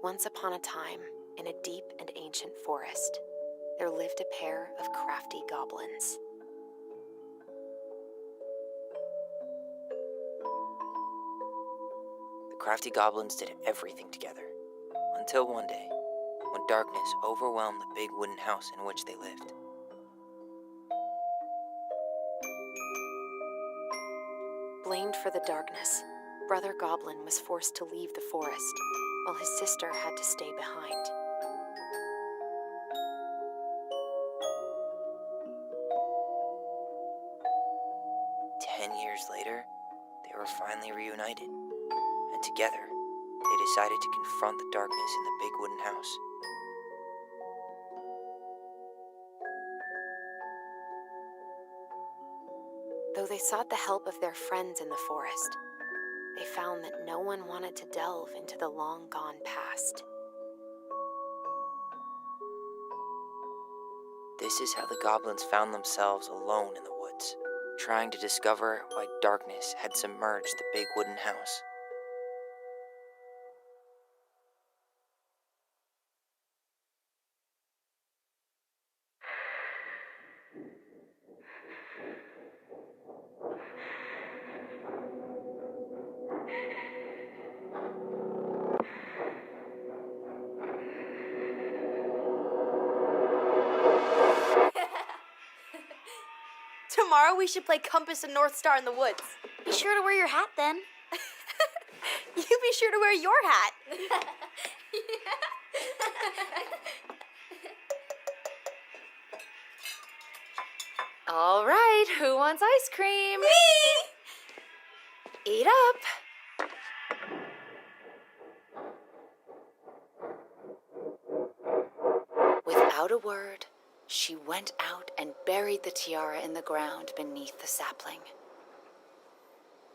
Once upon a time, in a deep and ancient forest, there lived a pair of crafty goblins. The crafty goblins did everything together, until one day, when darkness overwhelmed the big wooden house in which they lived. Blamed for the darkness, Brother Goblin was forced to leave the forest, while his sister had to stay behind. Years later, they were finally reunited, and together, they decided to confront the darkness in the big wooden house. Though they sought the help of their friends in the forest, they found that no one wanted to delve into the long-gone past. This is how the goblins found themselves alone in the woods, trying to discover why darkness had submerged the big wooden house. Tomorrow we should play Compass and North Star in the woods. Be sure to wear your hat then. You be sure to wear your hat. All right, who wants ice cream? Me! Eat up. Without a word, she went out and buried the tiara in the ground beneath the sapling.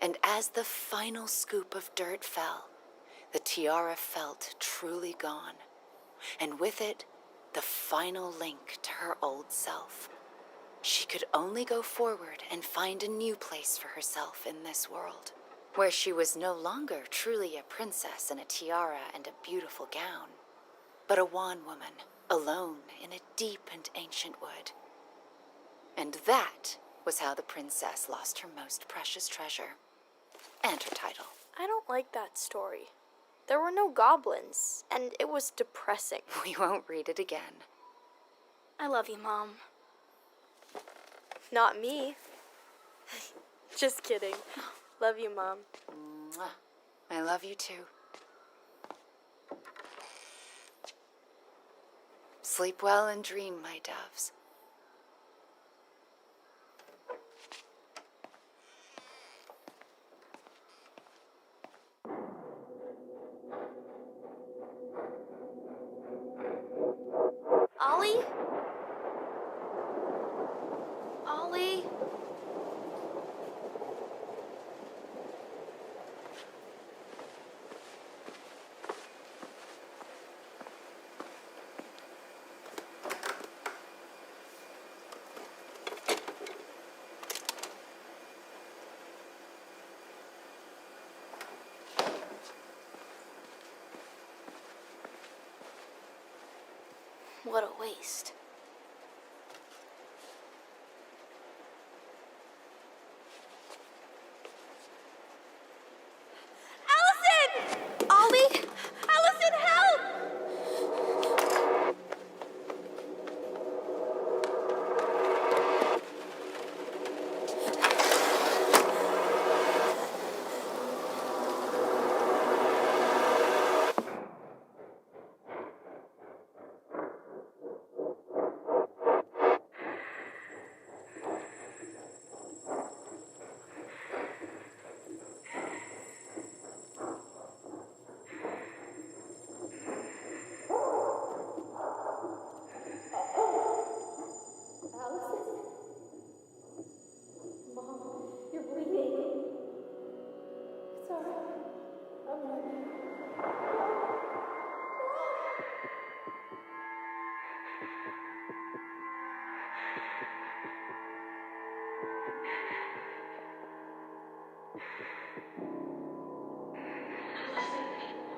And as the final scoop of dirt fell, the tiara felt truly gone, and with it, the final link to her old self. She could only go forward and find a new place for herself in this world, where she was no longer truly a princess in a tiara and a beautiful gown, but a wan woman, alone in a deep and ancient wood. And that was how the princess lost her most precious treasure, and her title. I don't like that story. There were no goblins, and it was depressing. We won't read it again. I love you, Mom. Not me. Just kidding. Love you, Mom. Mwah. I love you too. Sleep well and dream, my doves. Ollie? Ollie? What a waste. Allison! Ollie! Allison, help!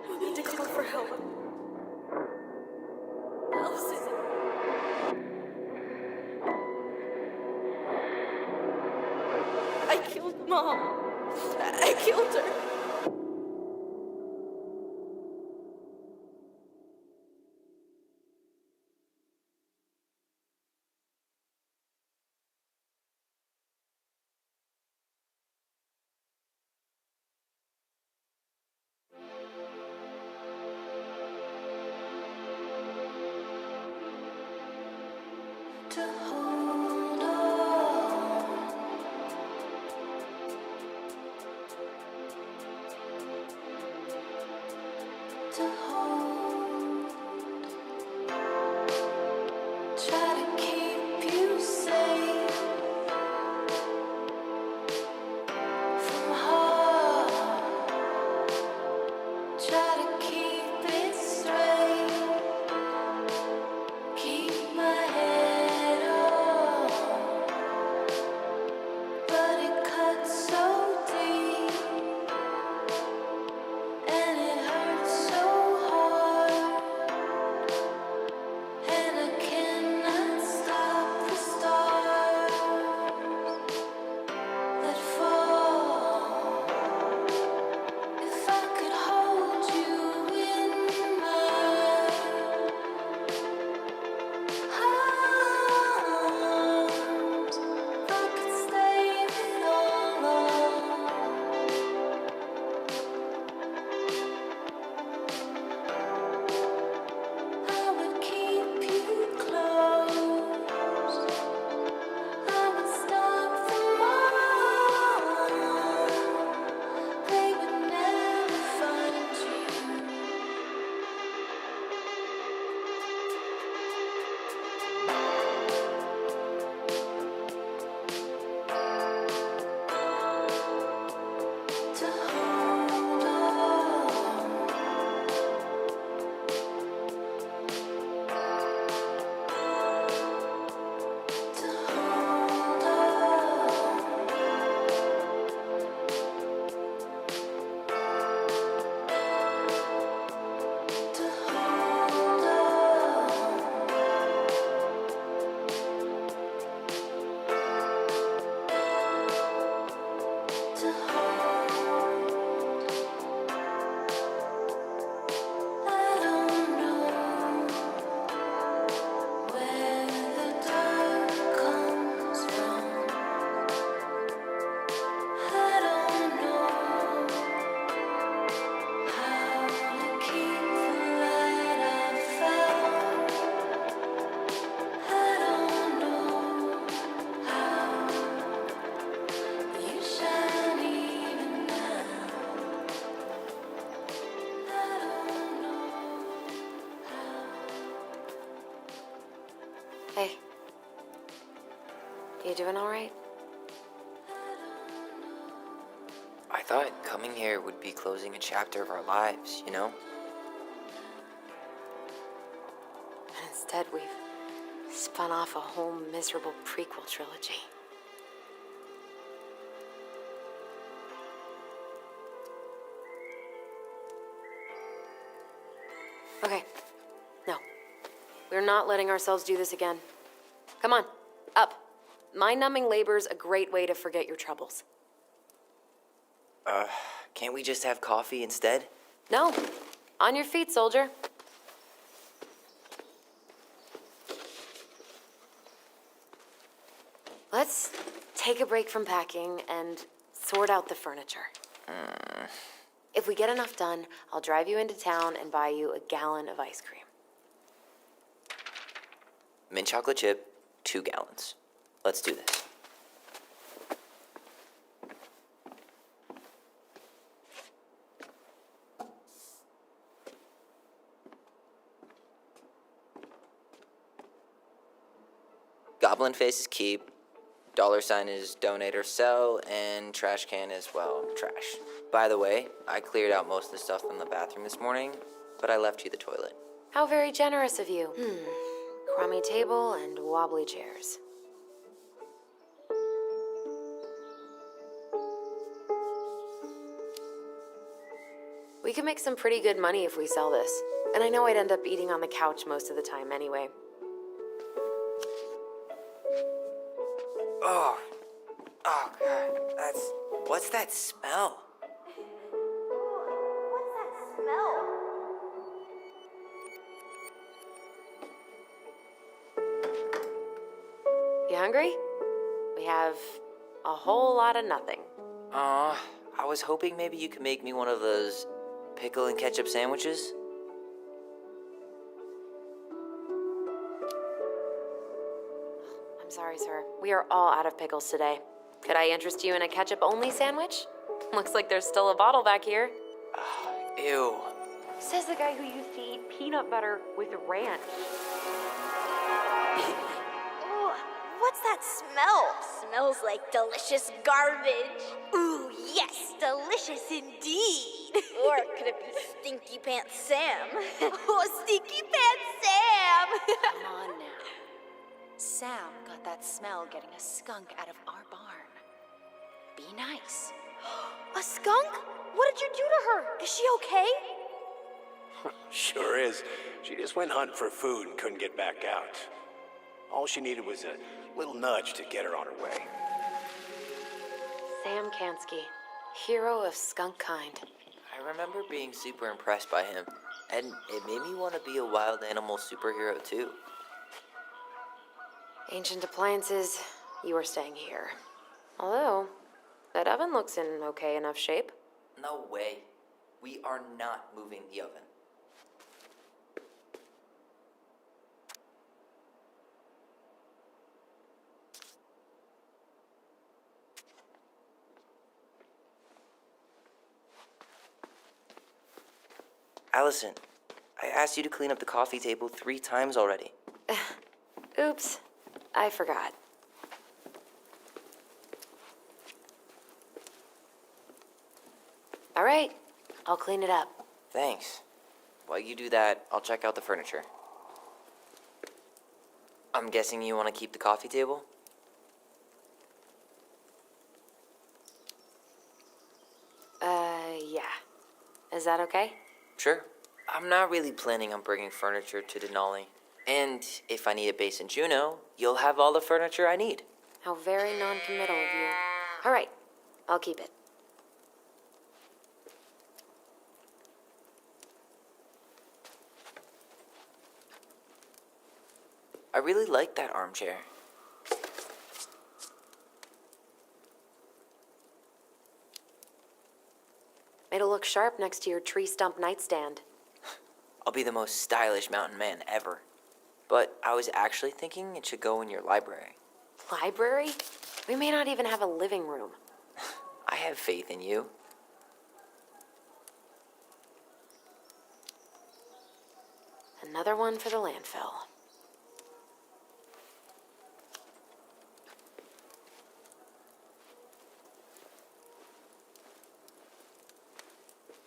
We need to call for help. I killed Mom. I killed her. To hold on. To hold. Try to keep you safe from harm. Try to keep it straight. Keep my head on. But it cuts so deep. And it hurts so hard. And I cannot stop the stars that fall. If I could hold you in my arms, if I could save it all, I would keep you close. I would stop them all. They would never find you. To hold on. To hold on. To hold on. To hold. I don't know where the dark comes from. I don't know how to keep the light I found. I don't know how you shine even now. I don't know how. Hey, you doing all right? I thought coming here would be closing a chapter of our lives, you know? And instead, we've spun off a whole miserable prequel trilogy. Okay. No. We're not letting ourselves do this again. Come on, up. Mind-numbing labor's a great way to forget your troubles. Can't we just have coffee instead? No. On your feet, soldier. Let's take a break from packing and sort out the furniture. If we get enough done, I'll drive you into town and buy you a gallon of ice cream. Mint chocolate chip, 2 gallons. Let's do this. Goblin face is keep, $sign is donate or sell, and trash can is, well, trash. By the way, I cleared out most of the stuff in the bathroom this morning, but I left you the toilet. How very generous of you. Crummy table and wobbly chairs. We could make some pretty good money if we sell this. And I know I'd end up eating on the couch most of the time anyway. Oh, God, what's that smell? What's that smell? You hungry? We have a whole lot of nothing. I was hoping maybe you could make me one of those pickle and ketchup sandwiches. I'm sorry, sir. We are all out of pickles today. Could I interest you in a ketchup-only sandwich? Looks like there's still a bottle back here. Ew. Says the guy who used to eat peanut butter with ranch. Ooh, what's that smell? Smells like delicious garbage. Ooh, yes, delicious indeed. Or could it be Stinky Pants Sam? Oh, Stinky Pants Sam! Come on now. Sam got that smell getting a skunk out of our barn. Be nice. A skunk? What did you do to her? Is she okay? Sure is. She just went hunting for food and couldn't get back out. All she needed was a little nudge to get her on her way. Sam Kansky, hero of skunk kind. I remember being super impressed by him, and it made me want to be a wild animal superhero too. Ancient appliances, you are staying here. Although, that oven looks in okay enough shape. No way. We are not moving the oven. Allison, I asked you to clean up the coffee table 3 times already. Oops, I forgot. All right, I'll clean it up. Thanks. While you do that, I'll check out the furniture. I'm guessing you want to keep the coffee table? Yeah. Is that okay? Sure. I'm not really planning on bringing furniture to Denali. And if I need a base in Juneau, you'll have all the furniture I need. How very non-committal of you. All right, I'll keep it. I really like that armchair. It'll look sharp next to your tree stump nightstand. I'll be the most stylish mountain man ever. But I was actually thinking it should go in your library. Library? We may not even have a living room. I have faith in you. Another one for the landfill.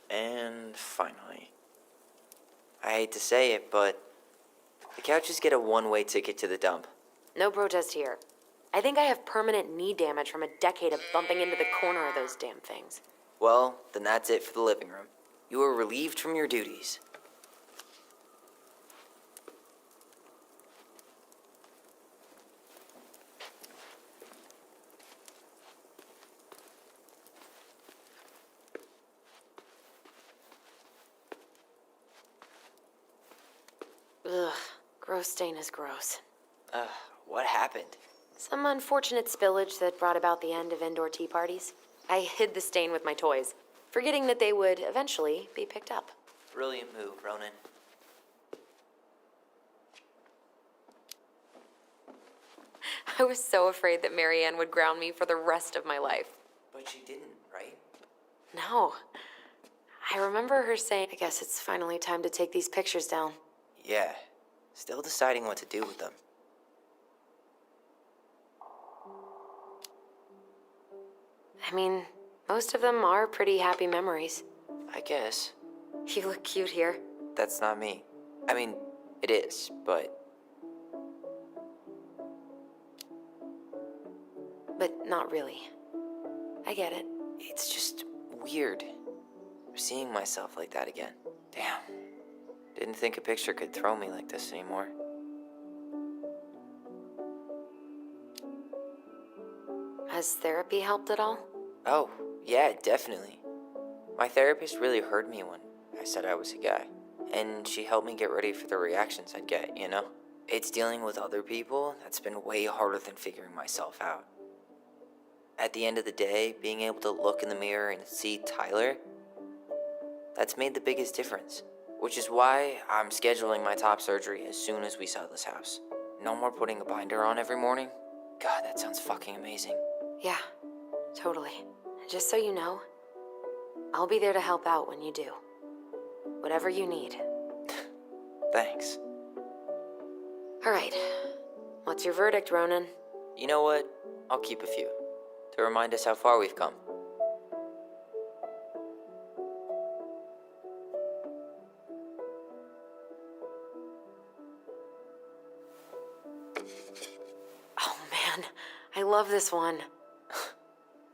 And finally. I hate to say it, but the couches get a one-way ticket to the dump. No protest here. I think I have permanent knee damage from a decade of bumping into the corner of those damn things. Well, then that's it for the living room. You are relieved from your duties. Ugh, gross stain is gross. What happened? Some unfortunate spillage that brought about the end of indoor tea parties. I hid the stain with my toys, forgetting that they would eventually be picked up. Brilliant move, Ronan. I was so afraid that Marianne would ground me for the rest of my life. But she didn't, right? No. I remember her saying, I guess it's finally time to take these pictures down. Yeah. Still deciding what to do with them. I mean, most of them are pretty happy memories. I guess. You look cute here. That's not me. I mean, it is, but But not really. I get it. it's just weird. Seeing myself like that again. Damn. Didn't think a picture could throw me like this anymore. Has therapy helped at all? Oh, yeah, definitely. My therapist really heard me when I said I was a guy, and she helped me get ready for the reactions I'd get, you know? It's dealing with other people that's been way harder than figuring myself out. At the end of the day, being able to look in the mirror and see Tyler, that's made the biggest difference. Which is why I'm scheduling my top surgery as soon as we sell this house. No more putting a binder on every morning. God, that sounds fucking amazing. Yeah, totally. Just so you know, I'll be there to help out when you do. Whatever you need. Thanks. All right. What's your verdict, Ronan? You know what? I'll keep a few, to remind us how far we've come. Oh man, I love this one.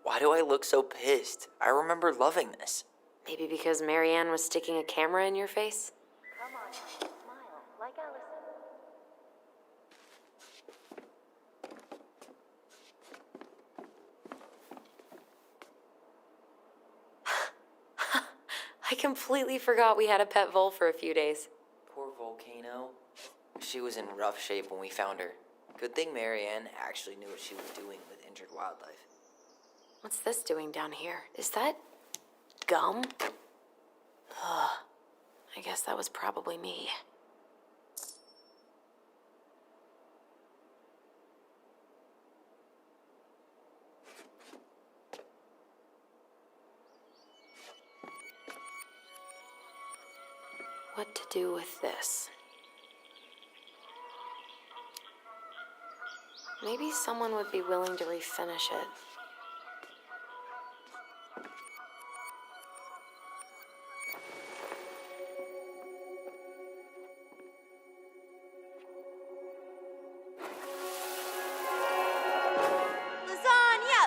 Why do I look so pissed? I remember loving this. Maybe because Marianne was sticking a camera in your face? Come on, honey, smile, like Allison. I completely forgot we had a pet vole for a few days. Poor Volcano. She was in rough shape when we found her. Good thing Marianne actually knew what she was doing with injured wildlife. What's this doing down here? Is that gum? Ugh. I guess that was probably me. What to do with this? Maybe someone would be willing to refinish it.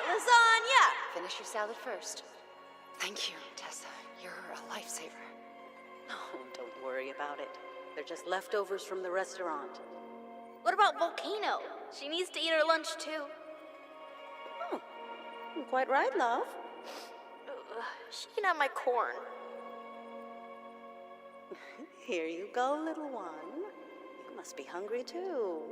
Lasagna! Finish your salad first. Thank you, Tessa. You're a lifesaver. Oh, don't worry about it. They're just leftovers from the restaurant. What about Volcano? She needs to eat her lunch too. Oh, you're quite right, love. She can have my corn. Here you go, little one. You must be hungry too.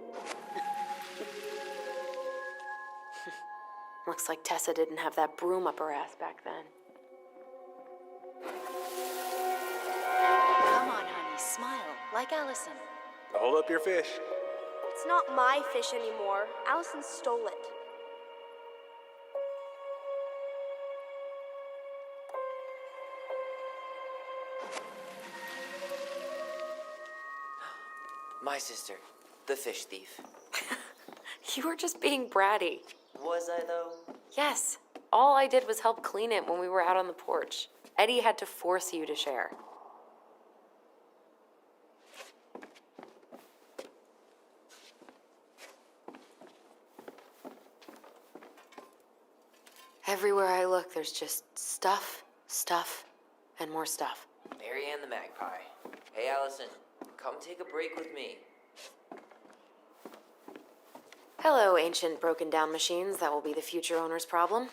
Looks like Tessa didn't have that broom up her ass back then. Come on, honey, smile, like Allison. Hold up your fish. It's not my fish anymore. Allison stole it. My sister, the fish thief. You were just being bratty. Was I, though? Yes. All I did was help clean it when we were out on the porch. Eddie had to force you to share. Everywhere I look, there's just stuff, and more stuff. Marianne the magpie. Hey, Allison, come take a break with me. Hello, ancient broken down machines that will be the future owner's problem.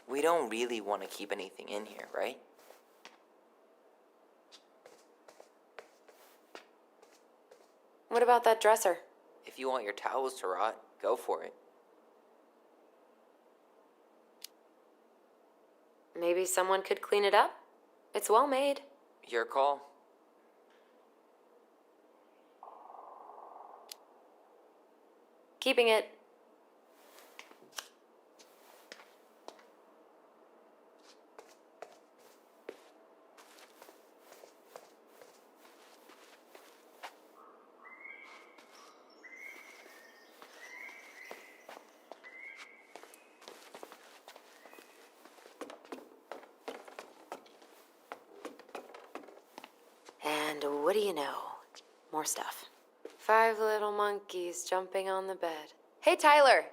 We don't really want to keep anything in here, right? What about that dresser? If you want your towels to rot, go for it. Maybe someone could clean it up? It's well made. Your call. Keeping it. And what do you know? More stuff. 5 little monkeys jumping on the bed. Hey, Tyler!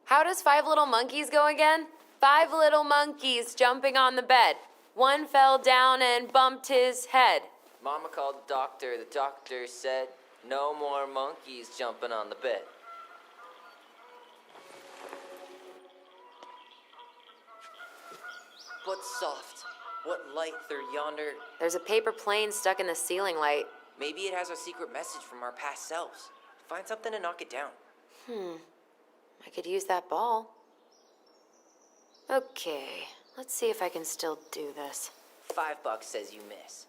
How does 5 little monkeys go again? 5 little monkeys jumping on the bed. One fell down and bumped his head. Mama called the doctor. The doctor said, no more monkeys jumping on the bed. What's soft? What light through yonder? There's a paper plane stuck in the ceiling light. Maybe it has a secret message from our past selves. Find something to knock it down. I could use that ball. Okay, let's see if I can still do this. $5 says you miss.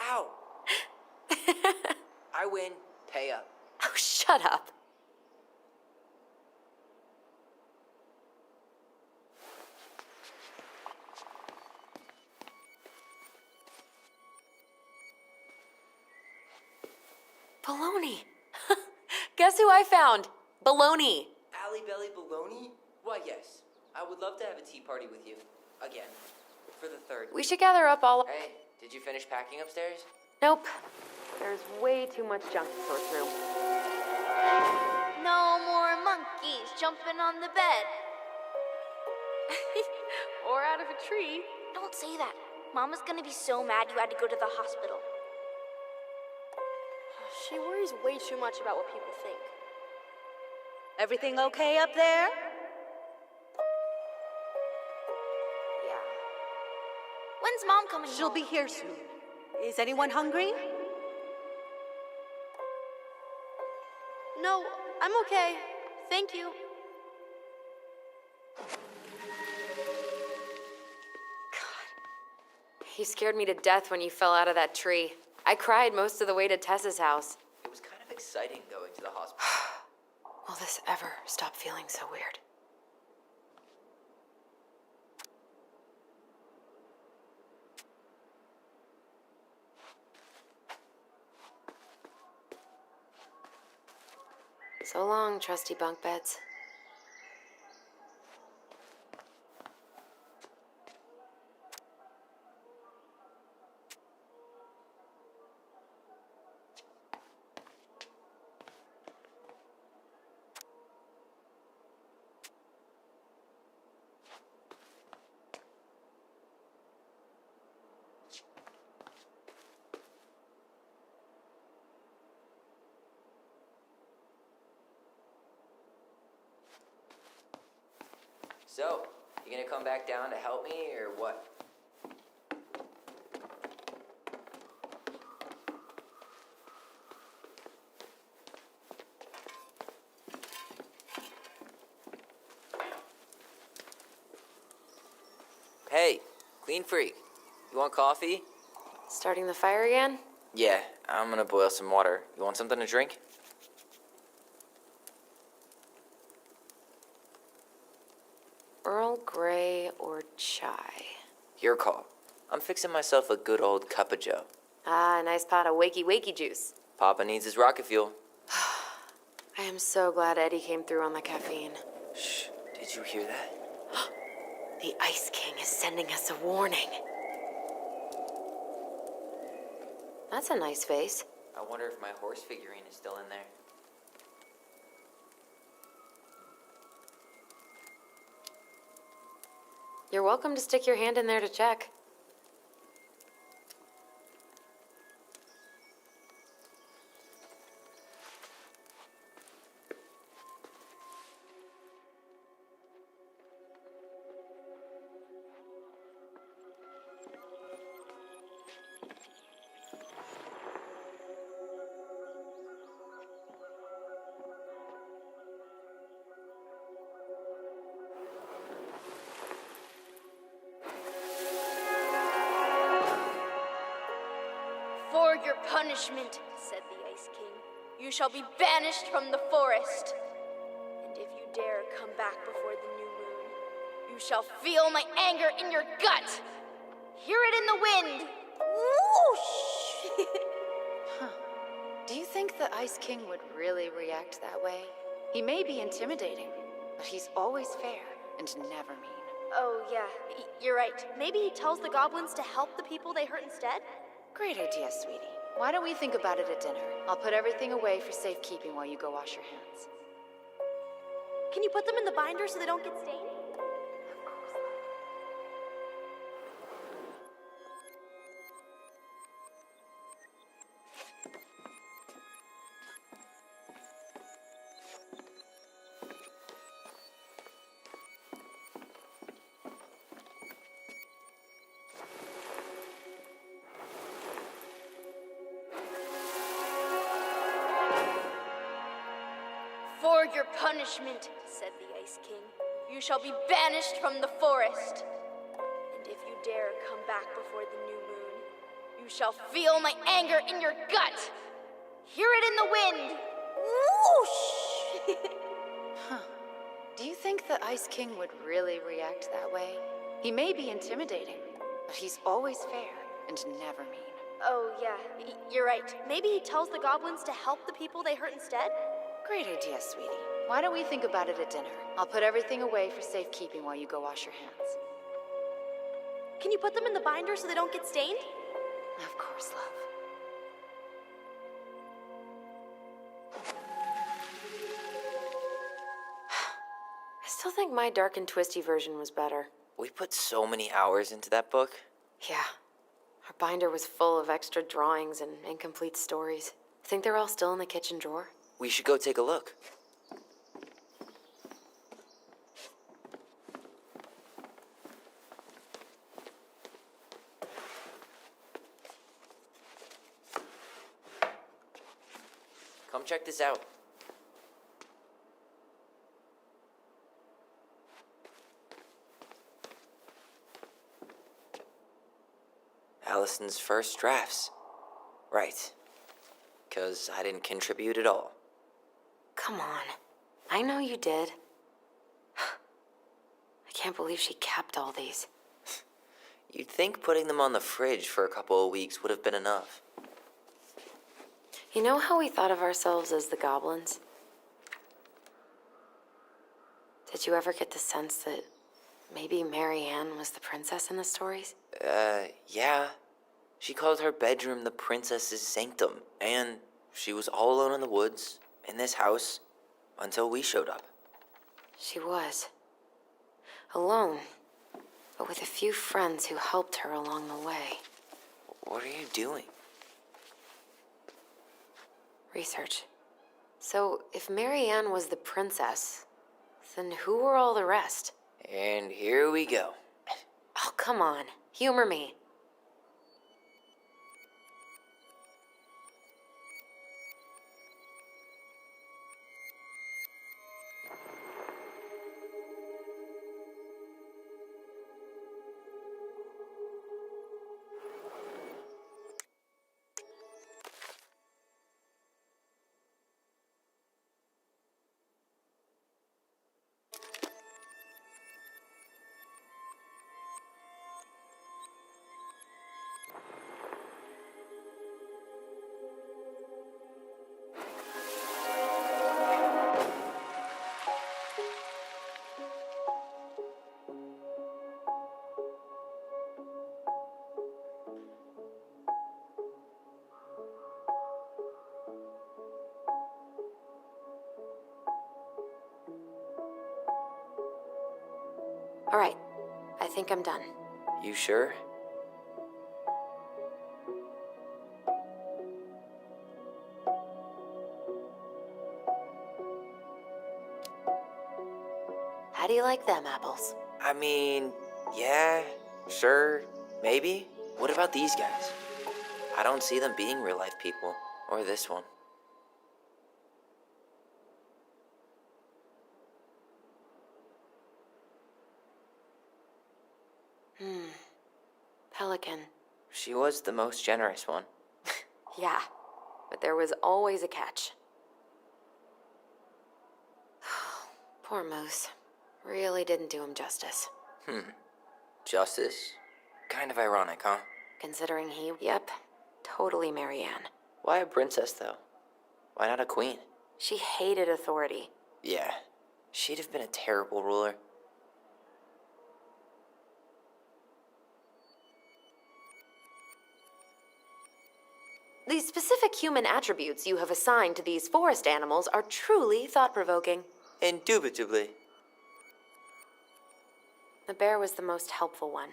Ow! I win. Pay up. Oh, shut up. Baloney. Guess who I found? Baloney. Alley Belly Baloney? Why, yes. I would love to have a tea party with you. Again. For the third. We should gather up all... Hey, did you finish packing upstairs? Nope. There's way too much junk to sort through. No more monkeys jumping on the bed. Or out of a tree. Don't say that. Mama's gonna be so mad you had to go to the hospital. She worries way too much about what people think. Everything okay up there? Yeah. When's Mom coming She'll home? be here soon. Is anyone hungry? No, I'm okay. Thank you. You scared me to death when you fell out of that tree. I cried most of the way to Tessa's house. It was kind of exciting going to the hospital. Will this ever stop feeling so weird? So long, trusty bunk beds. So, you gonna come back down to help me, or what? Hey, clean freak. You want coffee? Starting the fire again? Yeah, I'm gonna boil some water. You want something to drink? Earl Grey or chai? Your call. I'm fixing myself a good old cup of joe. Ah, a nice pot of wakey juice. Papa needs his rocket fuel. I am so glad Eddie came through on the caffeine. Shh, did you hear that? The Ice King is sending us a warning. That's a nice face. I wonder if my horse figurine is still in there. You're welcome to stick your hand in there to check. For your punishment, said the Ice King, you shall be banished from the forest. And if you dare come back before the new moon, you shall feel my anger in your gut. Hear it in the wind. Whoosh! Do you think the Ice King would really react that way? He may be intimidating, but he's always fair and never mean. Oh, yeah, you're right. Maybe he tells the goblins to help the people they hurt instead? Great idea, sweetie. Why don't we think about it at dinner? I'll put everything away for safekeeping while you go wash your hands. Can you put them in the binder so they don't get stained? For your punishment, said the Ice King, you shall be banished from the forest. And if you dare come back before the new moon, you shall feel my anger in your gut. Hear it in the wind. Whoosh! Do you think the Ice King would really react that way? He may be intimidating, but he's always fair and never mean. Oh, yeah, you're right. Maybe he tells the goblins to help the people they hurt instead? Great idea, sweetie. Why don't we think about it at dinner? I'll put everything away for safekeeping while you go wash your hands. Can you put them in the binder so they don't get stained? Of course, love. I still think my dark and twisty version was better. We put so many hours into that book. Yeah. Our binder was full of extra drawings and incomplete stories. Think they're all still in the kitchen drawer? We should go take a look. Come check this out. Allison's first drafts. Right. 'Cause I didn't contribute at all. Come on. I know you did. I can't believe she kept all these. You'd think putting them on the fridge for a couple of weeks would have been enough. You know how we thought of ourselves as the goblins? Did you ever get the sense that maybe Mary Ann was the princess in the stories? Yeah. She called her bedroom the princess's sanctum, and she was all alone in the woods, in this house, until we showed up. She was. Alone, but with a few friends who helped her along the way. What are you doing? Research. So, if Mary Ann was the princess, then who were all the rest? And here we go. Oh, come on. Humor me. All right. I think I'm done. You sure? How do you like them apples? I mean, yeah, sure, maybe. What about these guys? I don't see them being real life people, or this one. Pelican. She was the most generous one. Yeah, but there was always a catch. Poor Moose. Really didn't do him justice. Justice? Kind of ironic, huh? Considering yep, totally Mary Ann. Why a princess, though? Why not a queen? She hated authority. Yeah, she'd have been a terrible ruler. The specific human attributes you have assigned to these forest animals are truly thought-provoking. Indubitably. The bear was the most helpful one.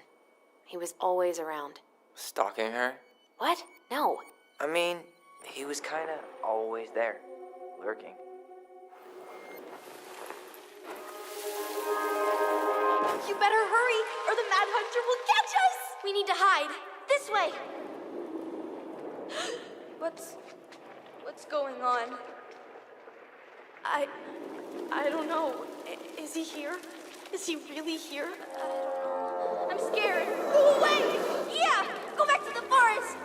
He was always around. Stalking her? What? No. I mean, he was kinda always there, lurking. You better hurry, or the Mad Hunter will catch us! We need to hide. This way. What's going on? I don't know. Is he here? Is he really here? I'm scared. Go away! Yeah! Go back to the forest!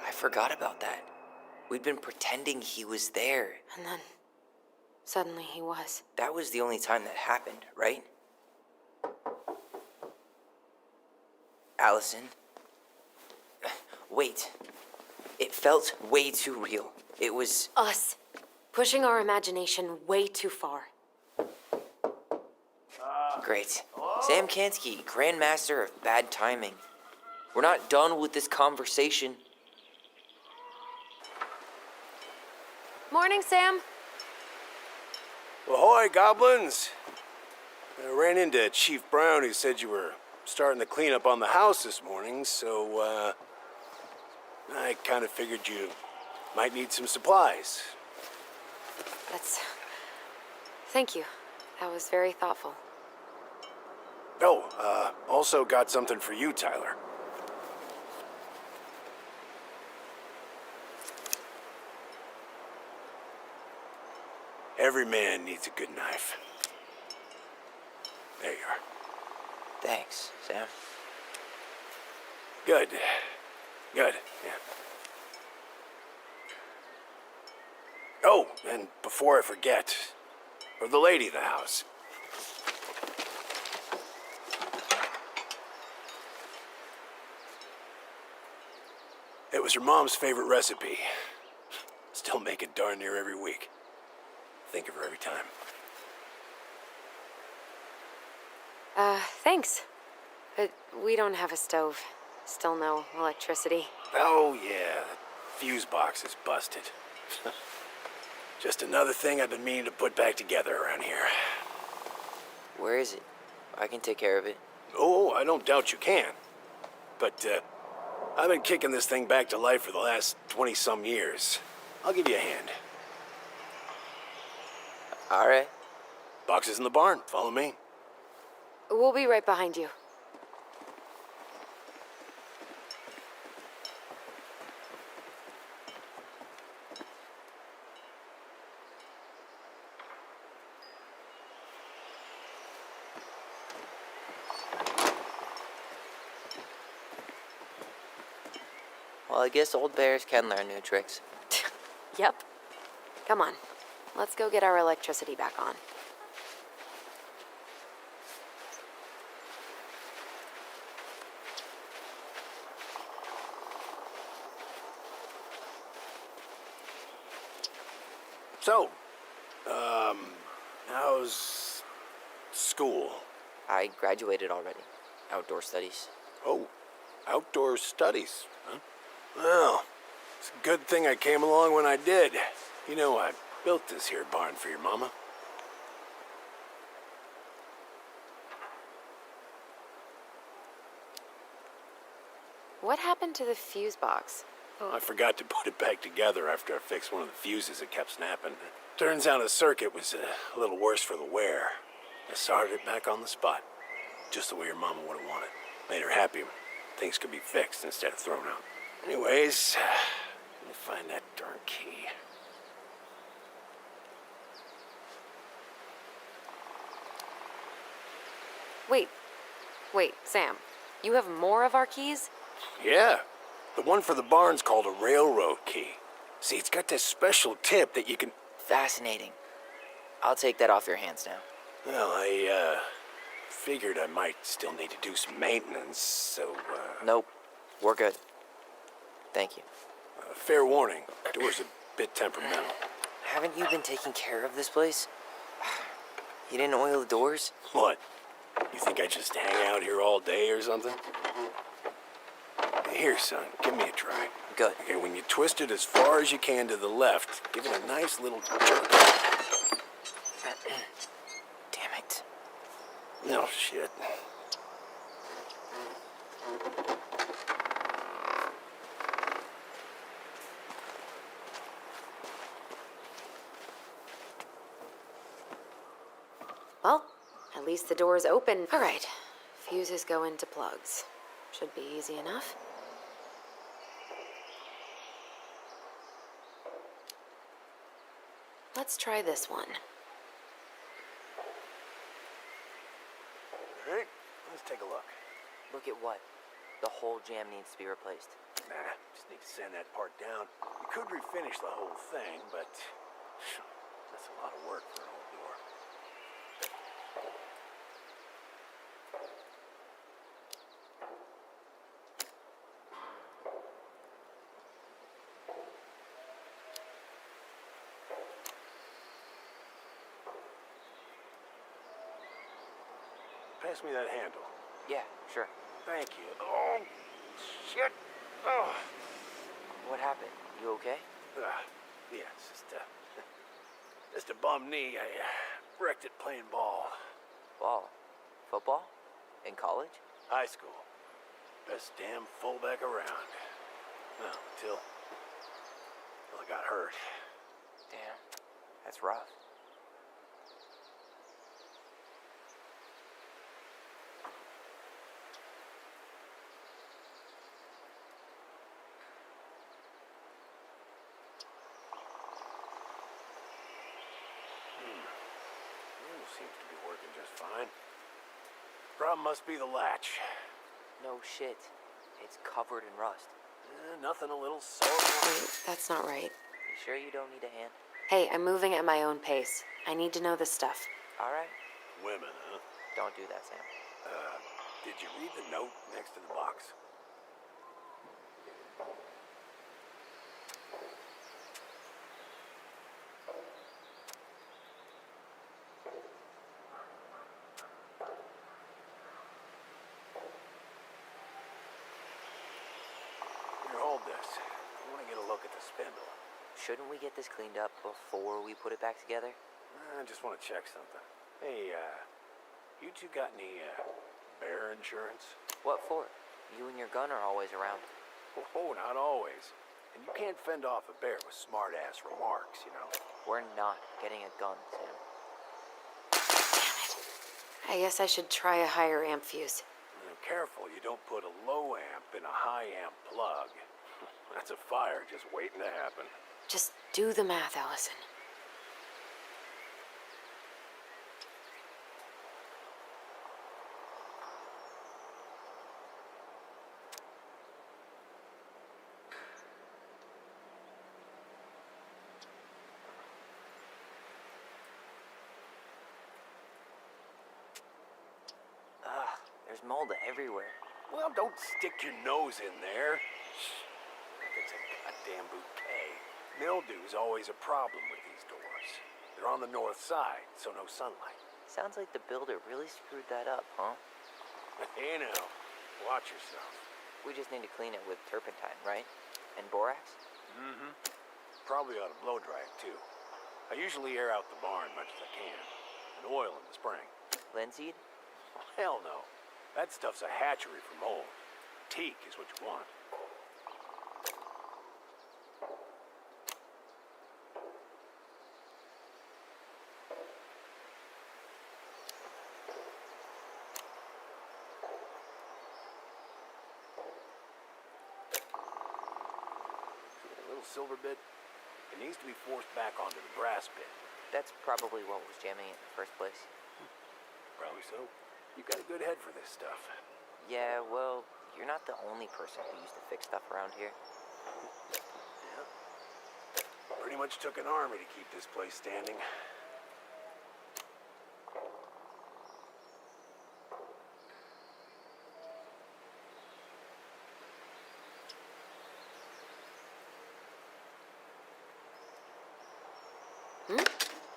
I forgot about that. We'd been pretending he was there. And then, suddenly he was. That was the only time that happened, right? Allison? Wait. It felt way too real. It was... Us. Pushing our imagination way too far. Great. Sam Kansky, Grandmaster of Bad Timing. We're not done with this conversation. Morning, Sam. Ahoy, goblins! I ran into Chief Brown, who said you were starting to clean up on the house this morning, so, I kind of figured you might need some supplies. Thank you. That was very thoughtful. Oh, also got something for you, Tyler. Every man needs a good knife. There you are. Thanks, Sam. Good. Good, yeah. Oh, and before I forget, for the lady of the house. It was her mom's favorite recipe. Still make it darn near every week. Think of her every time. Thanks. But we don't have a stove. Still no electricity. Oh, yeah, the fuse box is busted. Just another thing I've been meaning to put back together around here. Where is it? I can take care of it. Oh, I don't doubt you can. But, I've been kicking this thing back to life for the last 20-some years. I'll give you a hand. All right. Box is in the barn. Follow me. We'll be right behind you. Well, I guess old bears can learn new tricks. Yep. Come on. Let's go get our electricity back on. So, how's school? I graduated already. Outdoor studies. Oh, outdoor studies, huh? Well, it's a good thing I came along when I did. You know, I built this here barn for your mama. What happened to the fuse box? Oh, I forgot to put it back together after I fixed one of the fuses that kept snapping. Turns out the circuit was a little worse for the wear. I started it back on the spot, just the way your mama would have wanted. Made her happy when things could be fixed instead of thrown out. Anyways, let me find that darn key. Wait, Sam. You have more of our keys? Yeah, the one for the barn's called a railroad key. See, it's got this special tip that you can... Fascinating. I'll take that off your hands now. Well, I, figured I might still need to do some maintenance, so, Nope. We're good. Thank you. fair warning, door's a bit temperamental. Haven't you been taking care of this place? You didn't oil the doors? What? You think I just hang out here all day or something? Here, son, give me a try. Good. Okay, when you twist it as far as you can to the left, give it a nice little jerk. Damn it. No shit. Well, at least the door's open. All right, fuses go into plugs. Should be easy enough. Let's try this one. All right, let's take a look. Look at what? The whole jam needs to be replaced. Nah, just need to sand that part down. You could refinish the whole thing, but that's a lot of work for an old door. Pass me that handle. Yeah, sure. Thank you. Oh, shit. Oh. What happened? You okay? Yeah, it's just a bum knee. I wrecked it playing ball. Ball? Football? In college? High school. Best damn fullback around. Well, until I got hurt. Damn. That's rough. Seems to be working just fine. Problem must be the latch. No shit. It's covered in rust. Nothing a little sore. Wait, that's not right. You sure you don't need a hand? Hey, I'm moving at my own pace. I need to know this stuff. Alright. Women, huh? Don't do that, Sam. Did you read the note next to the box? Here, hold this. I want to get a look at the spindle. Shouldn't we get this cleaned up before we put it back together? I just want to check something. Hey, you two got any, bear insurance? What for? You and your gun are always around. Oh, not always. And you can't fend off a bear with smart-ass remarks, you know? We're not getting a gun, Sam. I guess I should try a higher amp fuse. Careful you don't put a low amp in a high amp plug. That's a fire just waiting to happen. Just do the math, Allison. There's mold everywhere. Well, don't stick your nose in there. Like it's a goddamn bouquet. Mildew's always a problem with these doors. They're on the north side, so no sunlight. Sounds like the builder really screwed that up, huh? Hey now, watch yourself. We just need to clean it with turpentine, right? And borax? Mm-hmm. Probably ought to blow dry it, too. I usually air out the barn much as I can. And oil in the spring. Linseed? Oh, hell no. That stuff's a hatchery for mold. Teak is what you want. See that little silver bit? It needs to be forced back onto the brass bit. That's probably what was jamming it in the first place. Probably so. You got a good head for this stuff. Yeah, well, you're not the only person who used to fix stuff around here. Yeah. Pretty much took an army to keep this place standing.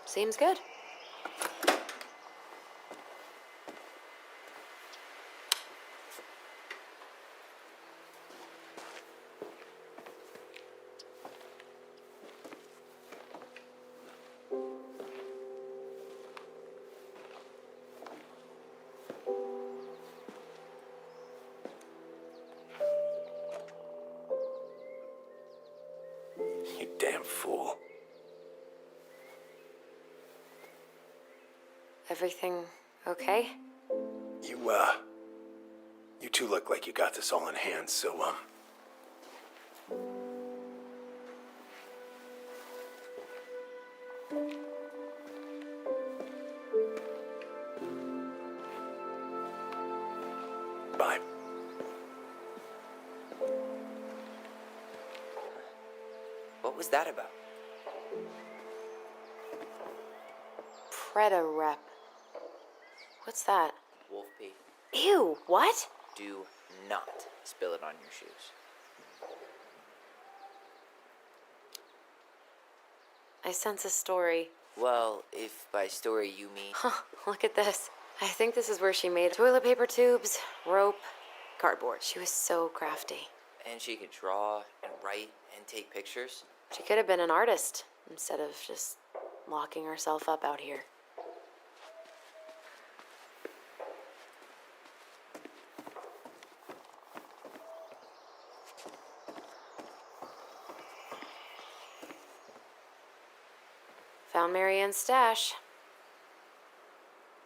Seems good. You damn fool. Everything okay? You two look like you got this all in hand, so, bye. What was that about? Preda rep. What's that? Wolf pee. Ew, what? Do not spill it on your shoes. I sense a story. Well, if by story you mean... Huh, look at this. I think this is where she made toilet paper tubes, rope, cardboard. She was so crafty. And she could draw and write and take pictures. She could have been an artist instead of just locking herself up out here. Found Marianne's stash.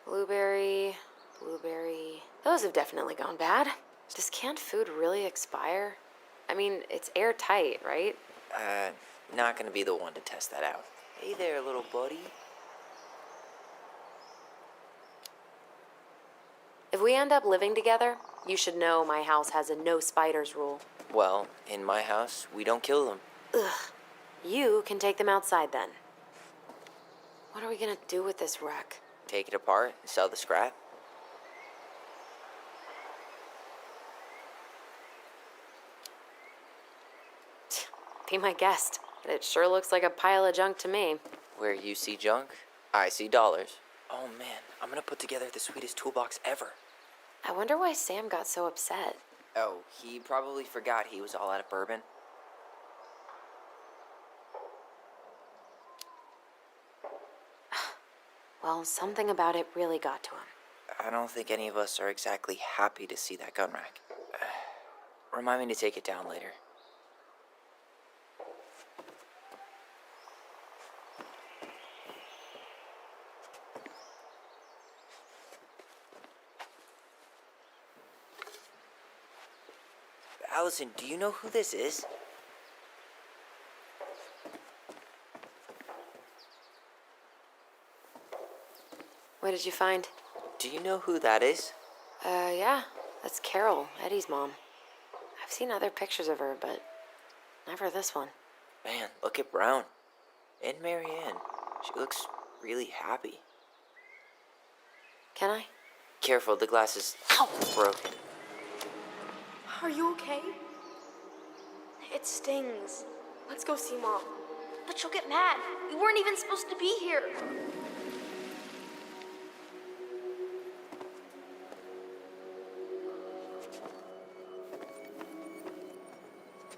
Blueberry. Those have definitely gone bad. Does canned food really expire? I mean, it's airtight, right? Not gonna be the one to test that out. Hey there, little buddy. If we end up living together, you should know my house has a no spiders rule. Well, in my house, we don't kill them. Ugh. You can take them outside then. What are we gonna do with this wreck? Take it apart and sell the scrap. Be my guest. It sure looks like a pile of junk to me. Where you see junk, I see dollars. Oh man, I'm gonna put together the sweetest toolbox ever. I wonder why Sam got so upset. Oh, he probably forgot he was all out of bourbon. Well, something about it really got to him. I don't think any of us are exactly happy to see that gun rack. Remind me to take it down later. Allison, do you know who this is? What did you find? Do you know who that is? Yeah. That's Carol, Eddie's mom. I've seen other pictures of her, but never this one. Man, look at Brown. And Marianne. She looks really happy. Can I? Careful, the glass is broken. Are you okay? It stings. Let's go see Mom. But she'll get mad. We weren't even supposed to be here.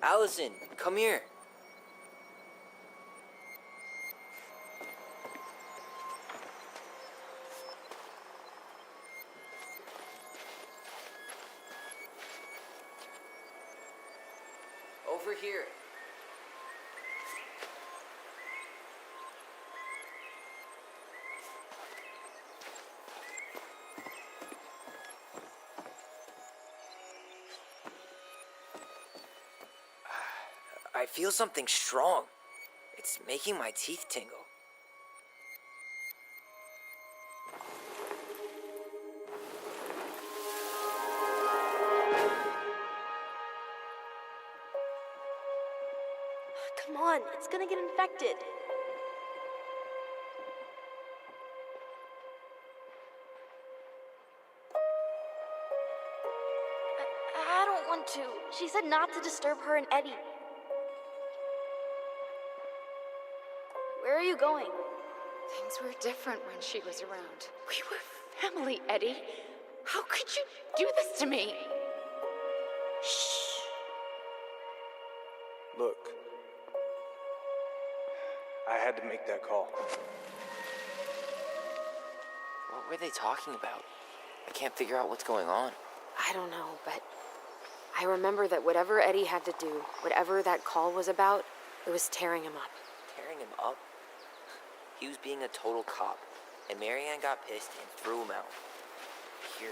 Allison, come here. Over here. I feel something strong. It's making my teeth tingle. Come on, it's gonna get infected. I don't want to. She said not to disturb her and Eddie. Where are you going? Things were different when she was around. We were family, Eddie. How could you do this to me? Shh. Look, I had to make that call. What were they talking about? I can't figure out what's going on. I don't know, but I remember that whatever Eddie had to do, whatever that call was about, it was tearing him up. Tearing him up? He was being a total cop, and Marianne got pissed and threw him out. Here,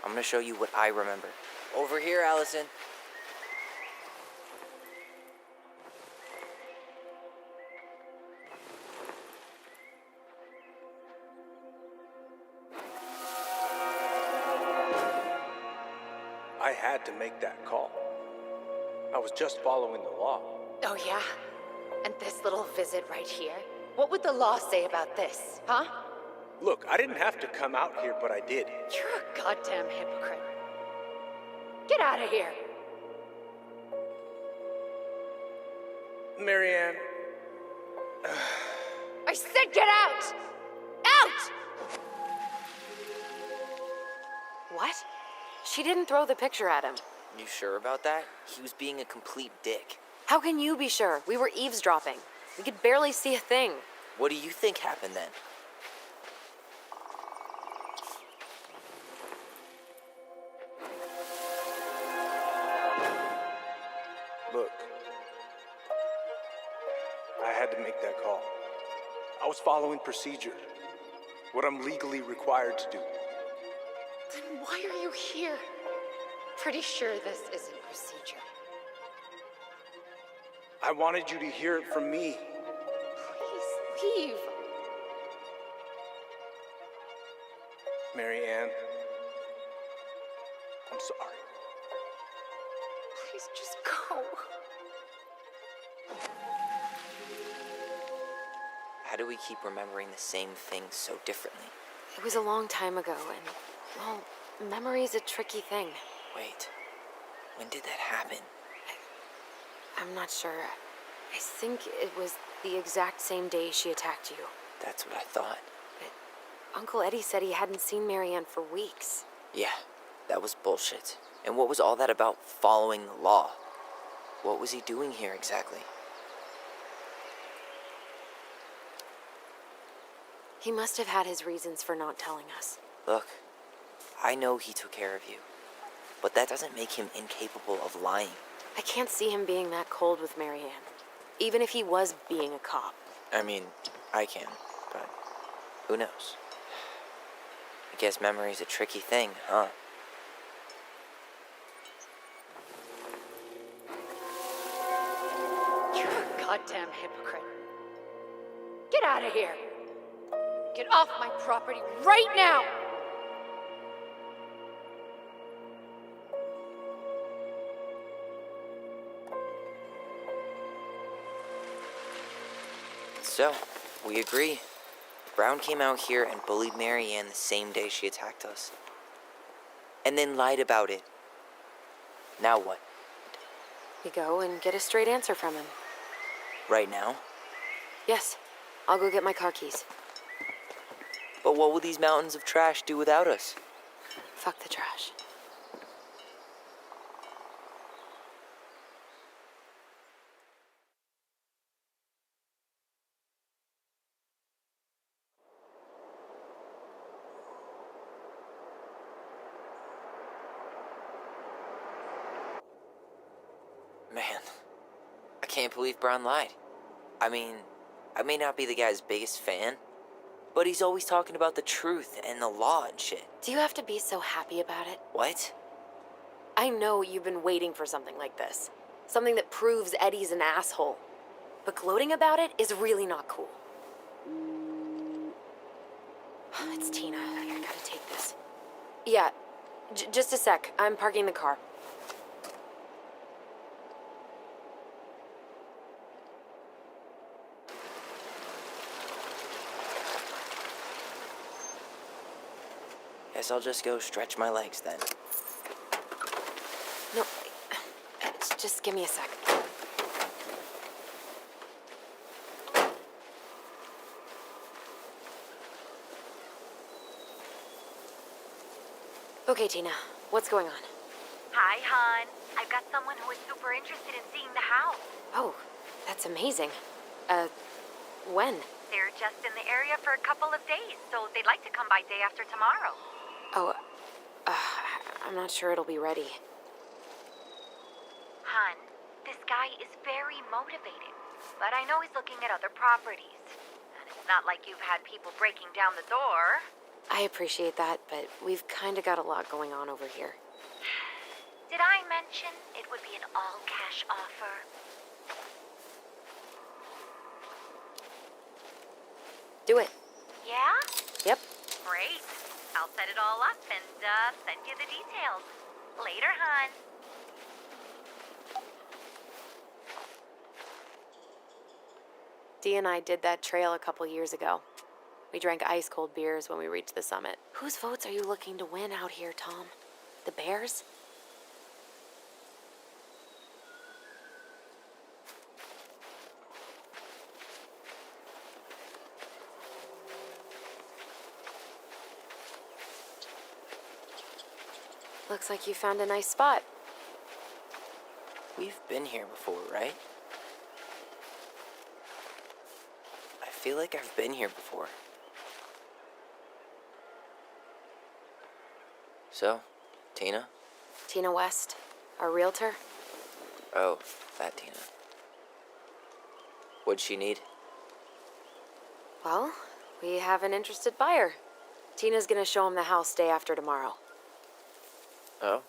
I'm gonna show you what I remember. Over here, Allison. I had to make that call. I was just following the law. Oh, yeah? And this little visit right here? What would the law say about this, huh? Look, I didn't have to come out here, but I did. You're a goddamn hypocrite. Get out of here. Marianne, I said get out! Out! What? She didn't throw the picture at him. You sure about that? He was being a complete dick. How can you be sure? We were eavesdropping. We could barely see a thing. What do you think happened then? look, I had to make that call. I was following procedure, what I'm legally required to do. Then why are you here? Pretty sure this isn't procedure. I wanted you to hear it from me. Please leave. Marianne, I'm sorry. Please just go. How do we keep remembering the same things so differently? It was a long time ago, and, well, memory's a tricky thing. Wait, when did that happen? I'm not sure. I think it was the exact same day she attacked you. That's what I thought. But Uncle Eddie said he hadn't seen Marianne for weeks. Yeah, that was bullshit. And what was all that about following the law? What was he doing here exactly? He must have had his reasons for not telling us. Look, I know he took care of you, but that doesn't make him incapable of lying. I can't see him being that cold with Marianne, even if he was being a cop. I mean, I can, but who knows? I guess memory's a tricky thing, huh? You're a goddamn hypocrite. Get out of here. Get off my property right now. So, we agree. Brown came out here and bullied Marianne the same day she attacked us. And then lied about it. Now what? We go and get a straight answer from him. Right now? Yes, I'll go get my car keys. But what will these mountains of trash do without us? Fuck the trash. Man, I can't believe Brown lied. I mean, I may not be the guy's biggest fan, but he's always talking about the truth and the law and shit. Do you have to be so happy about it? What? I know you've been waiting for something like this. Something that proves Eddie's an asshole. But gloating about it is really not cool. It's Tina. I gotta take this. Yeah, just a sec. I'm parking the car. Guess I'll just go stretch my legs then. No, just give me a sec. Okay, Tina, what's going on? Hi, hon. I've got someone who is super interested in seeing the house. Oh, that's amazing. When? They're just in the area for a couple of days, so they'd like to come by day after tomorrow. Oh, I'm not sure it'll be ready. Hun, this guy is very motivated, but I know he's looking at other properties. And it's not like you've had people breaking down the door. I appreciate that, but we've kind of got a lot going on over here. Did I mention it would be an all-cash offer? Do it. Yeah? Yep. Great. I'll set it all up and send you the details. Later, hon. Dee and I did that trail a couple years ago. We drank ice-cold beers when we reached the summit. Whose votes are you looking to win out here, Tom? The Bears? Looks like you found a nice spot. We've been here before, right? I feel like I've been here before. So, Tina? Tina West, our realtor. Oh, that Tina. What'd she need? Well, we have an interested buyer. Tina's gonna show him the house day after tomorrow. Oh,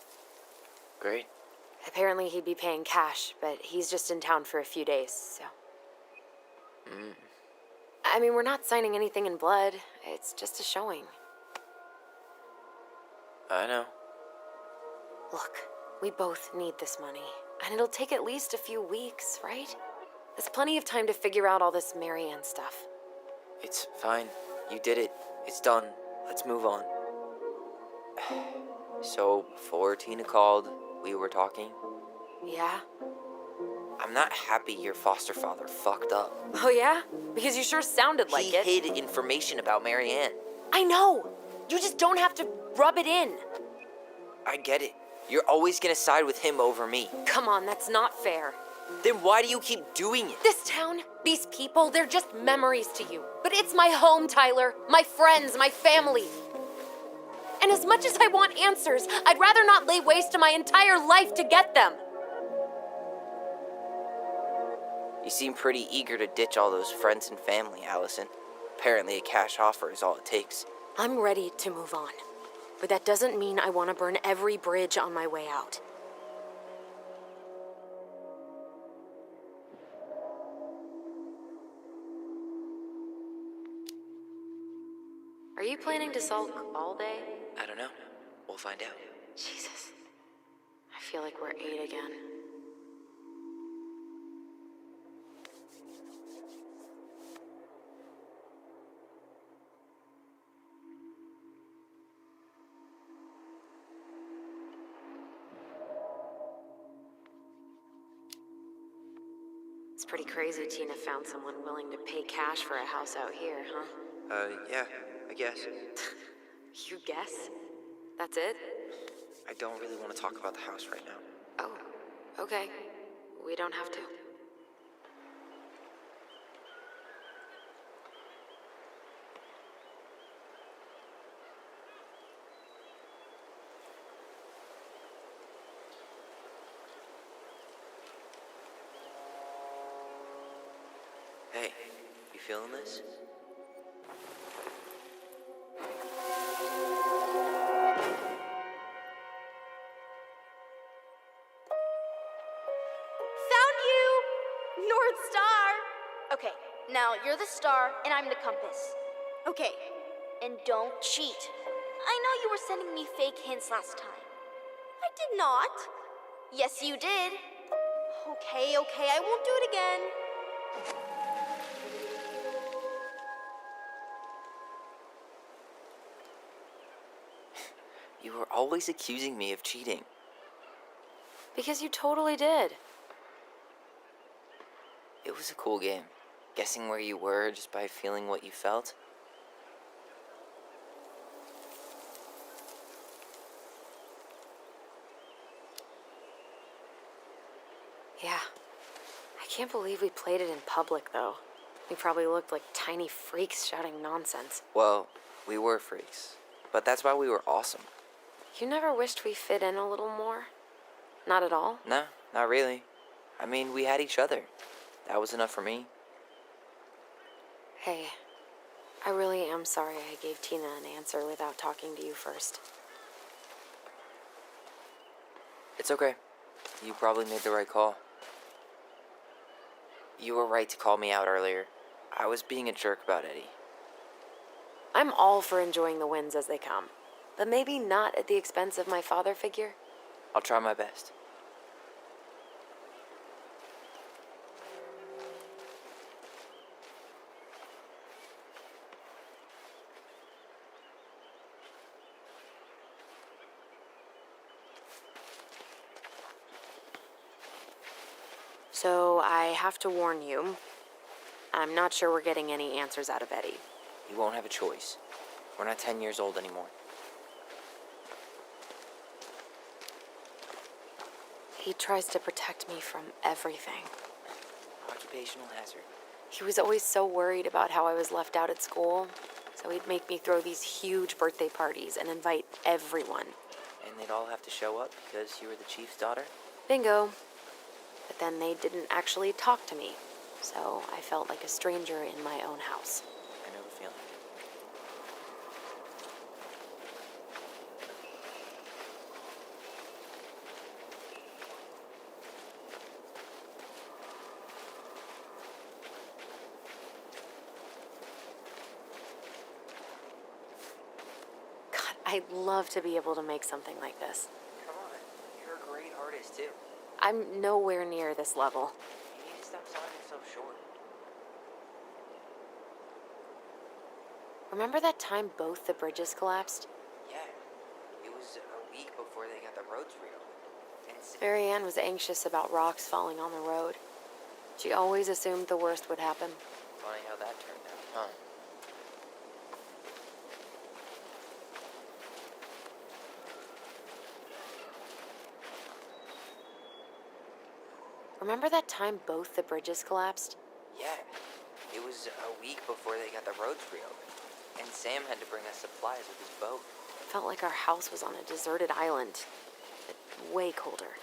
great. Apparently he'd be paying cash, but he's just in town for a few days, so... I mean, we're not signing anything in blood. It's just a showing. I know. Look, we both need this money, and it'll take at least a few weeks, right? There's plenty of time to figure out all this Marianne stuff. It's fine. You did it. It's done. Let's move on. So, before Tina called, we were talking. Yeah? I'm not happy your foster father fucked up. Oh yeah? Because you sure sounded like He it. hid information about Marianne. I know! You just don't have to rub it in. I get it. You're always gonna side with him over me. Come on, that's not fair. Then why do you keep doing it? This town, these people, they're just memories to you. But it's my home, Tyler. My friends, my family. And as much as I want answers, I'd rather not lay waste to my entire life to get them. You seem pretty eager to ditch all those friends and family, Allison. Apparently a cash offer is all it takes. I'm ready to move on. But that doesn't mean I want to burn every bridge on my way out. Are you planning to sulk all day? I don't know. We'll find out. Jesus. I feel like we're 8 again. It's pretty crazy Tina found someone willing to pay cash for a house out here, huh? Yeah, I guess. You guess? That's it? I don't really want to talk about the house right now. Oh, okay. We don't have to. Hey, you feeling this? Found you! North Star! Okay, now you're the star and I'm the compass. Okay, and don't cheat. I know you were sending me fake hints last time. I did not. Yes, you did. Okay, I won't do it again. You were always accusing me of cheating. Because you totally did. It was a cool game. Guessing where you were just by feeling what you felt. Can't believe we played it in public, though. We probably looked like tiny freaks shouting nonsense. Well, we were freaks. But that's why we were awesome. You never wished we fit in a little more? Not at all? No, not really. I mean, we had each other. That was enough for me. Hey, I really am sorry I gave Tina an answer without talking to you first. It's okay. You probably made the right call. You were right to call me out earlier. I was being a jerk about Eddie. I'm all for enjoying the wins as they come, but maybe not at the expense of my father figure. I'll try my best. So I have to warn you, I'm not sure we're getting any answers out of Eddie. You won't have a choice. We're not 10 years old anymore. He tries to protect me from everything. Occupational hazard. He was always so worried about how I was left out at school, so he'd make me throw these huge birthday parties and invite everyone. And they'd all have to show up because you were the chief's daughter? Bingo. But then they didn't actually talk to me, so I felt like a stranger in my own house. I know the feeling. God, I'd love to be able to make something like this. Come on. You're a great artist, too. I'm nowhere near this level. You need to stop selling yourself short. Remember that time both the bridges collapsed? Yeah. It was a week before they got the roads reopened. And Marianne was anxious about rocks falling on the road. She always assumed the worst would happen. funny how that turned out, huh? Remember that time both the bridges collapsed? Yeah. It was a week before they got the roads reopened. And Sam had to bring us supplies with his boat. It felt like our house was on a deserted island, but way colder.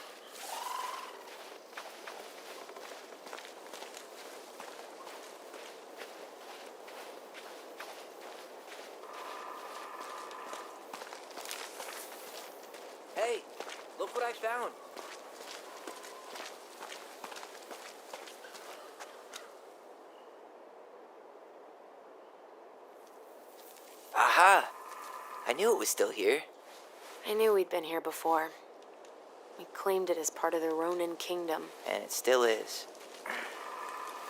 Hey, look what I found. Aha! I knew it was still here. I knew we'd been here before. We claimed it as part of the Ronan kingdom. And it still is.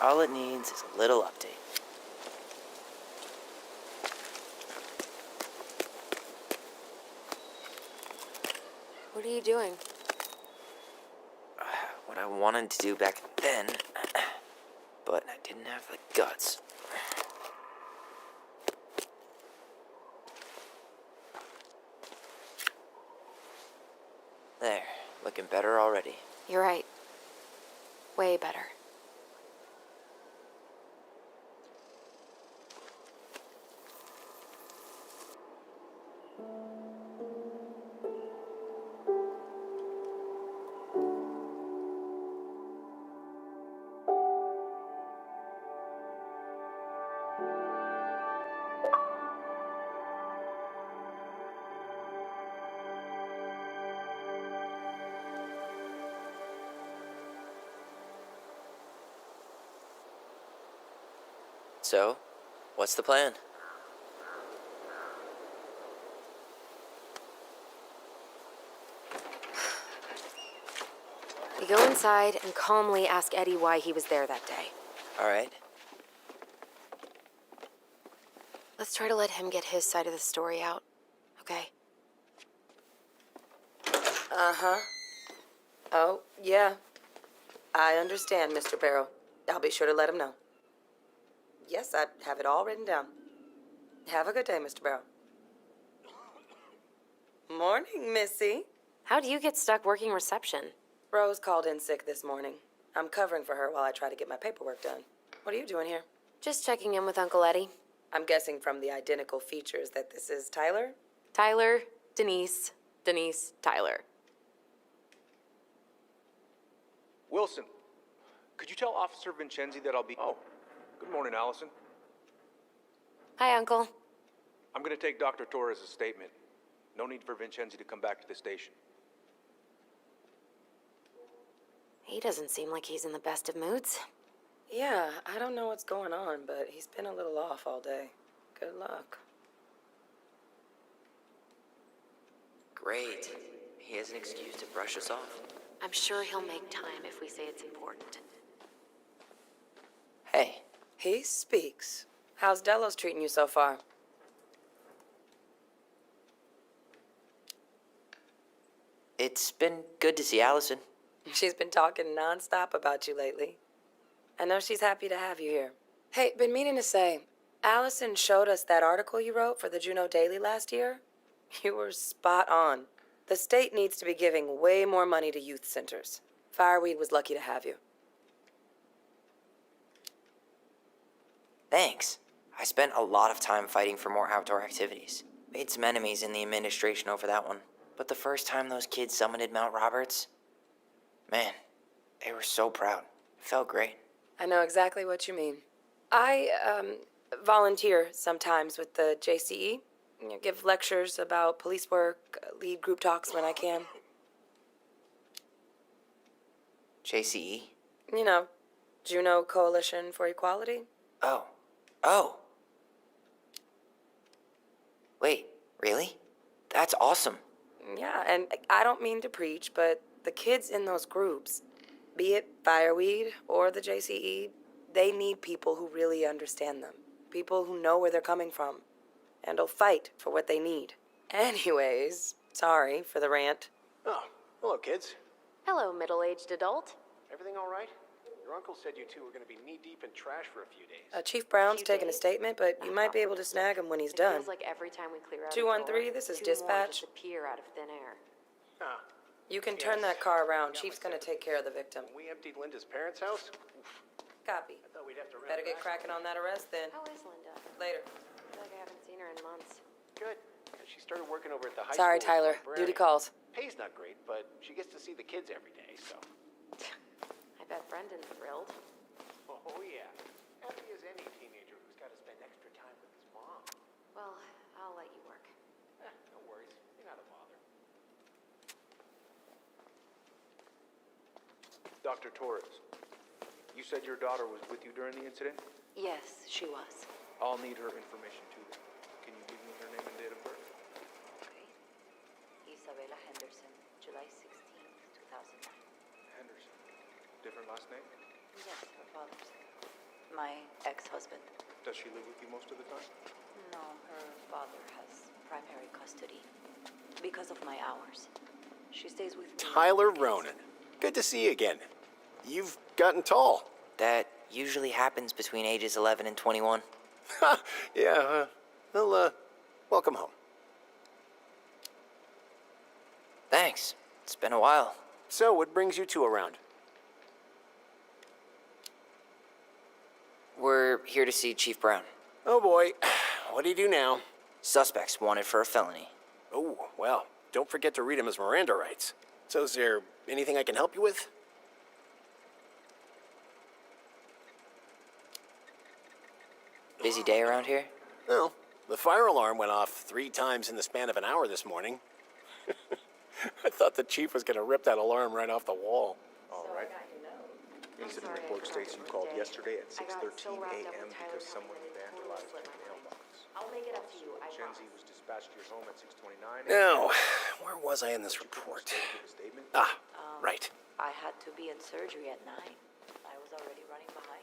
All it needs is a little update. What are you doing? What I wanted to do back then, but I didn't have the guts. There, looking better already. You're right. Way better. So, what's the plan? We go inside and calmly ask Eddie why he was there that day. All right. Let's try to let him get his side of the story out, okay? Uh-huh. Oh, yeah. I understand, Mr. Barrow. I'll be sure to let him know. Yes, I have it all written down. Have a good day, Mr. Barrow. Morning, Missy. How'd you get stuck working reception? Rose called in sick this morning. I'm covering for her while I try to get my paperwork done. What are you doing here? Just checking in with Uncle Eddie. I'm guessing from the identical features that this is Tyler? Tyler, Denise, Tyler. Wilson, could you tell Officer Vincenzi that I'll be... Oh, good morning, Allison. Hi, Uncle. I'm going to take Dr. Torres' statement. No need for Vincenzi to come back to the station. He doesn't seem like he's in the best of moods. Yeah, I don't know what's going on, but he's been a little off all day. Good luck. Great. He has an excuse to brush us off. I'm sure he'll make time if we say it's important. Hey, He speaks. How's Delos treating you so far? it's been good to see Allison. She's been talking nonstop about you lately. I know she's happy to have you here. Hey, been meaning to say, Allison showed us that article you wrote for the Juneau Daily last year. You were spot on. The state needs to be giving way more money to youth centers. Fireweed was lucky to have you. Thanks. I spent a lot of time fighting for more outdoor activities. Made some enemies in the administration over that one. But the first time those kids summited Mount Roberts, man, they were so proud. It felt great. I know exactly what you mean. I volunteer sometimes with the JCE. You know, give lectures about police work, lead group talks when I can. JCE? You know, Juneau Coalition for Equality. Oh. Wait, really? That's awesome. Yeah, and I don't mean to preach, but the kids in those groups, be it Fireweed or the JCE, they need people who really understand them. People who know where they're coming from and will fight for what they need. Anyways, sorry for the rant. Oh, hello, kids. Hello, middle-aged adult. Everything all right? Your uncle said you two were going to be knee-deep in trash for a few days. Chief Brown's Few taking a days? statement, but you might be able to snag him when he's It done. feels like every time we clear out 213, this is two more dispatch. disappear out of thin air. Ah, You can turn that car around. Chief's gonna take care of the victim. when we emptied Linda's parents' house, Copy. I thought we'd have to rent Better it get back. cracking on that arrest then. How is Linda? Later. I feel like I haven't seen her in months. Good. She started working over at the high Sorry, school. as a Tyler. librarian. Duty calls. Pay's not great, but she gets to see the kids every day, so. I bet Brendan's thrilled. Oh, yeah. Happy as any teenager who's got to spend extra time with his mom. Well, I'll let you work. No worries. You're not a bother. Dr. Torres, you said your daughter was with you during the incident? Yes, she was. I'll need her information too. Can you give me her name and date of birth? Okay. Isabella Henderson, July 16th, 2009. Henderson. Different last name? Yes, her father's. My ex-husband. Does she live with you most of the time? No, her father has primary custody because of my hours. She stays with me. Tyler Ronan. Good to see you again. You've gotten tall. That usually happens between ages 11 and 21. Yeah, well, welcome home. Thanks. It's been a while. So, what brings you two around? We're here to see Chief Brown. Oh boy, what do you do now? Suspects wanted for a felony. Oh, well, don't forget to read him his Miranda rights. So is there anything I can help you with? Busy day around here? Well, the fire alarm went off 3 times in the span of an hour this morning. I thought the chief was going to rip that alarm right off the wall. All right. Incident report states you called yesterday at 6:13 a.m. because someone vandalized your mailbox. I'll make it up to you, I Chenzi promise. was dispatched to your home at 6:29. Now, where was I in this report? Give a statement. Ah, right. I had to be in surgery at 9. I was already running behind.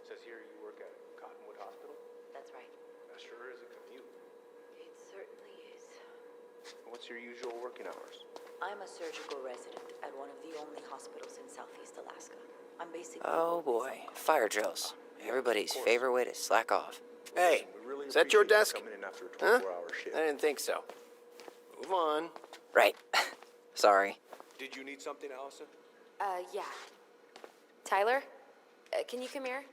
Says here you work at Cottonwood Hospital. That's right. That sure is a commute. It certainly is. What's your usual working hours? I'm a surgical resident at one of the only hospitals in Southeast Alaska. I'm basically... Oh boy, fire drills. Everybody's favorite way to slack off. Hey, We really is that your appreciate you desk? coming in after a Huh? 24-hour shift. I didn't think so. Move on. Right. Sorry. Did you need something, Allison? Yeah. Tyler? Can you come here?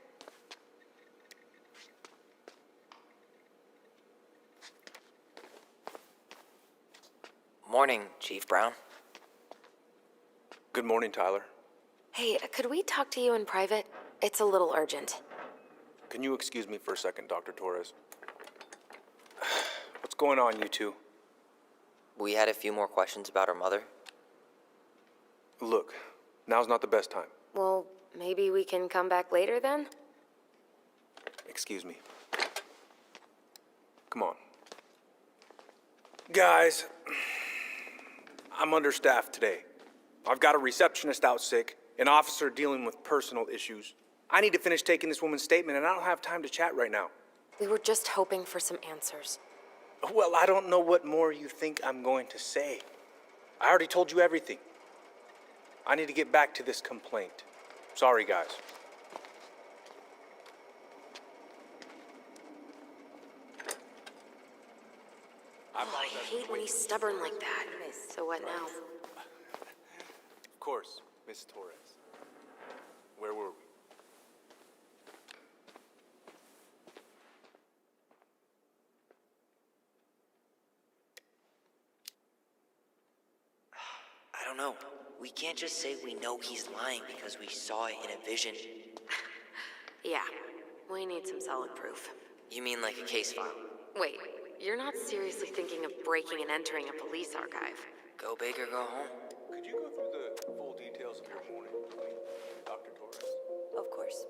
Morning, Chief Brown. Good morning, Tyler. Hey, could we talk to you in private? It's a little urgent. Can you excuse me for a second, Dr. Torres? What's going on, you two? We had a few more questions about our mother. Look, now's not the best time. Well, maybe we can come back later then? Excuse me. Come on. Guys, I'm understaffed today. I've got a receptionist out sick, an officer dealing with personal issues. I need to finish taking this woman's statement, and I don't have time to chat right now. We were just hoping for some answers. Well, I don't know what more you think I'm going to say. I already told you everything. I need to get back to this complaint. Sorry, guys. I hate when he's stubborn like that. So what now? Of course, Miss Torres. Where were we? I don't know. We can't just say we know he's lying because we saw it in a vision. Yeah, we need some solid proof. You mean like a case file? Wait, you're not seriously thinking of breaking and entering a police archive? Go big or go home. Could you go through the full details of your morning, please, Dr. Torres? Of course.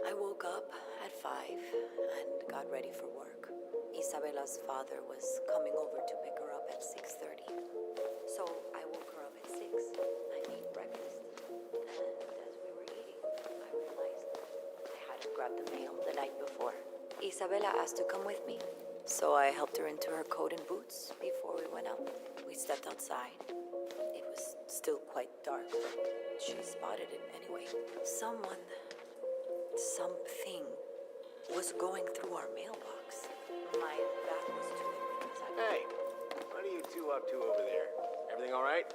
I woke up at 5 and got ready for work. Isabella's father was coming over to pick her up at 6:30. So I woke her up at 6. I made breakfast. And as we were eating, I realized I hadn't grabbed the mail the night before. Isabella asked to come with me. So I helped her into her coat and boots before we went out. We stepped outside. It was still quite dark, but she spotted it anyway. Something was going through our mailbox. My back was to it because I... Hey, what are you two up to over there? Everything all right?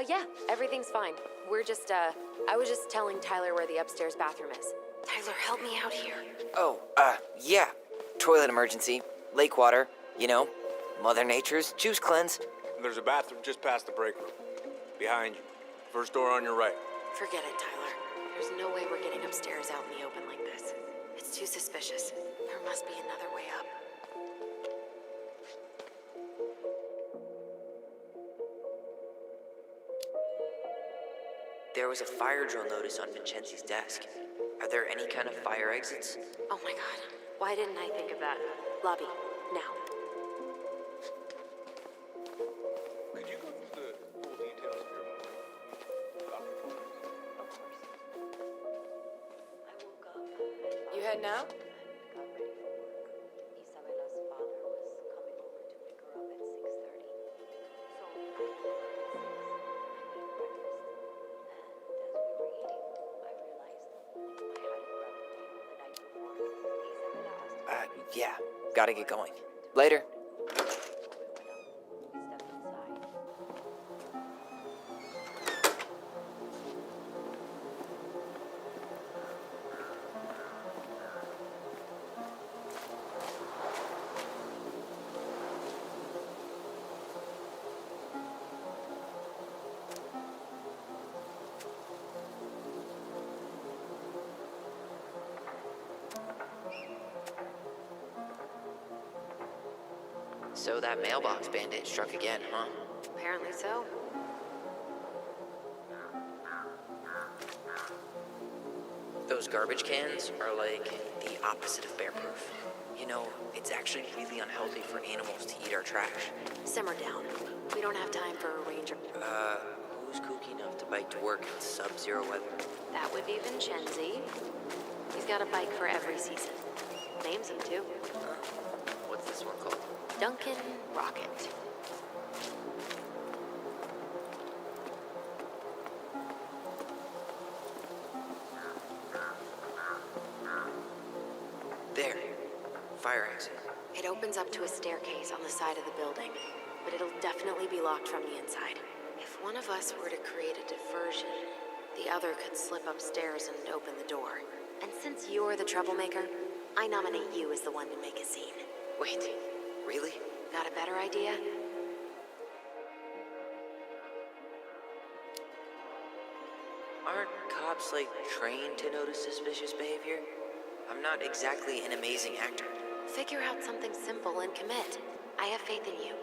Yeah, everything's fine. I was just telling Tyler where the upstairs bathroom is. Tyler, help me out here. Oh, yeah. Toilet emergency. Lake water. You know, Mother Nature's juice cleanse. There's a bathroom just past the break room. Behind you. First door on your right. Forget it, Tyler. There's no way we're getting upstairs out in the open like this. It's too suspicious. There must be another way up. There was a fire drill notice on Vincenzi's desk. Are there any kind of fire exits? Oh my god. Why didn't I think of that? Lobby. Now. Could you go through the full details of your morning, Dr. Torres? Of course. I woke up. You head now? Got ready for work. Isabella's father was coming over to pick her up at 6:30. So I woke her up at 6. I made breakfast. And as we were eating, I realized I hadn't grabbed the mail the night before. Isabella asked to Yeah. Gotta get going. Later. before we went out. We stepped inside. So that mailbox bandit struck again, huh? Apparently so. Those garbage cans are like the opposite of bear-proof. You know, it's actually really unhealthy for animals to eat our trash. Simmer down. We don't have time for a ranger. Who's kooky enough to bike to work in sub-zero weather? That would be Vincenzi. He's got a bike for every season. Names him too. What's this one called? Duncan Rocket. There. Fire exit. It opens up to a staircase on the side of the building, but it'll definitely be locked from the inside. If one of us were to create a diversion, the other could slip upstairs and open the door. And since you're the troublemaker, I nominate you as the one to make a scene. Wait, really? Got a better idea? Aren't cops, like, trained to notice suspicious behavior? I'm not exactly an amazing actor. Figure out something simple and commit. I have faith in you.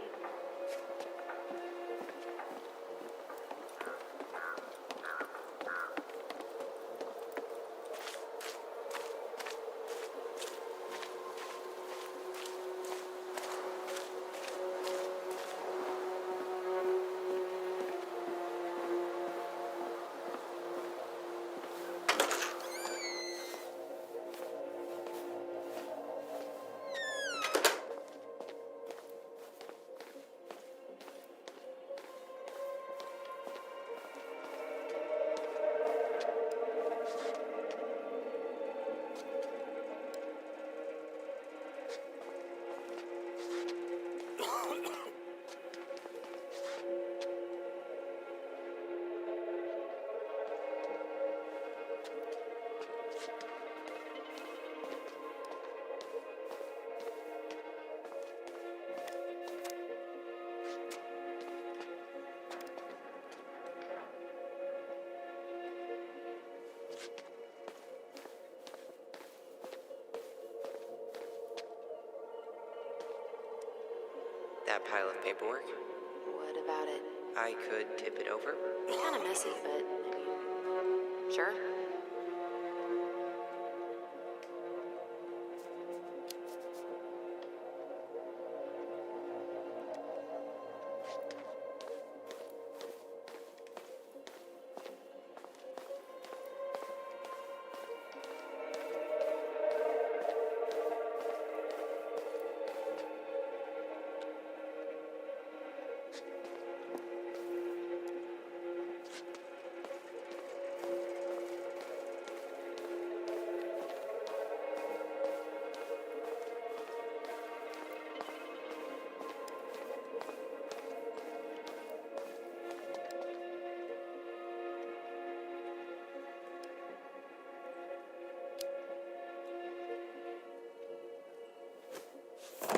That pile of paperwork? What about it? I could tip it over. Kinda messy, but I mean, sure.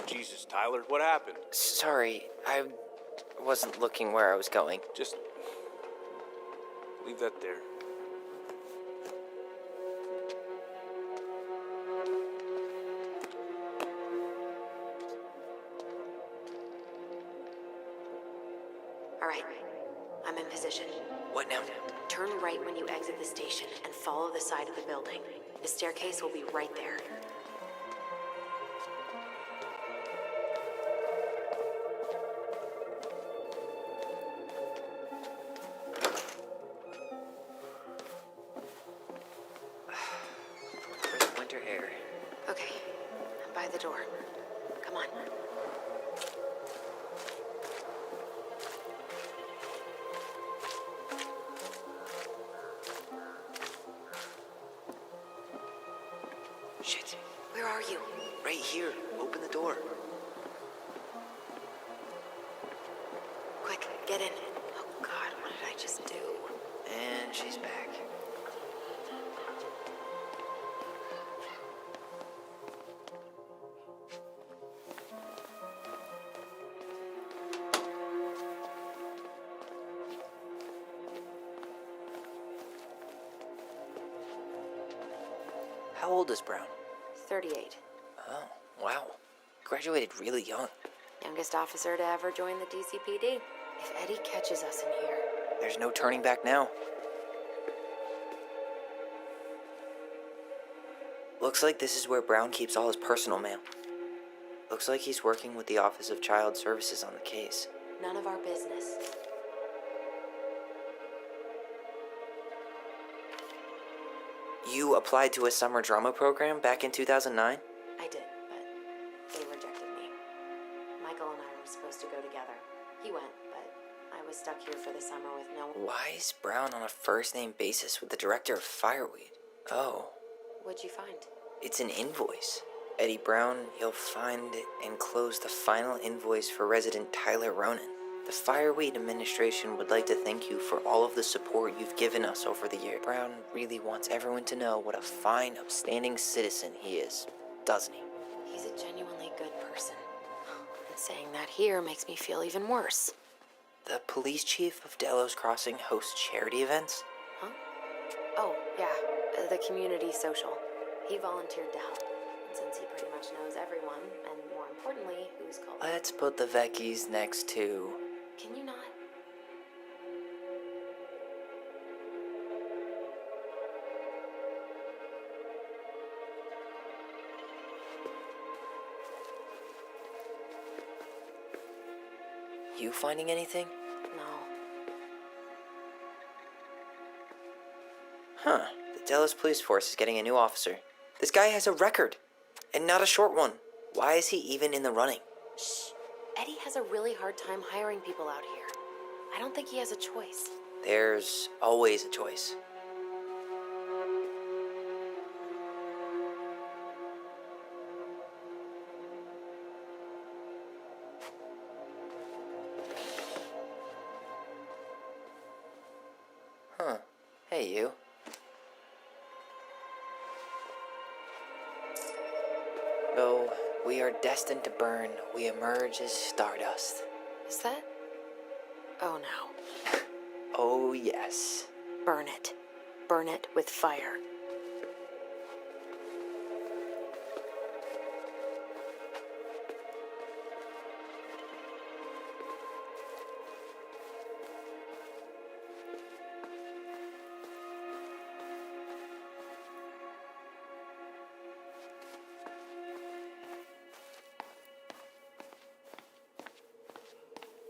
Jesus, Tyler, what happened? Sorry, I wasn't looking where I was going. Just leave that there. All right, I'm in position. What now? Turn right when you exit the station and follow the side of the building. The staircase will be right there. Crisp winter air. Okay, I'm by the door. Come on. Shit. Where are you? Right here. Open the door. Quick, get in. Oh God, what did I just do? And she's back. How old is Brown? 38. Oh, wow. Graduated really young. Youngest officer to ever join the DCPD. If Eddie catches us in here... There's no turning back now. Looks like this is where Brown keeps all his personal mail. Looks like he's working with the Office of Child Services on the case. None of our business. You applied to a summer drama program back in 2009? I did, but they rejected me. Michael and I were supposed to go together. He went, but I was stuck here for the summer with no... Why is Brown on a first-name basis with the director of Fireweed? Oh, What'd you find? it's an invoice. Eddie Brown, you'll find and close the final invoice for resident Tyler Ronan. The Fireweed administration would like to thank you for all of the support you've given us over the year. Brown really wants everyone to know what a fine, upstanding citizen he is, doesn't he? He's a genuinely good person. And saying that here makes me feel even worse. The police chief of Delos Crossing hosts charity events? Huh? Oh, yeah, the community social. He volunteered to help. And since he pretty much knows everyone, and more importantly, who's called... Let's put the Vecchies next to... Can you not? You finding anything? No. Huh. The Delos Police Force is getting a new officer. This guy has a record, and not a short one. Why is he even in the running? Shh. Eddie has a really hard time hiring people out here. I don't think he has a choice. There's always a choice. Huh. Hey, you. Though we are destined to burn, we emerge as stardust. Is that... Oh, no. Oh, yes. Burn it. Burn it with fire.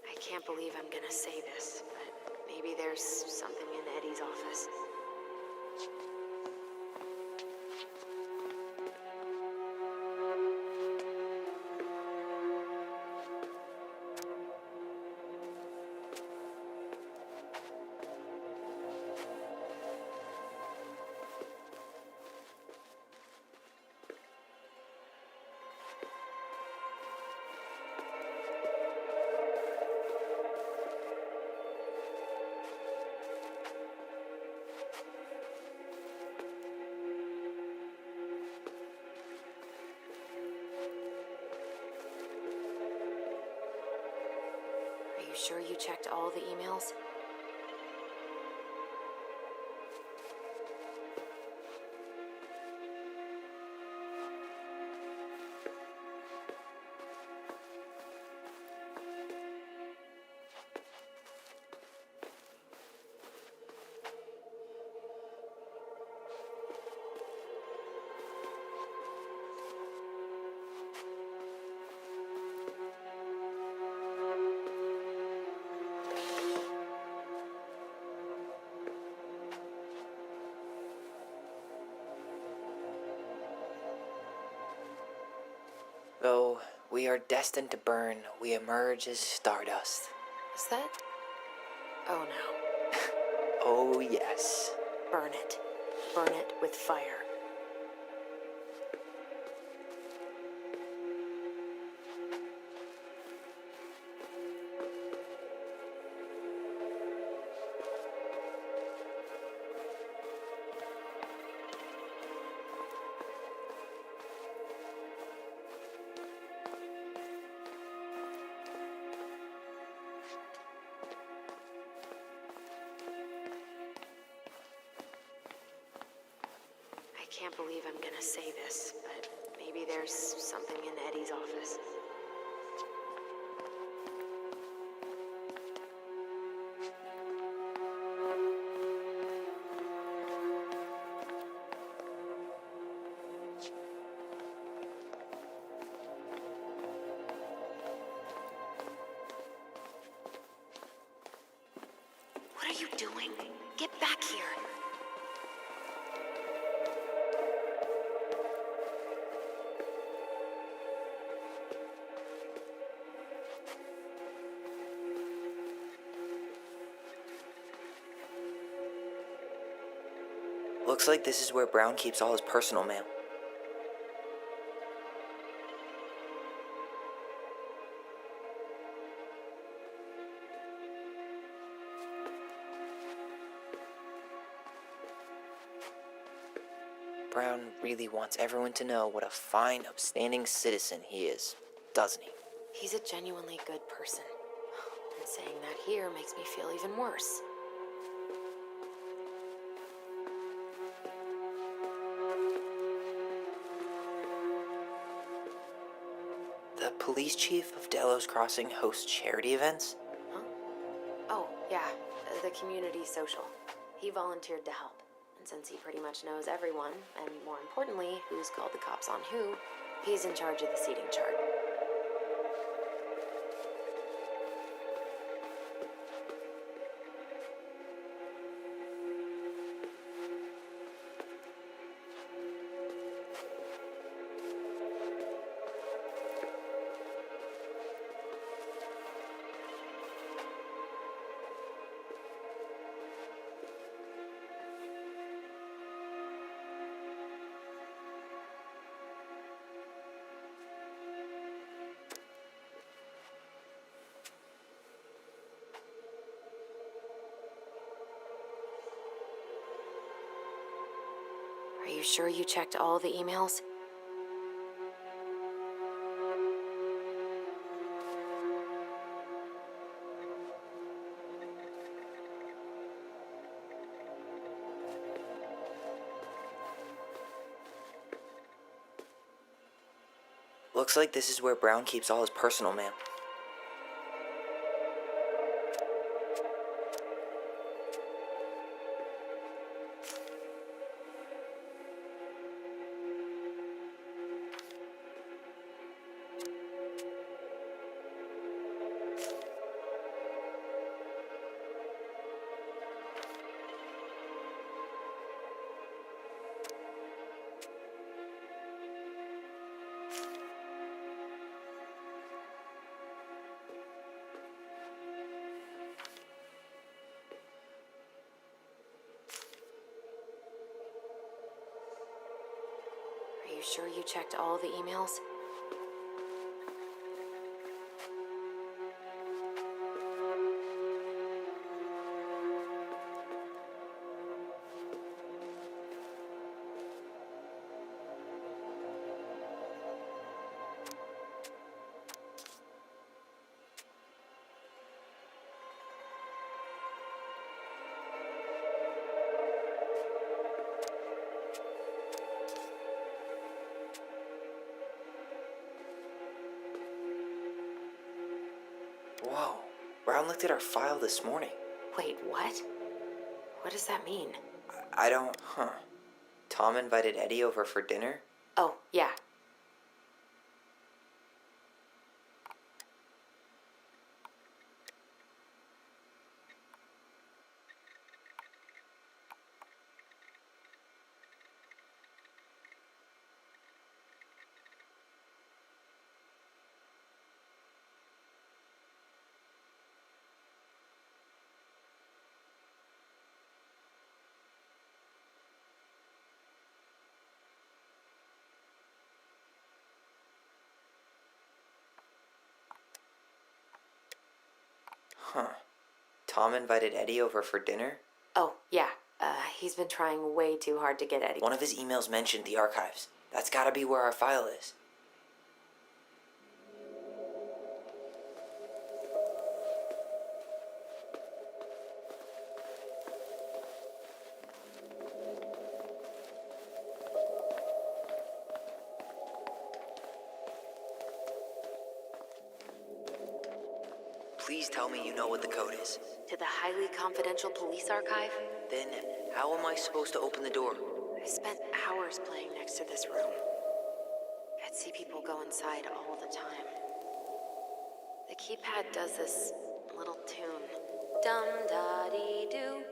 I can't believe I'm gonna say this, but maybe there's something in Eddie's office. Are you sure you checked all the emails? Though we are destined to burn, we emerge as stardust. Is that... Oh, no. Oh, yes. Burn it. Burn it with fire. I can't believe I'm gonna say this, but maybe there's something in Eddie's office. What are you doing? Get back here. Looks like this is where Brown keeps all his personal mail. really wants everyone to know what a fine, upstanding citizen he is, doesn't he? He's a genuinely good person. And saying that here makes me feel even worse. The police chief of Delos Crossing hosts charity events? Huh? Oh, yeah, the community social. He volunteered to help. And since he pretty much knows everyone, and more importantly, who's called the cops on who, he's in charge of the seating chart. Are you sure you checked all the emails? Looks like this is where Brown keeps all his personal mail. Are you sure you checked all the emails? Whoa, Brown looked at our file this morning. Wait, what? What does that mean? I don't, Tom invited Eddie over for dinner? Oh, yeah. Tom invited Eddie over for dinner? Oh, yeah. He's been trying way too hard to get Eddie. One of his emails mentioned the archives. That's gotta be where our file is. Please tell me you know what the code is. To the highly confidential police archive? Then, how am I supposed to open the door? I spent hours playing next to this room. I'd see people go inside all the time. The keypad does this little tune. Dum-da-dee-doo.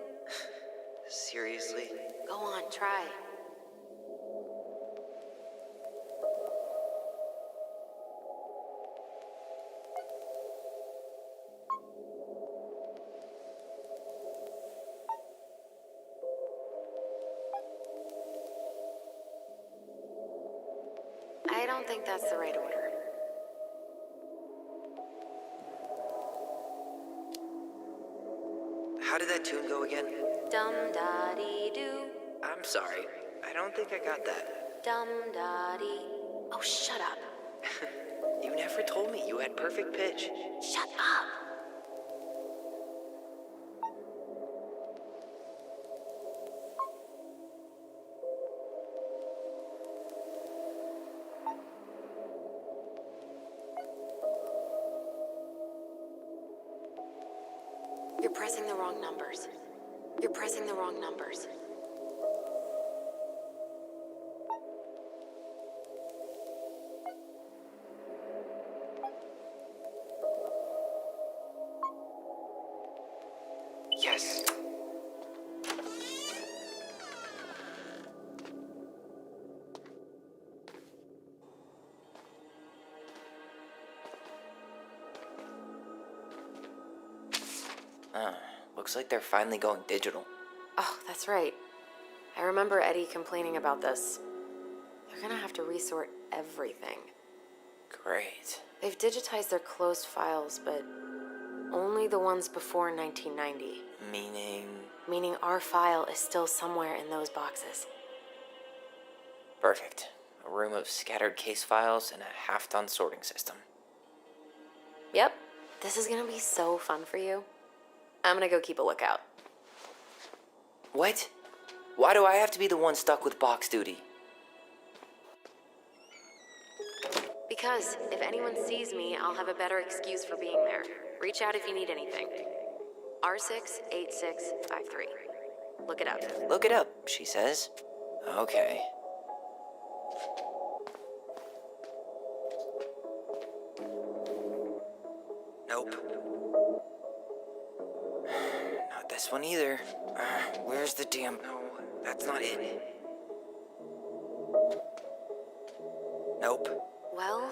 Seriously? Go on, try. I don't think that's the right order. How did that tune go again? Dum-da-dee-doo. I'm sorry. I don't think I got that. Dum-da-dee. Oh, shut up. You never told me you had perfect pitch. Shut up. You're pressing the wrong numbers. You're pressing the wrong numbers. Yes. Looks like they're finally going digital. Oh, that's right. I remember Eddie complaining about this. They're gonna have to resort everything. Great. They've digitized their closed files, but only the ones before 1990. Meaning our file is still somewhere in those boxes. Perfect. A room of scattered case files and a half-done sorting system. Yep. This is gonna be so fun for you. I'm gonna go keep a lookout. What? Why do I have to be the one stuck with box duty? Because if anyone sees me, I'll have a better excuse for being there. Reach out if you need anything. R68653. Look it up. Look it up, she says. Okay. Nope. Not this one either. Where's the damn... No, that's not it. Nope. Well,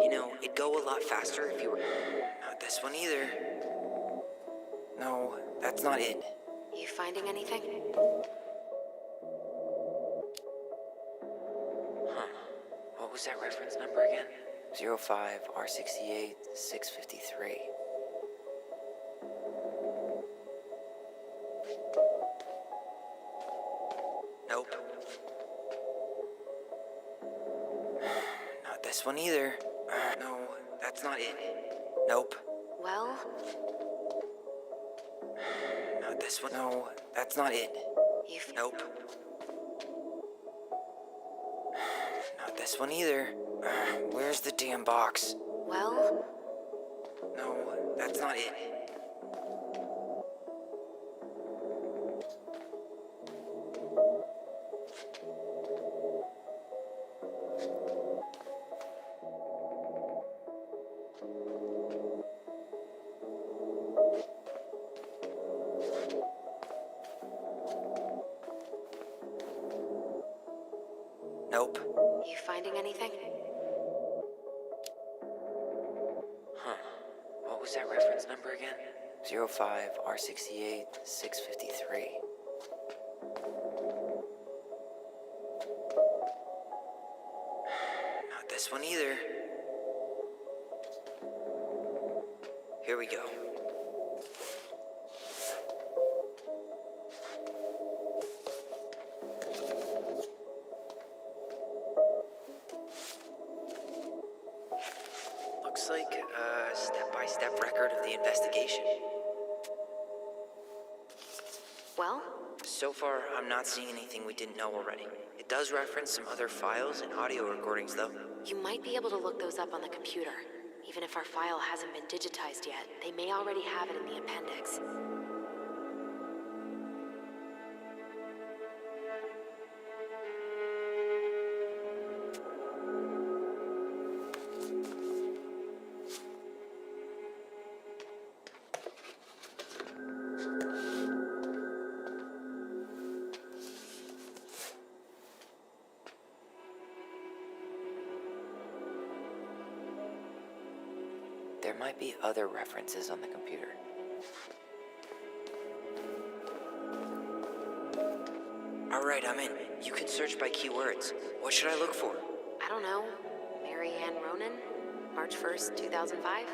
You know, it'd go a lot faster if you were... Not this one either. No, that's not it. you finding anything? What was that reference number again? 05 R68 653. Nope. Not this one either. No, that's not it. Nope. Well, Not this one. No, that's not it. Nope. Not this one either. Where's the damn box? well, No, that's not it. Nope. you finding anything? What was that reference number again? 05 R68 653. Not this one either. Here we go. Looks like a step-by-step record of the investigation. Well, So far, I'm not seeing anything we didn't know already. It does reference some other files and audio recordings, though. you might be able to look those up on the computer. Even if our file hasn't been digitized yet, they may already have it in the appendix. There might be other references on the computer. Alright, I'm in. You can search by keywords. What should I look for? I don't know. Mary Ann Ronan? March 1st, 2005?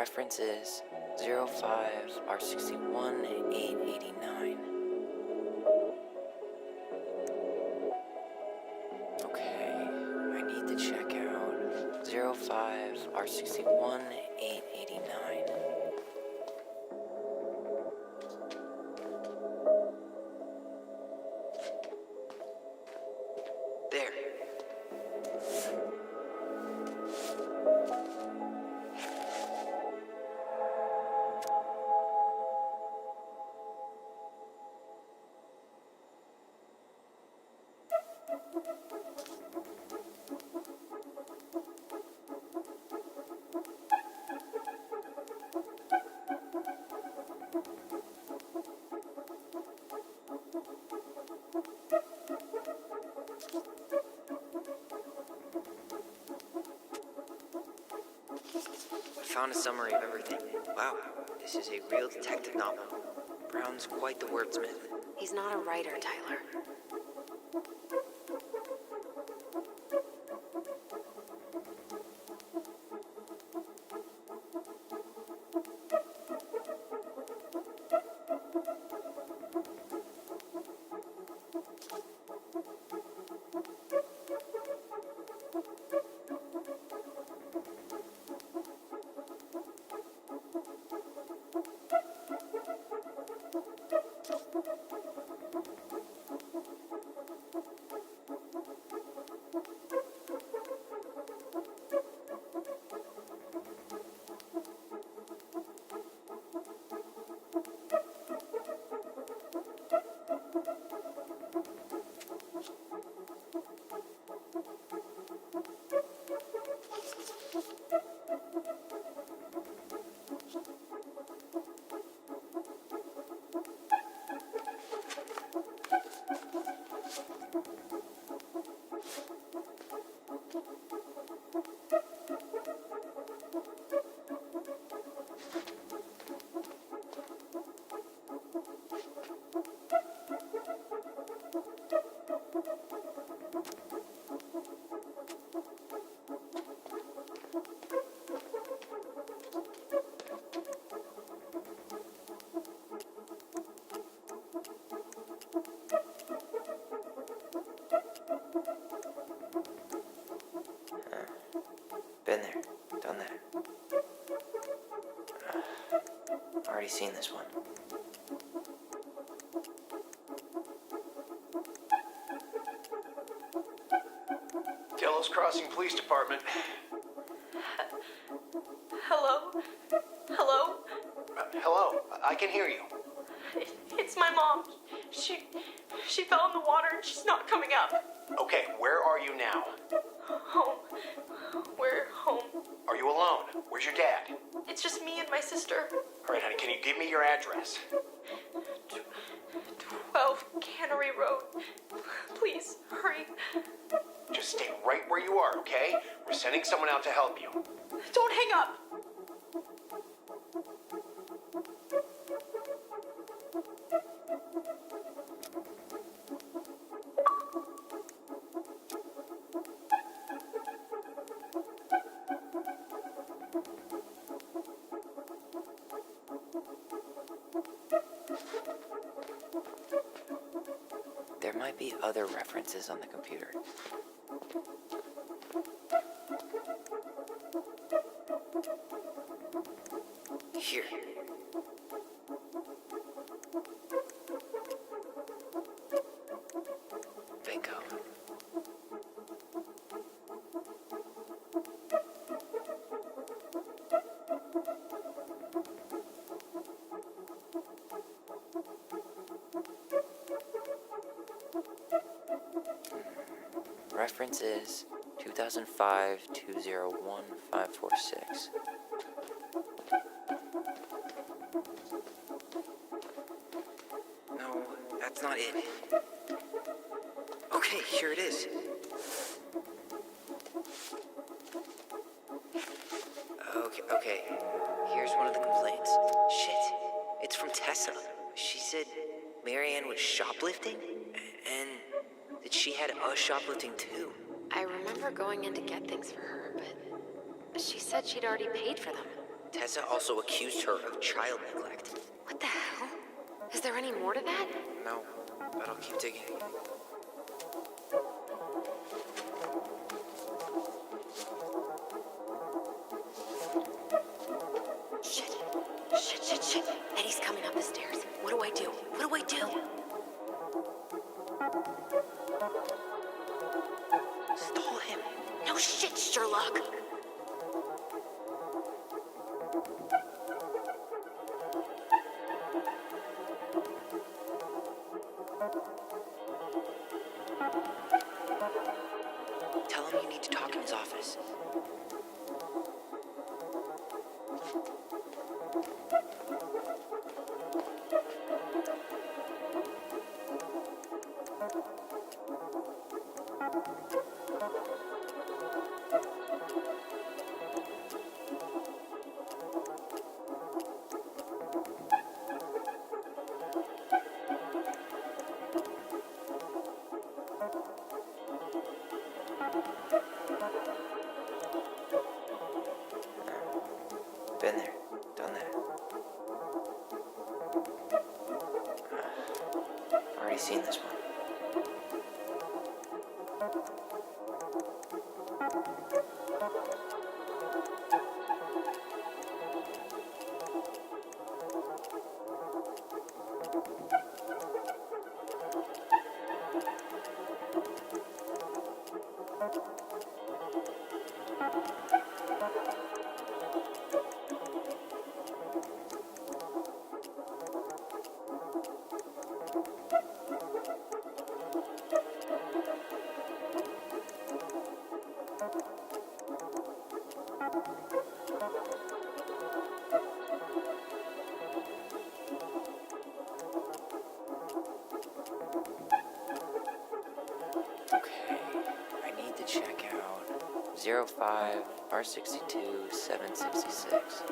Reference is 05R61889. Okay, I need to check out 05R61889. There. I found a summary of everything. Wow, this is a real detective novel. Brown's quite the wordsmith. He's not a writer, Tyler. Been there, done that. Already seen this one. Delos Crossing Police Department. Hello? Hello? Hello, I can hear you. It's my mom. She fell in the water and she's not coming up. Okay, where are you now? Home. We're home. Are you alone? Where's your dad? It's just me and my sister. All right, honey, can you give me your address? 12 Cannery Road. Please, hurry. Just stay right where you are, okay? We're sending someone out to help you. Don't hang up. There might be other references on the computer. Here. Bingo. Reference is 2005-201-546. No, that's not it. Okay, here it is. Okay. Here's one of the complaints. Shit, it's from Tessa. She said Marianne was shoplifting, and that she had us shoplifting too. I remember going in to get things for her, but she said she'd already paid for them. Tessa also accused her of child neglect. What the hell? Is there any more to that? No, but I'll keep digging. Shit. Eddie's coming up the stairs. What do I do? Stall him. No shit, Sherlock. Tell him you need to talk in his office. Been there, done that. Already seen this one. Okay, I need to check out 05 R62 766.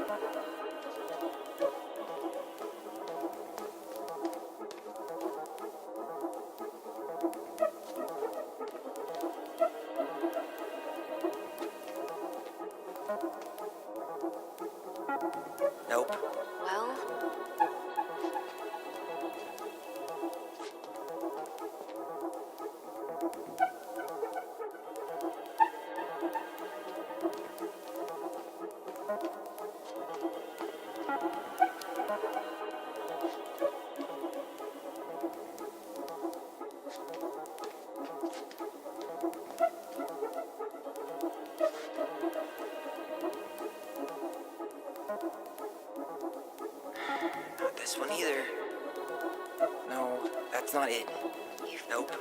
Nope. Well, Not this one either. No, that's not it. Nope.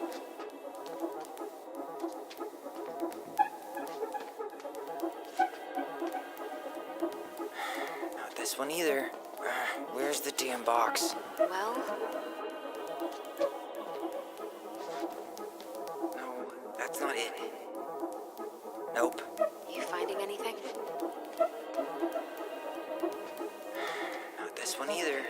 Not this one either. Where's the damn box? well, No, that's not it. Nope. you finding anything? Not this one either.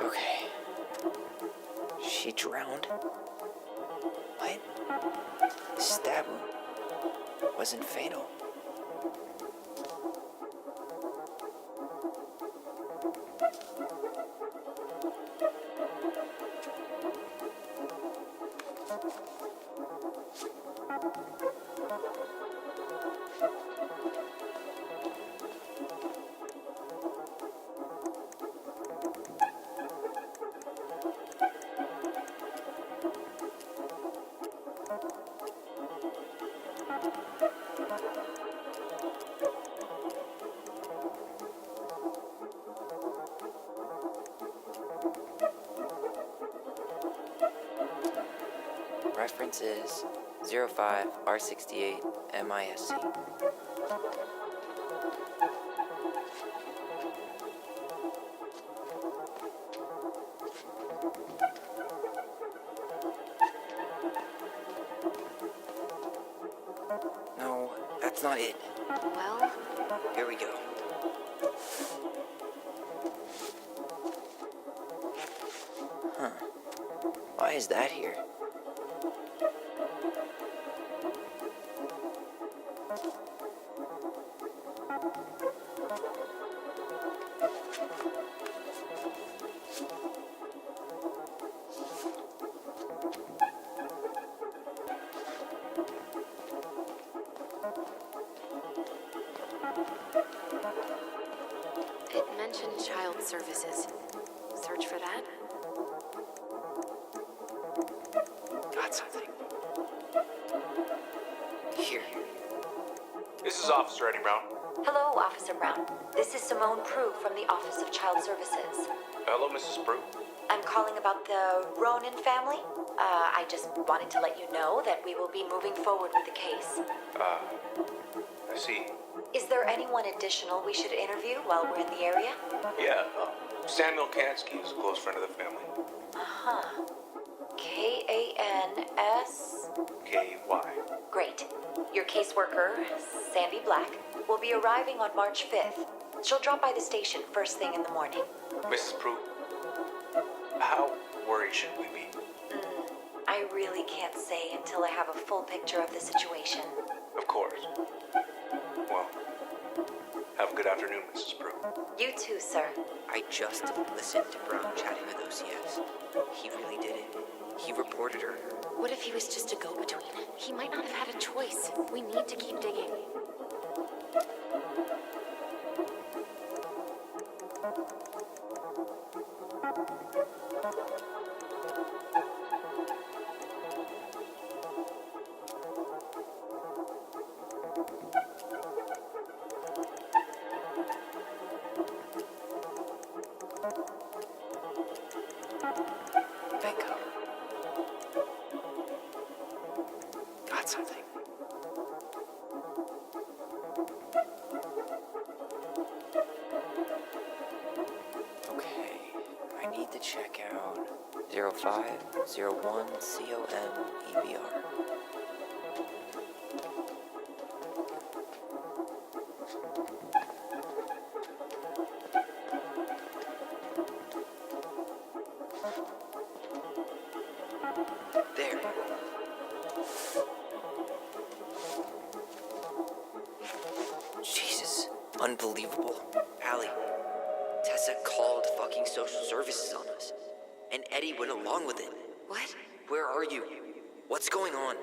Okay. She drowned? What? The stab wound wasn't fatal. Reference is 05 R68 MISC. No, that's not it. Well, Here we go. is that here? It mentioned child services. Search for that? Got something. Here. This is Officer Eddie Brown. Hello, Officer Brown. This is Simone Prue from the Office of Child Services. Hello, Mrs. Brew. I'm calling about the Ronan family. I just wanted to let you know that we will be moving forward with the case. I see. Is there anyone additional we should interview while we're in the area? Yeah, Samuel Kansky is a close friend of the family. Uh-huh. K-A-N-S? K-Y. Great. Your caseworker, Sandy Black, will be arriving on March 5th. She'll drop by the station first thing in the morning. Mrs. Brew, how worried should we be? I really can't say until I have a full picture of the situation. Of course. Well, have a good afternoon, Mrs. Brew. You too, sir. I just listened to Brown chatting with OCS. He really did it. He reported her. What if he was just a go-between? He might not have had a choice. We need to keep digging. Becca. Got something. Okay, I need to check out 0501 COM EBR. There. Jesus. Unbelievable. Allie, Tessa called fucking social services on us. And Eddie went along with it. What? Where are you? What's going on?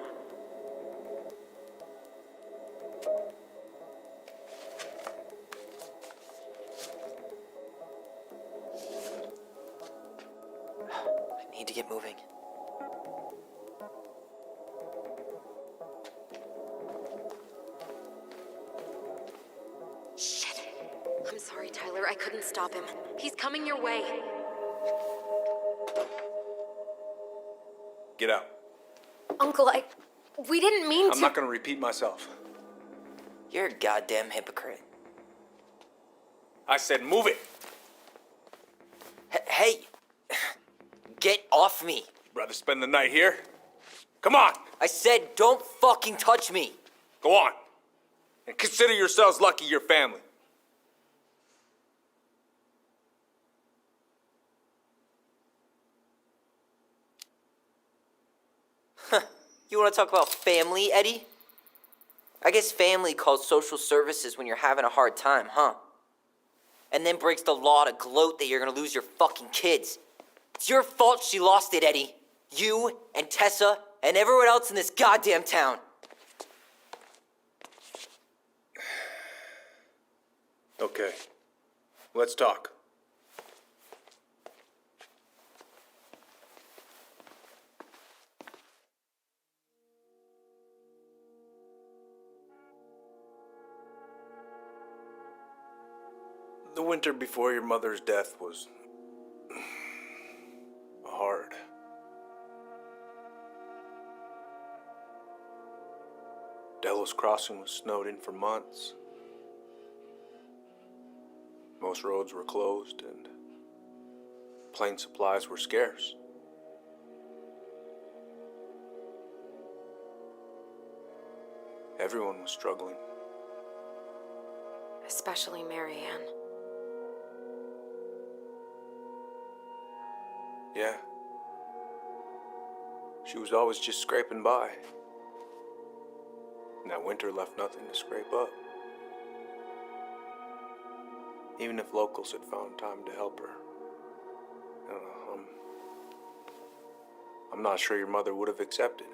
I need to get moving. Shit. I'm sorry, Tyler. I couldn't stop him. He's coming your way. Get out. Uncle, we didn't mean to. I'm not going to repeat myself. You're a goddamn hypocrite. I said move it. Hey! Get off me! Rather spend the night here? Come on, I said don't fucking touch me! go on. And consider yourselves lucky you're family. You want to talk about family, Eddie? I guess family calls social services when you're having a hard time, huh? And then breaks the law to gloat that you're gonna lose your fucking kids. It's your fault she lost it, Eddie. You and Tessa and everyone else in this goddamn town. Okay, let's talk. The winter before your mother's death was hard. Delos Crossing was snowed in for months. Most roads were closed and plane supplies were scarce. Everyone was struggling. Especially Marianne. Yeah. She was always just scraping by. And that winter left nothing to scrape up. Even if locals had found time to help her. I don't know, I'm not sure your mother would have accepted.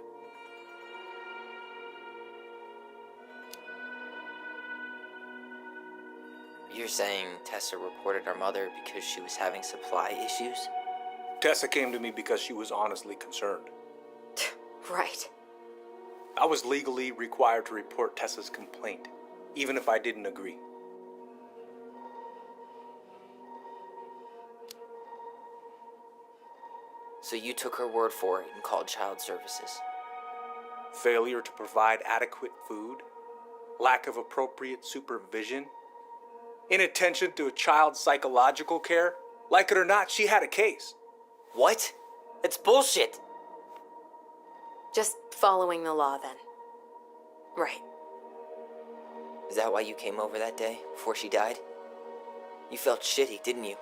You're saying Tessa reported our mother because she was having supply issues? Tessa came to me because she was honestly concerned. Right. I was legally required to report Tessa's complaint, even if I didn't agree. So you took her word for it and called child services? Failure to provide adequate food, lack of appropriate supervision, inattention to a child's psychological care. Like it or not, she had a case. What? It's bullshit! Just following the law then. Right. Is that why you came over that day, before she died? You felt shitty, didn't you?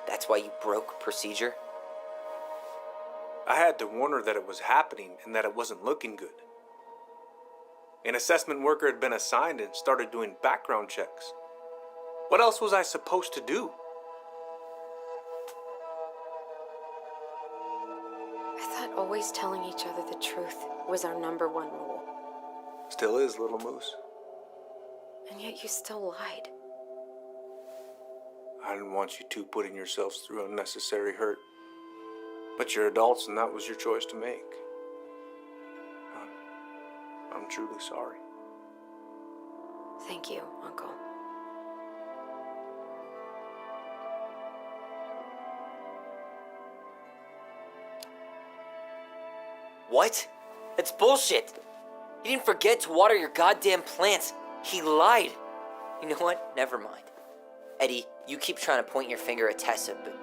That's why you broke procedure? I had to warn her that it was happening and that it wasn't looking good. An assessment worker had been assigned and started doing background checks. What else was I supposed to do? I thought always telling each other the truth was our number one rule. Still is, little moose. And yet you still lied. I didn't want you two putting yourselves through unnecessary hurt. But you're adults and that was your choice to make. I'm truly sorry. Thank you, Uncle. What? It's bullshit! He didn't forget to water your goddamn plants. He lied. You know what? Never mind. Eddie, you keep trying to point your finger at Tessa, but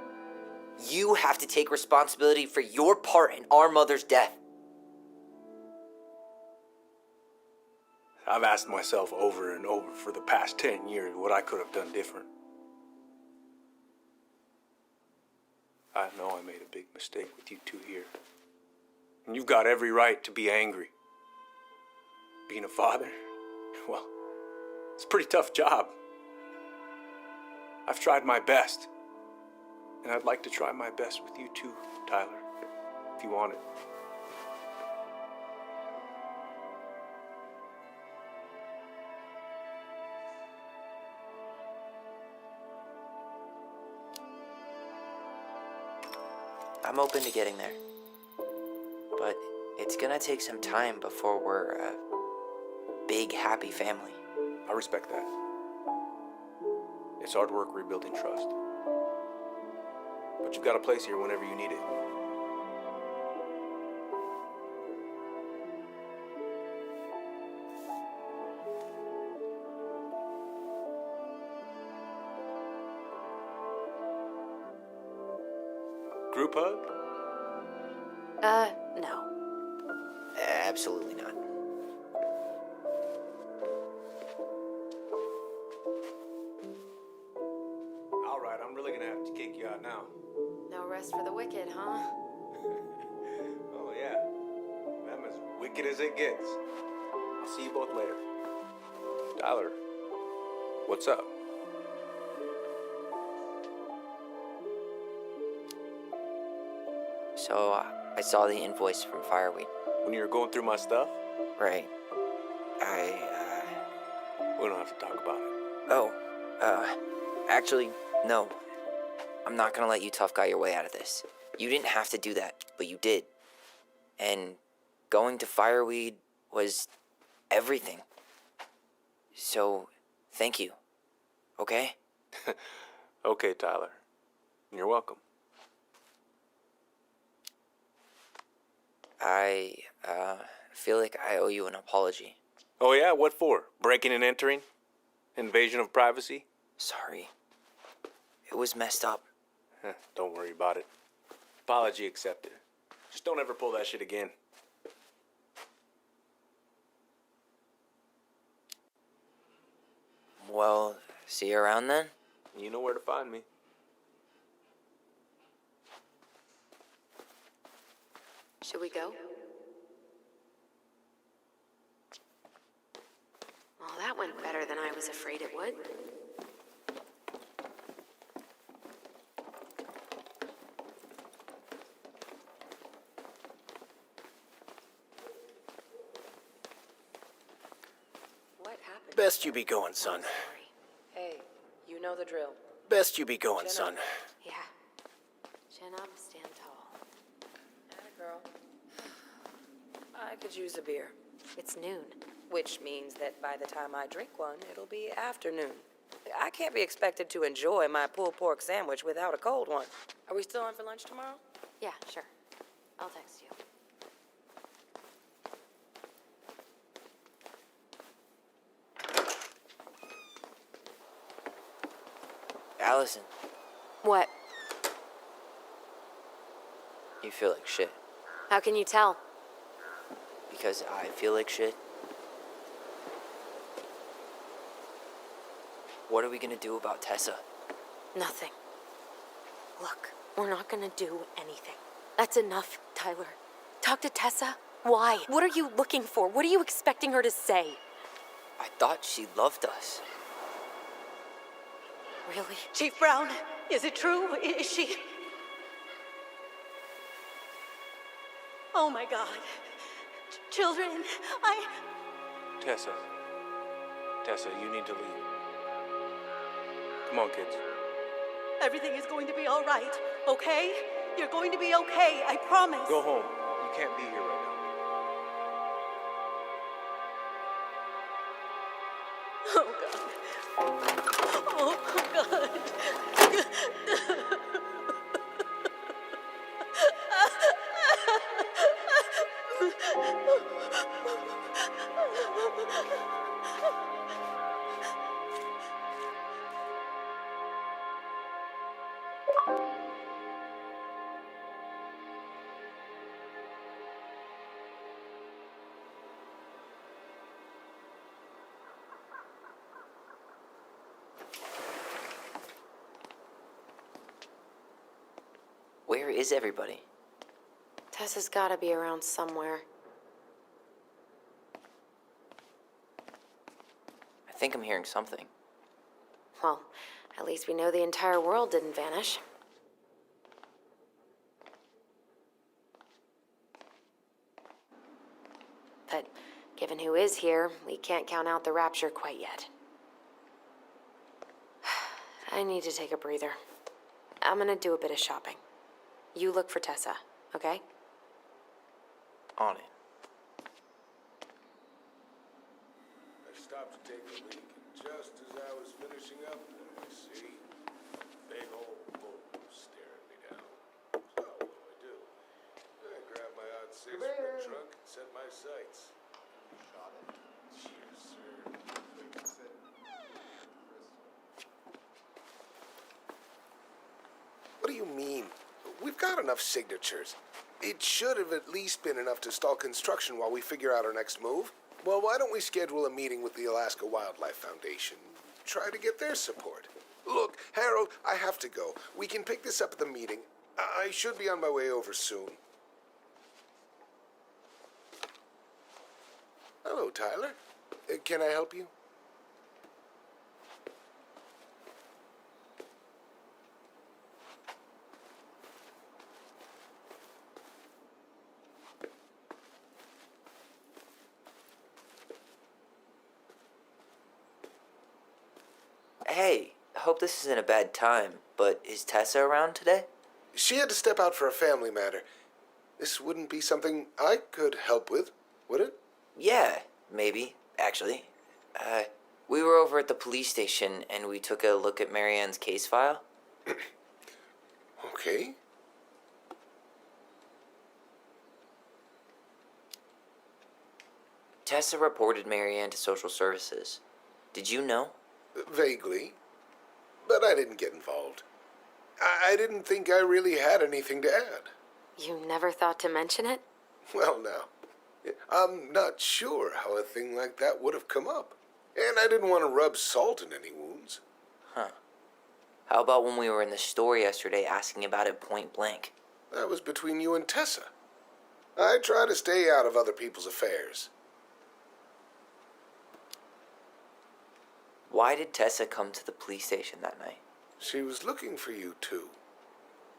you have to take responsibility for your part in our mother's death. I've asked myself over and over for the past 10 years what I could have done different. I know I made a big mistake with you two here. And you've got every right to be angry. Being a father, well, it's a pretty tough job. I've tried my best. And I'd like to try my best with you too, Tyler, if you want it. I'm open to getting there. But it's gonna take some time before we're a big, happy family. I respect that. It's hard work rebuilding trust. But you've got a place here whenever you need it. Group hug? No. Absolutely not. All right, I'm really gonna have to kick you out now. No rest for the wicked, huh? Oh, yeah. I'm as wicked as it gets. I'll see you both later. Tyler, what's up? So, I saw the invoice from Fireweed. When you were going through my stuff? Right. We don't have to talk about it. Actually, no. I'm not gonna let you tough guy your way out of this. You didn't have to do that, but you did. And going to Fireweed was everything. So, thank you. Okay? Okay, Tyler. You're welcome. I feel like I owe you an apology. Oh, yeah? What for? Breaking and entering? Invasion of privacy? Sorry. It was messed up. Don't worry about it. Apology accepted. Just don't ever pull that shit again. Well, see you around then? You know where to find me. Should we go? was afraid it would. What happened? Best you be going, son. Hey, you know the drill. Best you be going, Chin son. up. Yeah. Chin up, stand tall. Atta girl. I could use a beer. It's noon. Which means that by the time I drink one, it'll be afternoon. I can't be expected to enjoy my pulled pork sandwich without a cold one. Are we still on for lunch tomorrow? Yeah, sure. I'll text you. Allison, What? you feel like shit. How can you tell? Because I feel like shit. What are we gonna do about Tessa? Nothing. Look, we're not gonna do anything. That's enough, Tyler. Talk to Tessa. Why? What are you looking for? What are you expecting her to say? I thought she loved us. Really? Chief Brown, is it true? Is she... Oh my God. Children, Tessa. Tessa, you need to leave. Come on, kids. everything is going to be all right, okay? You're going to be okay, I promise. Go home. You can't be here right now. Oh God. Oh God. Where is everybody? Tessa's gotta be around somewhere. I think I'm hearing something. Well, at least we know the entire world didn't vanish. But given who is here, we can't count out the rapture quite yet. I need to take a breather. I'm gonna do a bit of shopping. You look for Tessa, okay? On it. I stopped to take a leak, and just as I was finishing up, what do I see? Big old bull staring me down. So, what do? I grab my odd six from the trunk and set my sights. Shot it. Cheers, sir. What do you mean? We've got enough signatures. It should have at least been enough to stall construction while we figure out our next move. Well, why don't we schedule a meeting with the Alaska Wildlife Foundation? Try to get their support. Look, Harold, I have to go. We can pick this up at the meeting. I should be on my way over soon. Hello, Tyler. Can I help you? Hey, I hope this isn't a bad time, but is Tessa around today? She had to step out for a family matter. This wouldn't be something I could help with, would it? Yeah, maybe, actually. We were over at the police station and we took a look at Marianne's case file. Okay. Tessa reported Marianne to social services. Did you know? Vaguely. But I didn't get involved. I didn't think I really had anything to add. You never thought to mention it? Well, now, I'm not sure how a thing like that would have come up. And I didn't want to rub salt in any wounds. Huh. How about when we were in the store yesterday asking about it point blank? That was between you and Tessa. I try to stay out of other people's affairs. Why did Tessa come to the police station that night? She was looking for you two,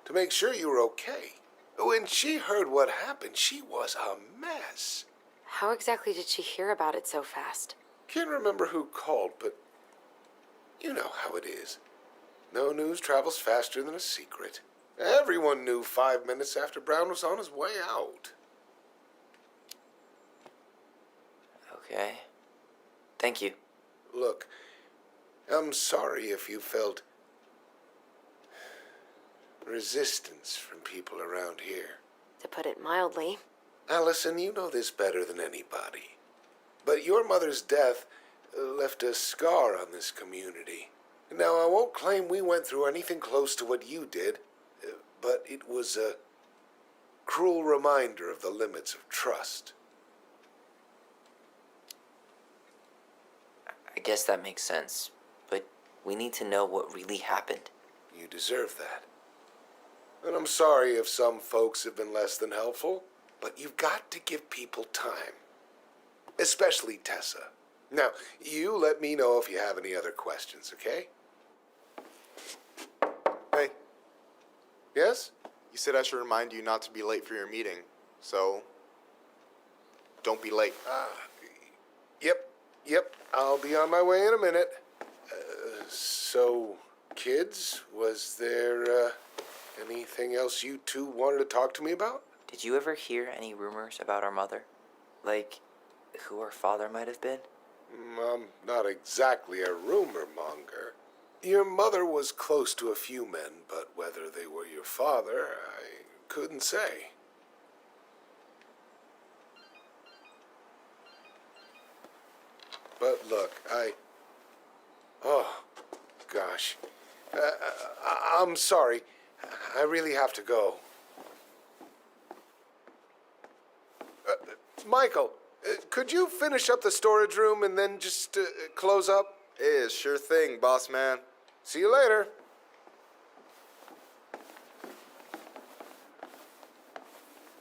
to make sure you were okay. When she heard what happened, she was a mess. How exactly did she hear about it so fast? Can't remember who called, but you know how it is. No news travels faster than a secret. Everyone knew 5 minutes after Brown was on his way out. Okay. Thank you. Look, I'm sorry if you felt resistance from people around here. To put it mildly. Allison, you know this better than anybody. But your mother's death left a scar on this community. Now, I won't claim we went through anything close to what you did, but it was a cruel reminder of the limits of trust. I guess that makes sense, but we need to know what really happened. You deserve that. And I'm sorry if some folks have been less than helpful, but you've got to give people time. Especially Tessa. Now, you let me know if you have any other questions, okay? Hey, Yes? you said I should remind you not to be late for your meeting, so don't be late. Yep. I'll be on my way in a minute. So, kids, was there anything else you two wanted to talk to me about? Did you ever hear any rumors about our mother? Like, who our father might have been? I'm not exactly a rumor monger. Your mother was close to a few men, but whether they were your father, I couldn't say. But look, oh, gosh. I'm sorry. I really have to go. Michael, could you finish up the storage room and then just close up? Yeah, sure thing, boss man. See you later.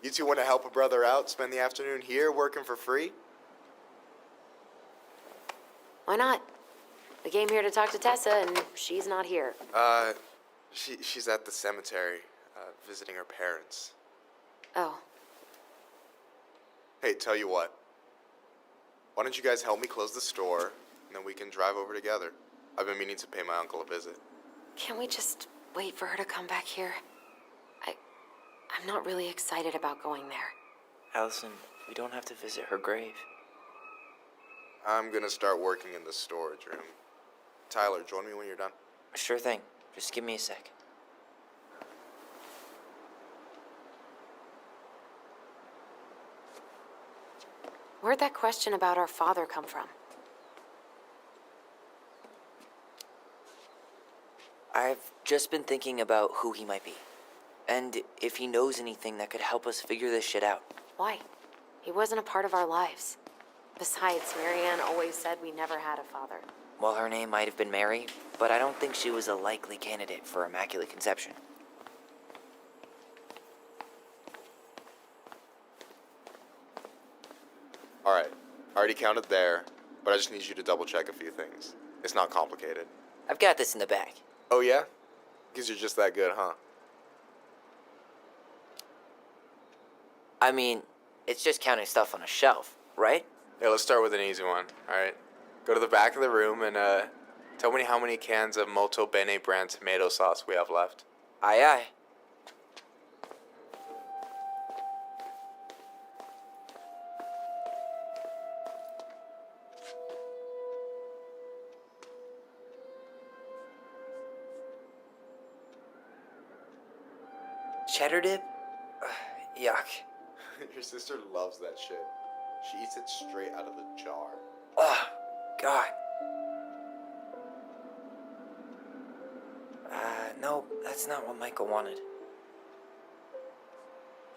You two want to help a brother out, spend the afternoon here working for free? Why not? We came here to talk to Tessa, and she's not here. She's at the cemetery, visiting her parents. Oh. Hey, tell you what. Why don't you guys help me close the store, and then we can drive over together? I've been meaning to pay my uncle a visit. Can we just wait for her to come back here? I'm not really excited about going there. Allison, we don't have to visit her grave. I'm gonna start working in the storage room. Tyler, join me when you're done. Sure thing. Just give me a sec. Where'd that question about our father come from? I've just been thinking about who he might be. And if he knows anything that could help us figure this shit out. Why? He wasn't a part of our lives. Besides, Marianne always said we never had a father. Well, her name might have been Mary, but I don't think she was a likely candidate for Immaculate Conception. Alright, I already counted there, but I just need you to double check a few things. It's not complicated. I've got this in the bag. Oh yeah? Because you're just that good, huh? I mean, it's just counting stuff on a shelf, right? Yeah, let's start with an easy one, alright? Go to the back of the room and, tell me how many cans of Molto Bene brand tomato sauce we have left. Aye, aye. Cheddar dip? Yuck. Your sister loves that shit. She eats it straight out of the jar. Oh, God. No, that's not what Michael wanted.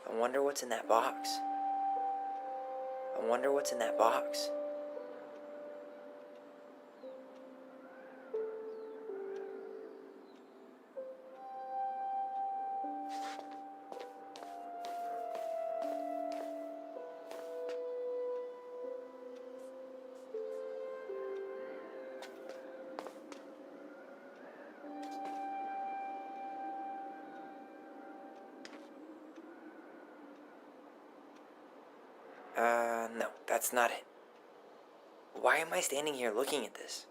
I wonder what's in that box. I wonder what's in that box. that's not it. Why am I standing here looking at this?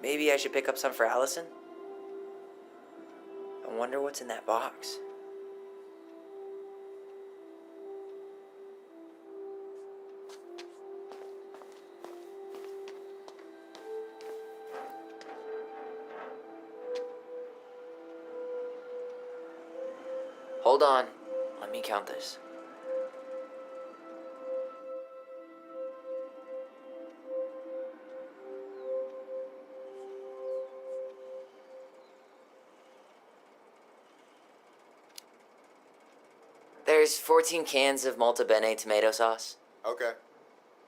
Maybe I should pick up some for Allison? I wonder what's in that box. Hold on. Let me count this. There's 14 cans of Malta Bene tomato sauce. Okay.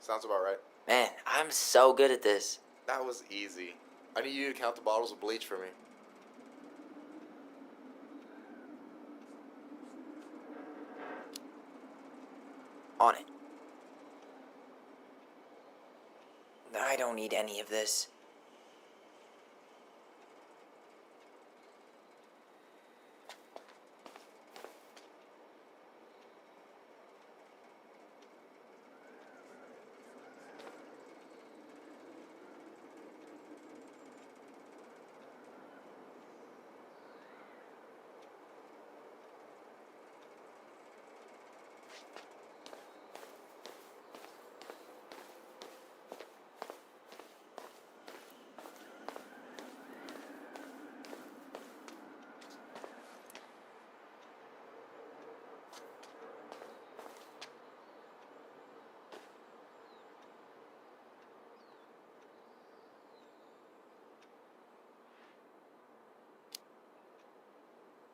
Sounds about right. Man, I'm so good at this. That was easy. I need you to count the bottles of bleach for me. On it. I don't need any of this.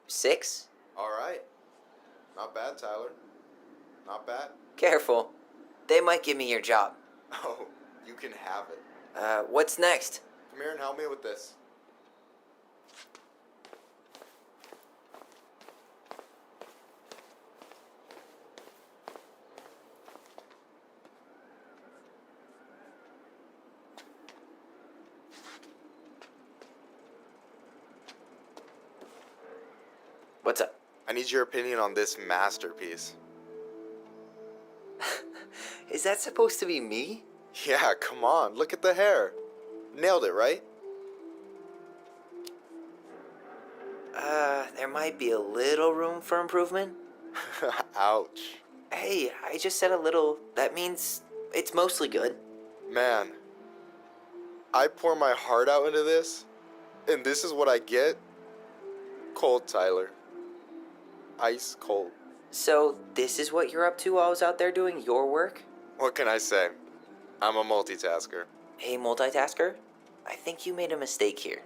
Six? All right. Not bad, Tyler. Not bad. Careful. They might give me your job. Oh, you can have it. What's next? Come here and help me with this. What's up? I need your opinion on this masterpiece. Is that supposed to be me? Yeah, come on. Look at the hair. Nailed it, right? There might be a little room for improvement. Ouch. Hey, I just said a little. That means it's mostly good. Man, I pour my heart out into this, and this is what I get? Cold, Tyler. Ice cold. So, this is what you're up to while I was out there doing your work? What can I say? I'm a multitasker. Hey, multitasker. I think you made a mistake here.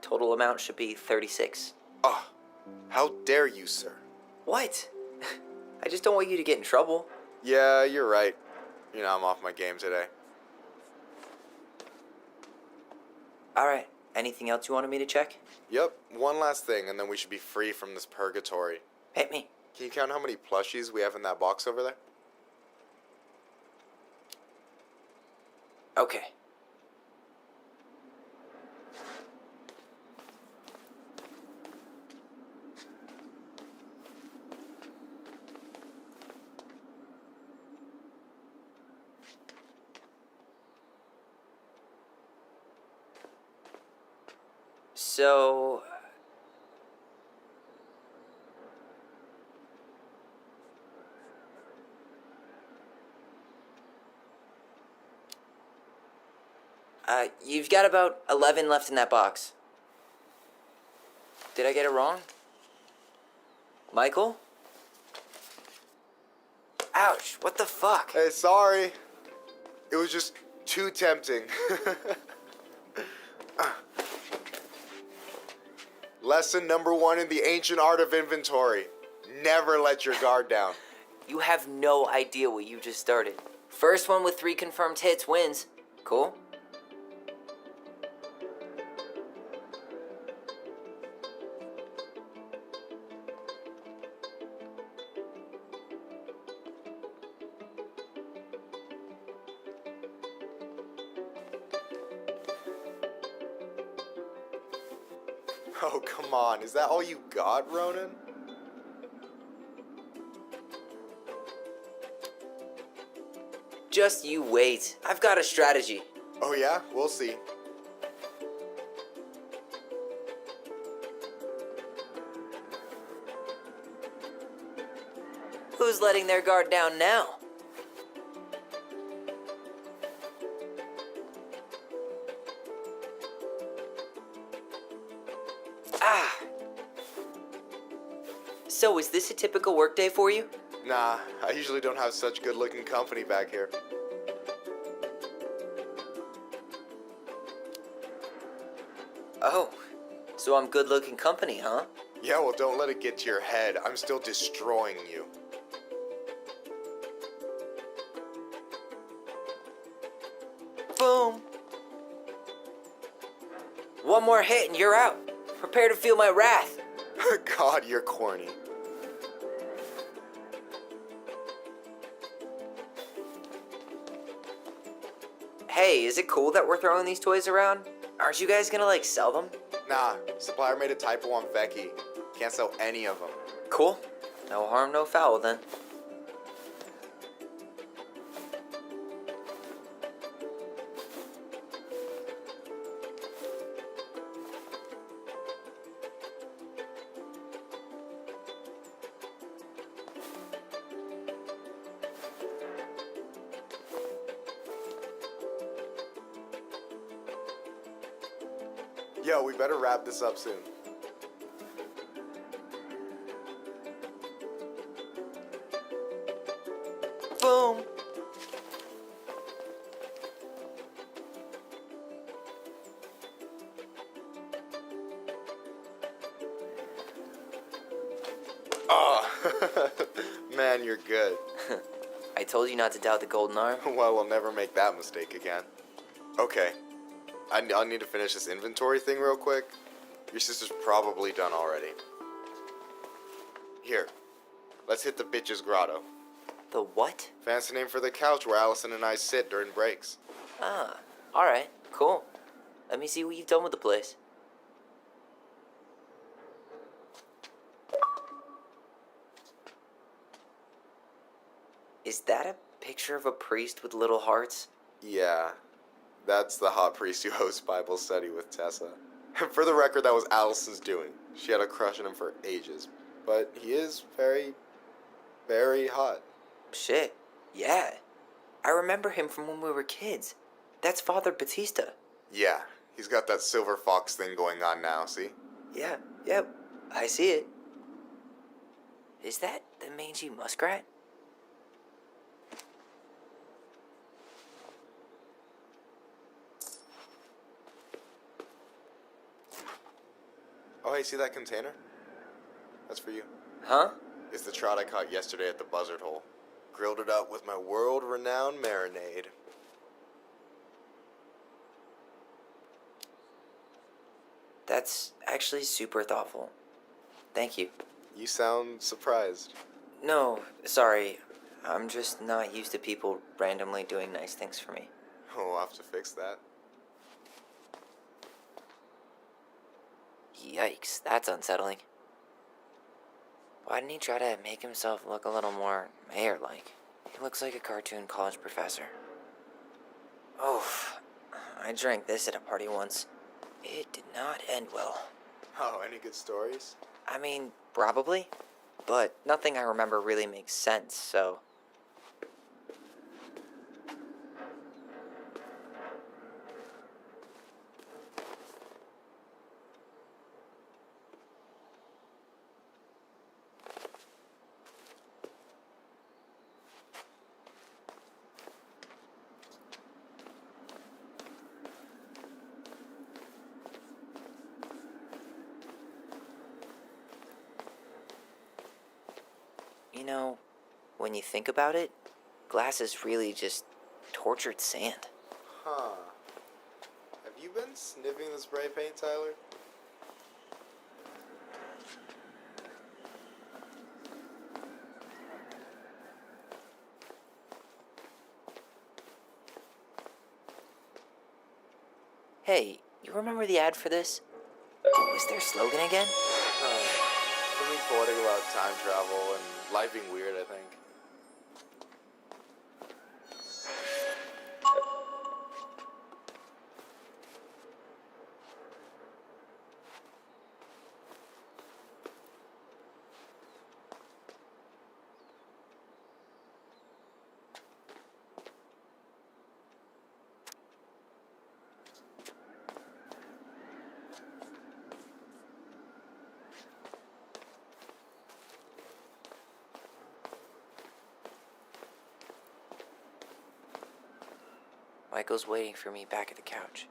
Total amount should be 36. Oh, how dare you, sir? What? I just don't want you to get in trouble. Yeah, you're right. You know, I'm off my game today. Alright, anything else you wanted me to check? Yep, one last thing, and then we should be free from this purgatory. Hit me. Can you count how many plushies we have in that box over there? Okay. So, you've got about 11 left in that box. Did I get it wrong? Michael? Ouch, what the fuck? Hey, sorry. It was just too tempting. Lesson number 1 in the ancient art of inventory. Never let your guard down. You have no idea what you just started. First one with 3 confirmed hits wins. Cool? Oh, come on. Is that all you got, Ronan? Just you wait. I've got a strategy. Oh, yeah? We'll see. Who's letting their guard down now? Ah! So, is this a typical workday for you? Nah, I usually don't have such good-looking company back here. Oh, so I'm good-looking company, huh? Yeah, well, don't let it get to your head. I'm still destroying you. Boom! One more hit and you're out. Prepare to feel my wrath. God, you're corny. Hey, is it cool that we're throwing these toys around? Aren't you guys gonna, like, sell them? Nah, supplier made a typo on Vecchi. Can't sell any of them. Cool. No harm, no foul, then. Yo, we better wrap this up soon. Boom! Oh, man, you're good. I told you not to doubt the golden arm. Well, we'll never make that mistake again. Okay, I'll need to finish this inventory thing real quick. Your sister's probably done already. Here, let's hit the bitch's grotto. The what? Fancy name for the couch where Allison and I sit during breaks. Ah, alright, cool. Let me see what you've done with the place. Is that a picture of a priest with little hearts? Yeah, that's the hot priest who hosts Bible study with Tessa. For the record, that was Allison's doing. She had a crush on him for ages. But he is very, very hot. Shit, yeah. I remember him from when we were kids. That's Father Batista. Yeah, he's got that silver fox thing going on now, see? Yeah, yep, I see it. Is that the mangy muskrat? Oh, hey, see that container? That's for you. Huh? It's the trout I caught yesterday at the buzzard hole. Grilled it up with my world-renowned marinade. That's actually super thoughtful. Thank you. You sound surprised. No, sorry. I'm just not used to people randomly doing nice things for me. Oh, we'll have to fix that. Yikes, that's unsettling. Why didn't he try to make himself look a little more mayor-like? He looks like a cartoon college professor. Oh, I drank this at a party once. It did not end well. Oh, any good stories? I mean, probably. But nothing I remember really makes sense, so... You know, when you think about it, glass is really just tortured sand. Huh. Have you been sniffing the spray paint, Tyler? Hey, you remember the ad for this? What was their slogan again? Something poetic about time travel and life being weird, I think. Michael's waiting for me back at the couch.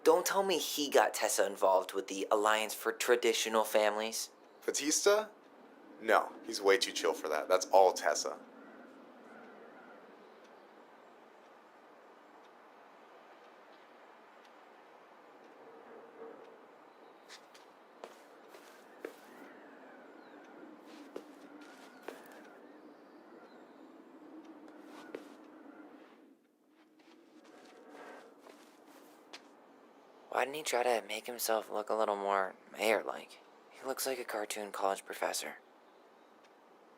Don't tell me he got Tessa involved with the Alliance for Traditional Families. Batista? No, he's way too chill for that. That's all Tessa. Why didn't he try to make himself look a little more mayor-like? He looks like a cartoon college professor.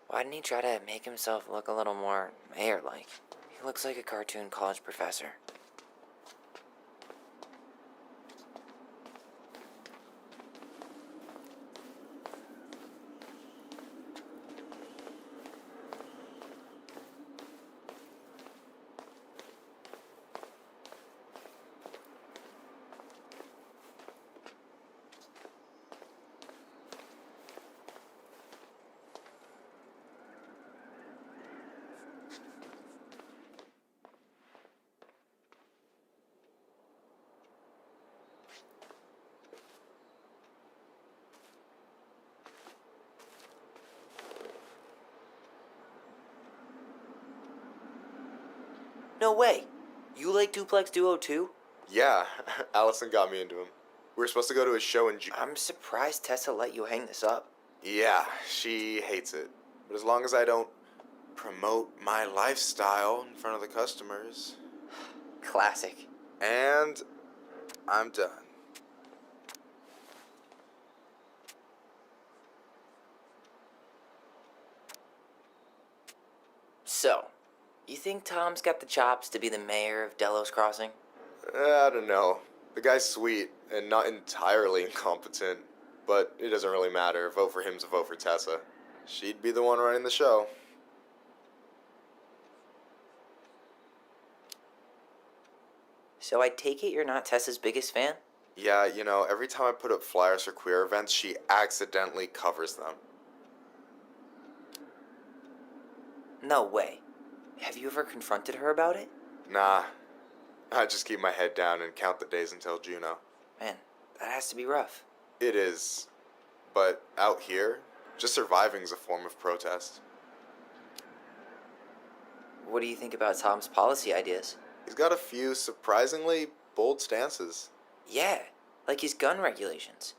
Why didn't he try to make himself look a little more mayor-like? He looks like a cartoon college professor. No way. You like Duplex Duo too? Yeah, Allison got me into him. We were supposed to go to a show in June. I'm surprised Tessa let you hang this up. Yeah, she hates it. But as long as I don't promote my lifestyle in front of the customers. Classic. And I'm done. So, you think Tom's got the chops to be the mayor of Delos Crossing? I don't know. The guy's sweet and not entirely incompetent, but it doesn't really matter. A vote for him's a vote for Tessa. She'd be the one running the show. So I take it you're not Tessa's biggest fan? Yeah, you know, every time I put up flyers for queer events, she accidentally covers them. No way. Have you ever confronted her about it? Nah, I just keep my head down and count the days until Juno. Man, that has to be rough. It is. But out here, just surviving is a form of protest. what do you think about Tom's policy ideas? He's got a few surprisingly bold stances. Yeah, like his gun regulations.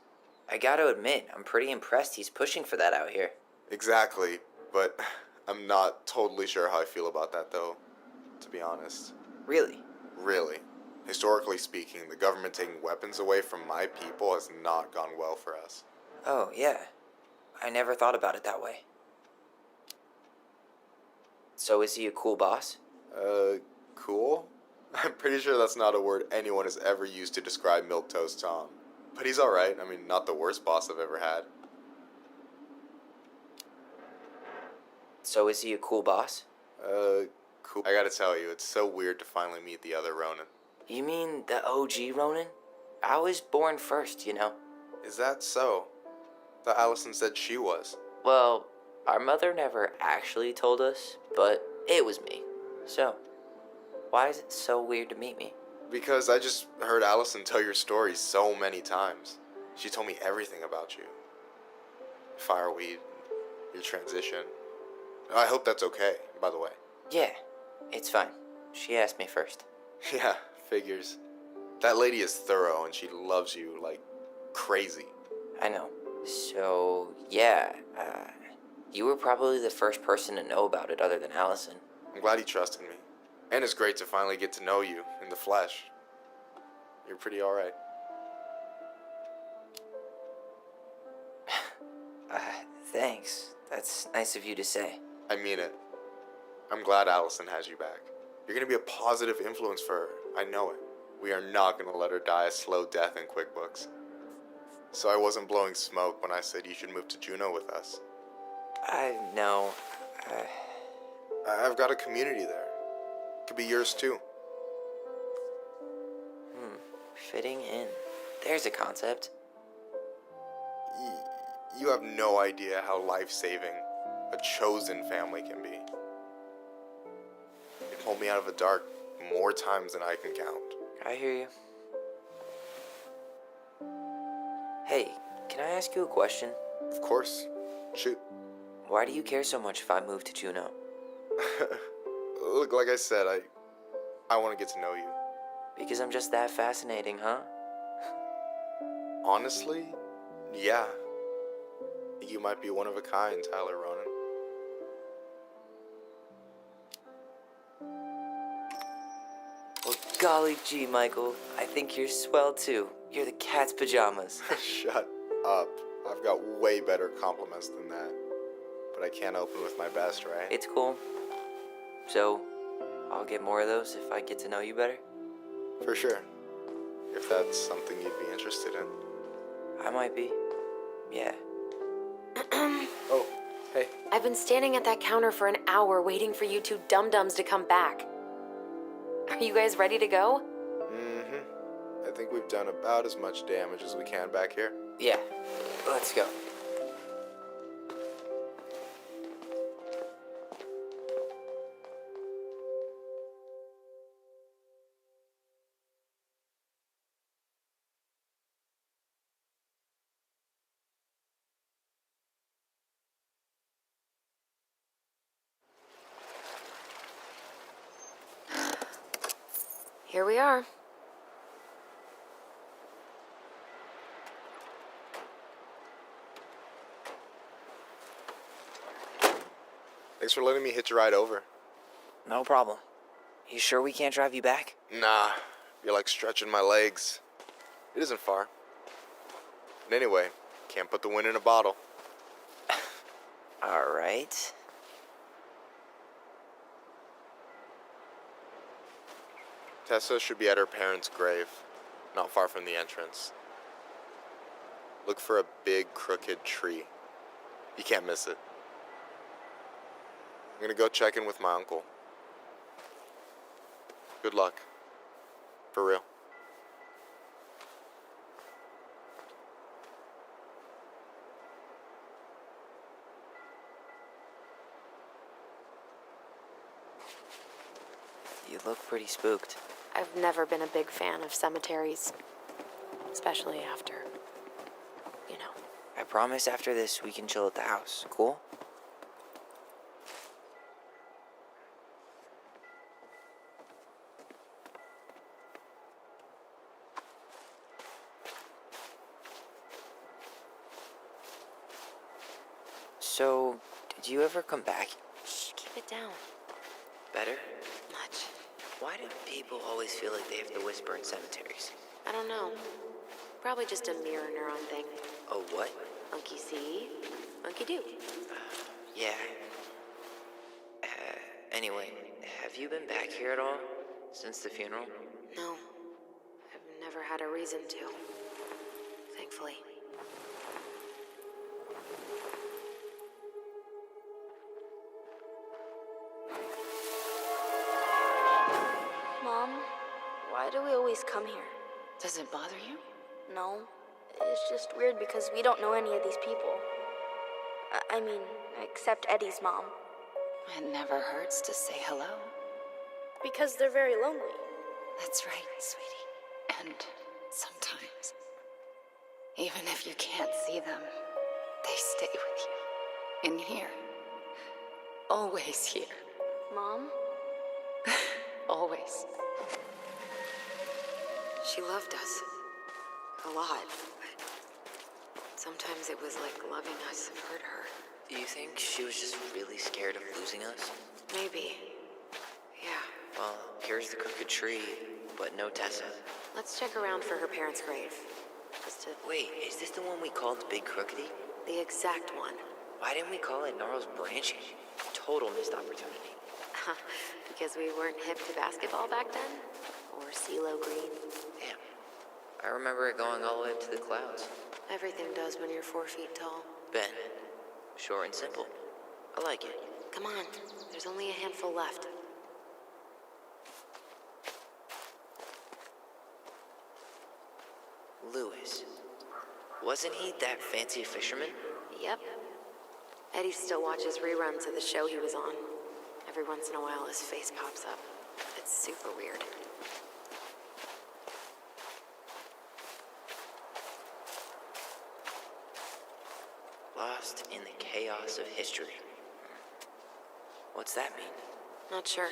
I gotta admit, I'm pretty impressed he's pushing for that out here. Exactly, but I'm not totally sure how I feel about that, though, to be honest. Really? Really. Historically speaking, the government taking weapons away from my people has not gone well for us. Oh, yeah. I never thought about it that way. So is he a cool boss? Cool? I'm pretty sure that's not a word anyone has ever used to describe Milquetoast Tom. But he's alright. I mean, not the worst boss I've ever had. So is he a cool boss? Cool. I gotta tell you, it's so weird to finally meet the other Ronan. You mean the OG Ronan? I was born first, you know. Is that so? Thought Allison said she was. Well, our mother never actually told us, but it was me. So, why is it so weird to meet me? Because I just heard Allison tell your story so many times. She told me everything about you. Fireweed, your transition. I hope that's okay, by the way. Yeah, it's fine. She asked me first. Yeah, figures. That lady is thorough and she loves you like crazy. I know. So, yeah, you were probably the first person to know about it other than Allison. I'm glad he trusted me. And it's great to finally get to know you in the flesh. You're pretty alright. Thanks. That's nice of you to say. I mean it. I'm glad Allison has you back. You're gonna be a positive influence for her. I know it. We are not gonna let her die a slow death in QuickBooks. So I wasn't blowing smoke when I said you should move to Juneau with us. I know. I've got a community there. Could be yours too. Fitting in. There's a concept. You have no idea how life-saving a chosen family can be. It pulled me out of the dark more times than I can count. I hear you. Hey, can I ask you a question? Of course. Shoot. Why do you care so much if I move to Juneau? Look, like I said, I want to get to know you. Because I'm just that fascinating, huh? Honestly, yeah. You might be one of a kind, Tyler Ronan. Well, golly gee, Michael. I think you're swell too. You're the cat's pajamas. Shut up. I've got way better compliments than that. But I can't open with my best, right? It's cool. So, I'll get more of those if I get to know you better? For sure. If that's something you'd be interested in. I might be. Yeah. Oh, hey. I've been standing at that counter for an hour waiting for you two dum-dums to come back. Are you guys ready to go? Mm-hmm. I think we've done about as much damage as we can back here. Yeah. Let's go. Here we are. Thanks for letting me hitch a ride over. No problem. You sure we can't drive you back? Nah, you're like stretching my legs. It isn't far. But anyway, can't put the wind in a bottle. All right. Tessa should be at her parents' grave, not far from the entrance. Look for a big crooked tree. You can't miss it. I'm gonna go check in with my uncle. Good luck. For real. You look pretty spooked. I've never been a big fan of cemeteries, especially after, you know. I promise after this we can chill at the house. Cool? Do you ever come back? Shh, keep it down. Better? Much. Why do people always feel like they have to whisper in cemeteries? I don't know. Probably just a mirror neuron thing. Oh, what? Monkey see, monkey do. Yeah. Anyway, have you been back here at all since the funeral? No. I've never had a reason to. Thankfully. Mom, why do we always come here? Does it bother you? No. It's just weird because we don't know any of these people. I mean, except Eddie's mom. It never hurts to say hello. Because they're very lonely. That's right, sweetie. And sometimes, even if you can't see them, they stay with you. In here. Always here. Mom? Always. She loved us. A lot. But sometimes it was like loving us hurt her. Do you think she was just really scared of losing us? Maybe. Yeah. Well, here's the crooked tree, but no Tessa. Let's check around for her parents' grave. Just to... Wait, is this the one we called Big Crookedy? The exact one. Why didn't we call it Gnarls Branching? Total missed opportunity. Because we weren't hip to basketball back then? Or CeeLo Green? Damn. I remember it going all the way up to the clouds. Everything does when you're 4 feet tall. Ben. Short and simple. I like it. Come on, there's only a handful left. Lewis. Wasn't he that fancy fisherman? Yep. Eddie still watches reruns of the show he was on. Every once in a while his face pops up. It's super weird. Lost in the chaos of history. What's that mean? Not sure.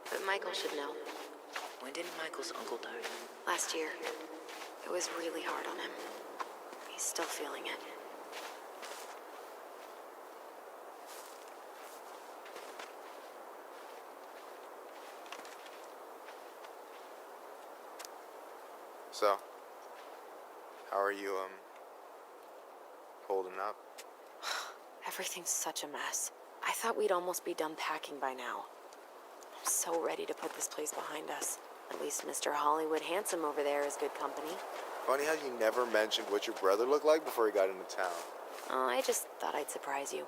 But Michael should know. When did Michael's uncle die? Last year. It was really hard on him. He's still feeling it. So, how are you, holding up? Everything's such a mess. I thought we'd almost be done packing by now. I'm so ready to put this place behind us. At least Mr. Hollywood Handsome over there is good company. Funny how you never mentioned what your brother looked like before he got into town. Oh, I just thought I'd surprise you.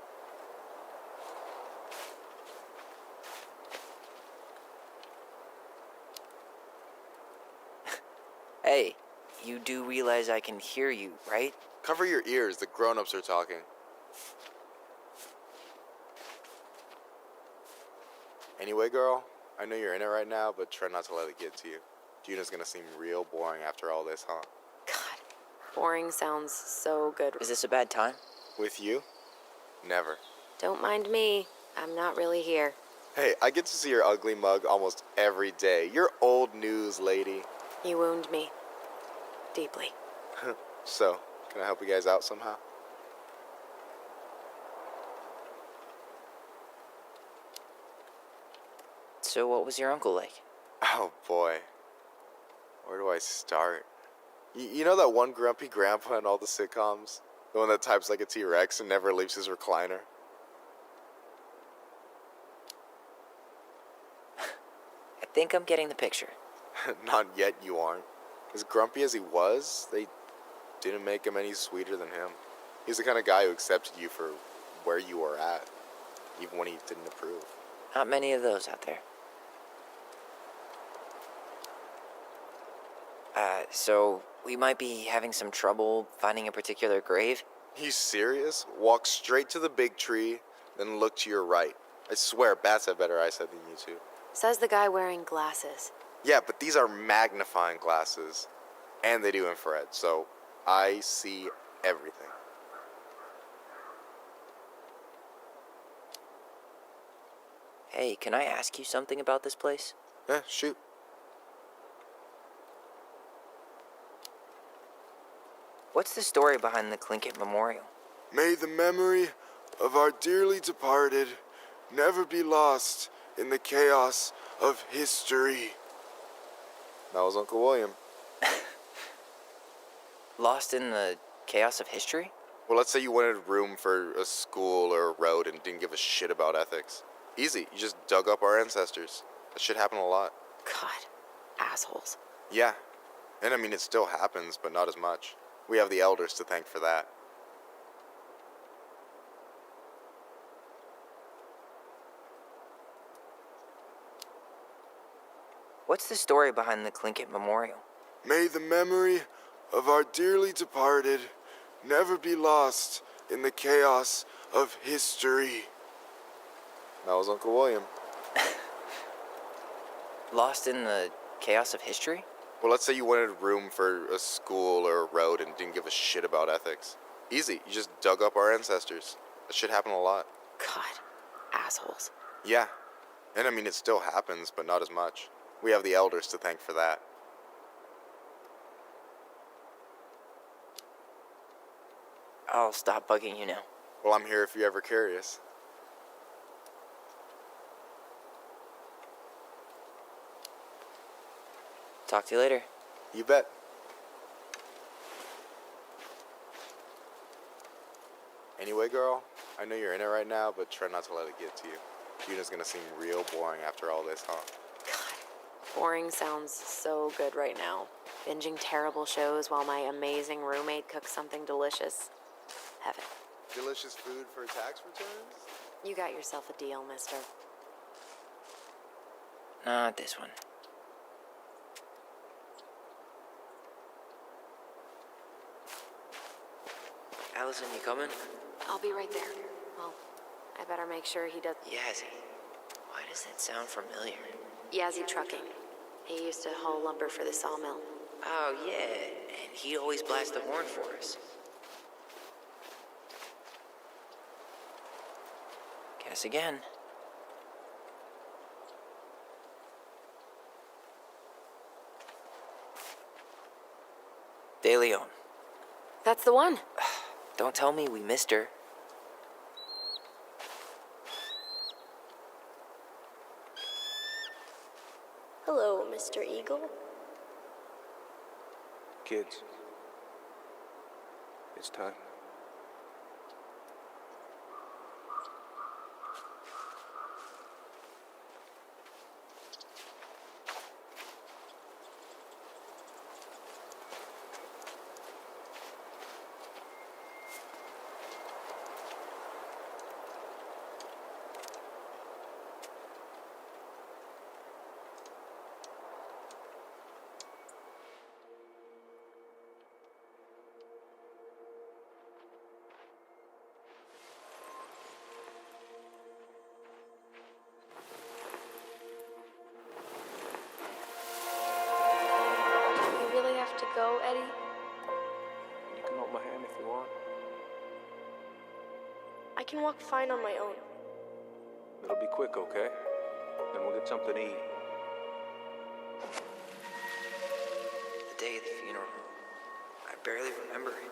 Hey, you do realize I can hear you, right? Cover your ears, the grown-ups are talking. Anyway, girl, I know you're in it right now, but try not to let it get to you. Juna's gonna seem real boring after all this, huh? God, boring sounds so good. Is this a bad time? With you? Never. Don't mind me. I'm not really here. Hey, I get to see your ugly mug almost every day. You're old news, lady. You wound me. Deeply. So, can I help you guys out somehow? So what was your uncle like? Oh boy. Where do I start? You know that one grumpy grandpa in all the sitcoms? The one that types like a T-Rex and never leaves his recliner? I think I'm getting the picture. Not yet, you aren't. As grumpy as he was, they didn't make him any sweeter than him. He's the kind of guy who accepted you for where you were at, even when he didn't approve. Not many of those out there. So we might be having some trouble finding a particular grave? You serious? Walk straight to the big tree, then look to your right. I swear, bats have better eyesight than you two. Says the guy wearing glasses. Yeah, but these are magnifying glasses. And they do infrared, so I see everything. Hey, can I ask you something about this place? Yeah, shoot. What's the story behind the Clinkett Memorial? May the memory of our dearly departed never be lost in the chaos of history. That was Uncle William. Lost in the chaos of history? Well, let's say you wanted room for a school or a road and didn't give a shit about ethics. Easy, you just dug up our ancestors. That shit happened a lot. God, assholes. Yeah, and I mean, it still happens, but not as much. We have the elders to thank for that. What's the story behind the Tlingit Memorial? May the memory of our dearly departed never be lost in the chaos of history. That was Uncle William. Lost in the chaos of history? Well, let's say you wanted room for a school or a road and didn't give a shit about ethics. Easy, you just dug up our ancestors. That shit happened a lot. God, assholes. Yeah, and I mean, it still happens, but not as much. We have the elders to thank for that. I'll stop bugging you now. Well, I'm here if you're ever curious. Talk to you later. You bet. Anyway, girl, I know you're in it right now, but try not to let it get to you. Juna's gonna seem real boring after all this, huh? God, boring sounds so good right now. Binging terrible shows while my amazing roommate cooks something delicious. Heaven. Delicious food for tax returns? You got yourself a deal, mister. Not this one. Allison, you coming? I'll be right there. Well, I better make sure he does. Yazzie. Why does that sound familiar? Yazzie Trucking. He used to haul lumber for the sawmill. Oh, yeah. And he'd always blast the horn for us. Guess again. De Leon. That's the one. Don't tell me we missed her. Hello, Mr. Eagle. Kids, it's time. You really have to go, Eddie? You can hold my hand if you want. I can walk fine on my own. It'll be quick, okay? Then we'll get something to eat. The day of the funeral. I barely remember it.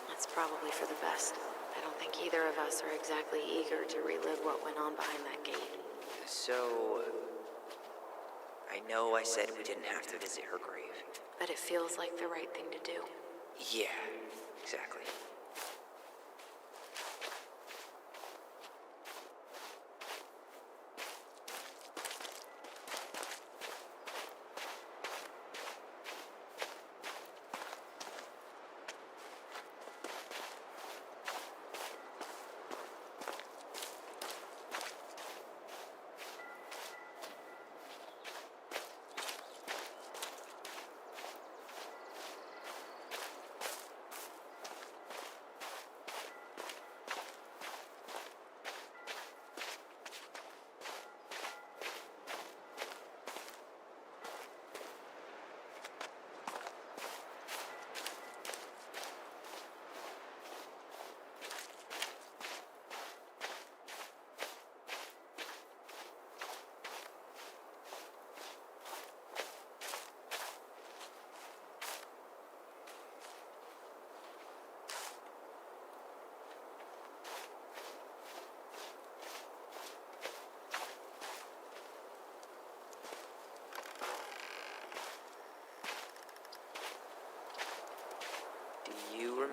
That's probably for the best. I don't think either of us are exactly eager to relive what went on behind that gate. So, I know I said we didn't have to visit her grave. But it feels like the right thing to do. Yeah, exactly.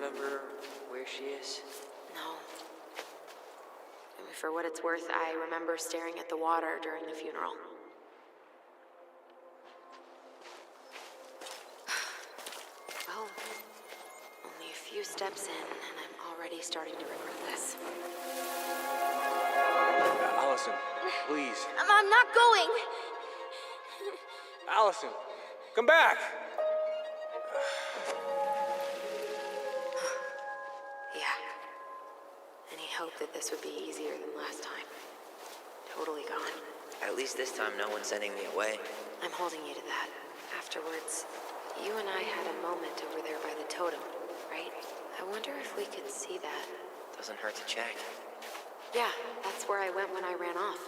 remember where she is? No. I mean, for what it's worth, I remember staring at the water during the funeral. Well, only a few steps in, and I'm already starting to regret this. Allison, please. I'm not going. Allison, come back! Yeah. Any hope that this would be easier than last time? Totally gone. At least this time no one's sending me away. I'm holding you to that. Afterwards, you and I had a moment over there by the totem, right? I wonder if we could see that. Doesn't hurt to check. Yeah, that's where I went when I ran off.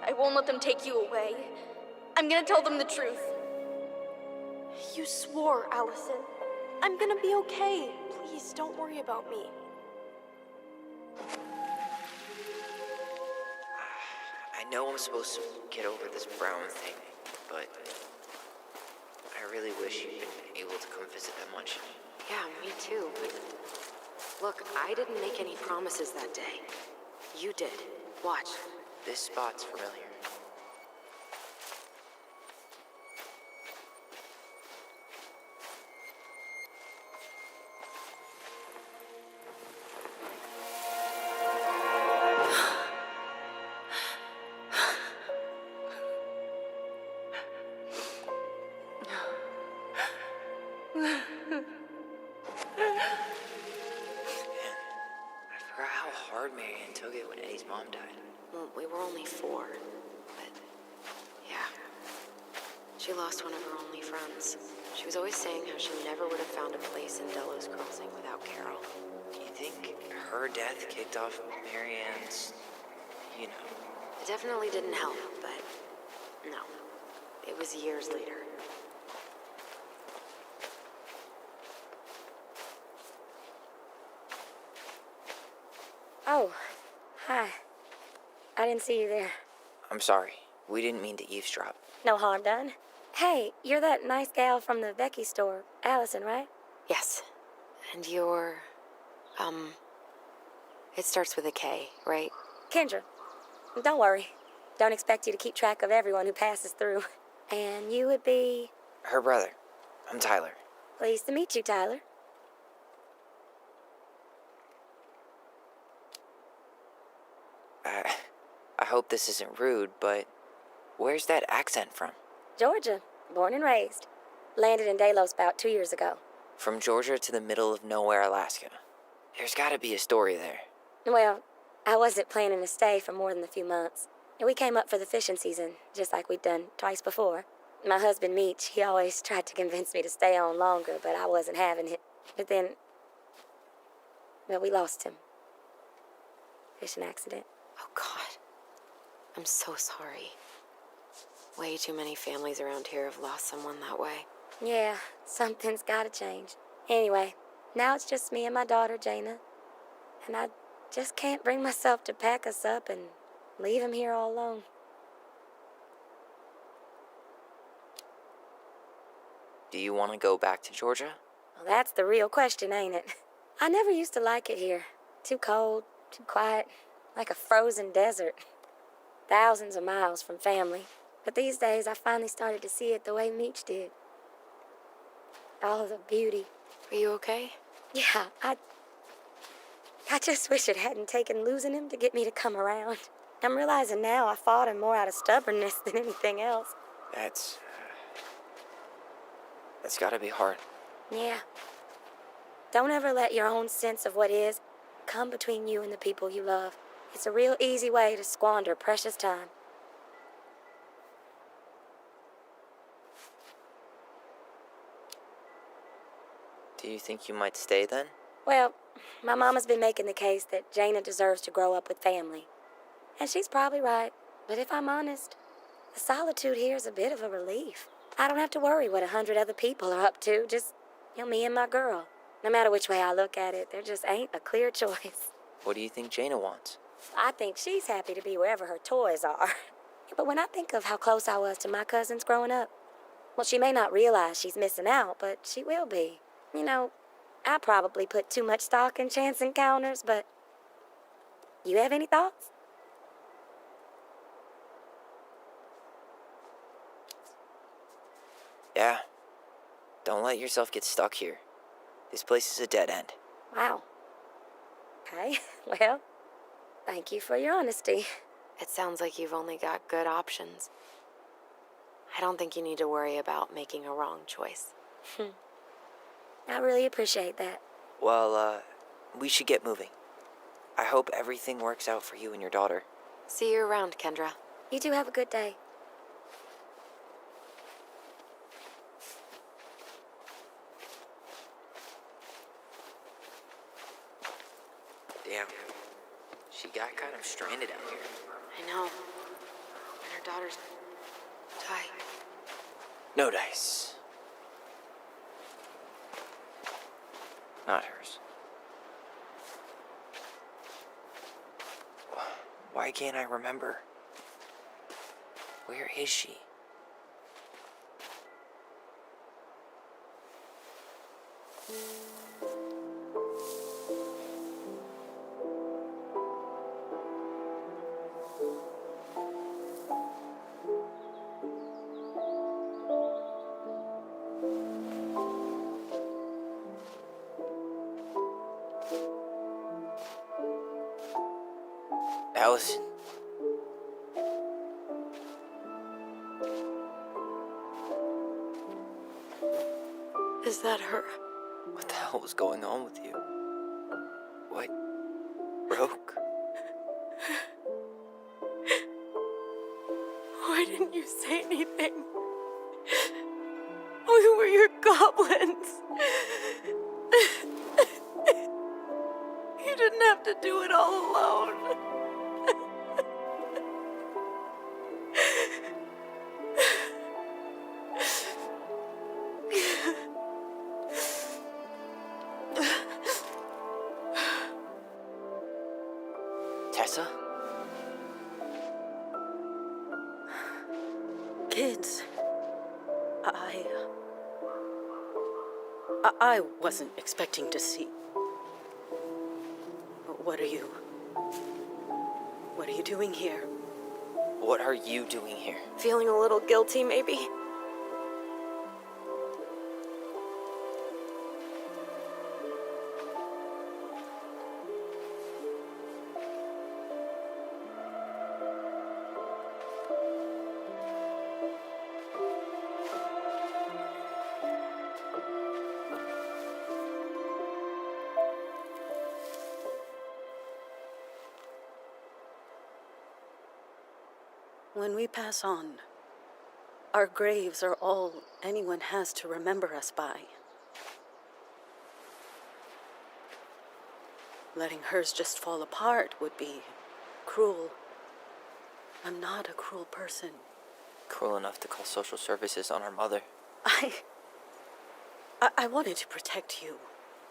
I won't let them take you away. I'm gonna tell them the truth. You swore, Allison. I'm gonna be okay. Please, don't worry about me. I know I'm supposed to get over this Brown thing, but I really wish you'd been able to come visit that much. Yeah, me too, but look, I didn't make any promises that day. You did. Watch. This spot's familiar. Marianne took it when Eddie's mom died. Well, we were only 4, but yeah. She lost one of her only friends. She was always saying how she never would have found a place in Delos Crossing without Carol. You think her death kicked off Marianne's, you know? It definitely didn't help, but no. It was years later. Oh, hi. I didn't see you there. I'm sorry. We didn't mean to eavesdrop. No harm done. Hey, you're that nice gal from the Becky store, Allison, right? Yes. And you're, it starts with a K, right? Kendra. Don't worry. Don't expect you to keep track of everyone who passes through. And you would be... Her brother. I'm Tyler. Pleased to meet you, Tyler. I hope this isn't rude, but where's that accent from? Georgia. Born and raised. Landed in Delos about 2 years ago. From Georgia to the middle of nowhere, Alaska. There's gotta be a story there. Well, I wasn't planning to stay for more than a few months. And we came up for the fishing season, just like we'd done twice before. My husband, Meech, he always tried to convince me to stay on longer, but I wasn't having it. But then... well, we lost him. Fishing accident. Oh, God. I'm so sorry. Way too many families around here have lost someone that way. Yeah, something's gotta change. Anyway, now it's just me and my daughter, Jaina. And I just can't bring myself to pack us up and leave him here all alone. Do you want to go back to Georgia? Well, that's the real question, ain't it? I never used to like it here. Too cold, too quiet, like a frozen desert. Thousands of miles from family. But these days, I finally started to see it the way Meech did. All of the beauty. Are you okay? Yeah, I just wish it hadn't taken losing him to get me to come around. I'm realizing now I fought him more out of stubbornness than anything else. That's gotta be hard. Yeah. Don't ever let your own sense of what is come between you and the people you love. It's a real easy way to squander precious time. Do you think you might stay then? Well, my mama's been making the case that Jaina deserves to grow up with family. And she's probably right. But if I'm honest, the solitude here is a bit of a relief. I don't have to worry what 100 other people are up to, just, me and my girl. No matter which way I look at it, there just ain't a clear choice. What do you think Jaina wants? I think she's happy to be wherever her toys are. But when I think of how close I was to my cousins growing up, well, she may not realize she's missing out, but she will be. You know, I probably put too much stock in chance encounters, but you have any thoughts? Yeah. Don't let yourself get stuck here. This place is a dead end. Wow. Okay, well, thank you for your honesty. It sounds like you've only got good options. I don't think you need to worry about making a wrong choice. I really appreciate that. Well, we should get moving. I hope everything works out for you and your daughter. See you around, Kendra. You two have a good day. Damn. She got kind of stranded out here. I know. And her daughter's tight. No dice. Not hers. Why can't I remember? Where is she? Allison. Is that her? What the hell was going on with you? What broke? Why didn't you say anything? We were your goblins. You didn't have to do it all alone. Tessa? Kids, I wasn't expecting to see. What are you doing here? What are you doing here? Feeling a little guilty, maybe? When we pass on, our graves are all anyone has to remember us by. Letting hers just fall apart would be cruel. I'm not a cruel person. Cruel enough to call social services on our mother. I wanted to protect you.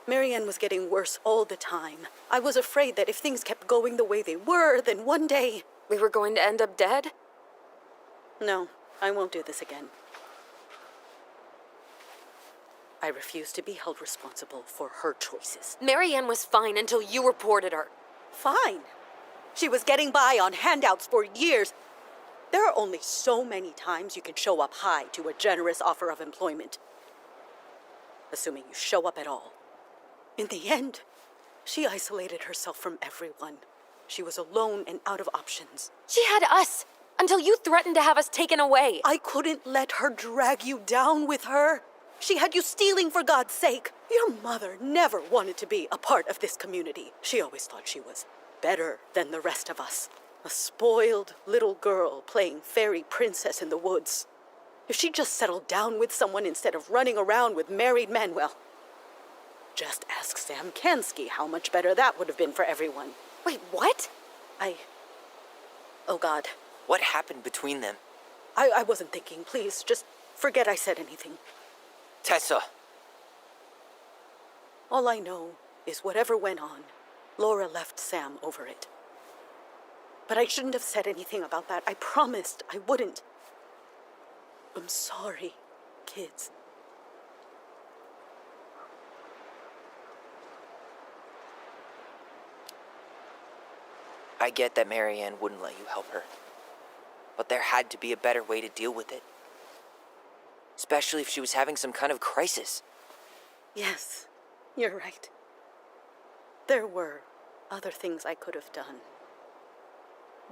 Marianne was getting worse all the time. I was afraid that if things kept going the way they were, then one day... We were going to end up dead? No, I won't do this again. I refuse to be held responsible for her choices. Marianne was fine until you reported her. Fine. She was getting by on handouts for years. There are only so many times you can show up high to a generous offer of employment. Assuming you show up at all. In the end, she isolated herself from everyone. She was alone and out of options. She had us, until you threatened to have us taken away. I couldn't let her drag you down with her. She had you stealing for God's sake. Your mother never wanted to be a part of this community. She always thought she was better than the rest of us. A spoiled little girl playing fairy princess in the woods. If she just settled down with someone instead of running around with married men, well, just ask Sam Kansky how much better that would have been for everyone. Wait, what? Oh God. What happened between them? I wasn't thinking. Please, just forget I said anything. Tessa! All I know is whatever went on, Laura left Sam over it. But I shouldn't have said anything about that. I promised I wouldn't. I'm sorry, kids. I get that Marianne wouldn't let you help her. But there had to be a better way to deal with it. Especially if she was having some kind of crisis. Yes, you're right. There were other things I could have done.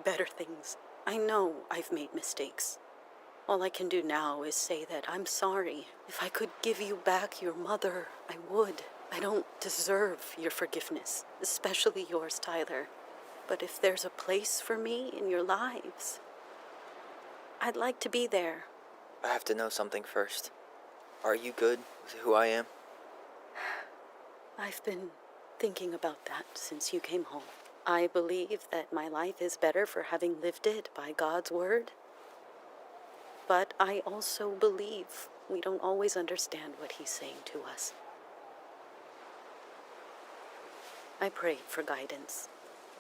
Better things. I know I've made mistakes. All I can do now is say that I'm sorry. If I could give you back your mother, I would. I don't deserve your forgiveness, especially yours, Tyler. But if there's a place for me in your lives, I'd like to be there. I have to know something first. Are you good with who I am? I've been thinking about that since you came home. I believe that my life is better for having lived it by God's word. But I also believe we don't always understand what He's saying to us. I prayed for guidance,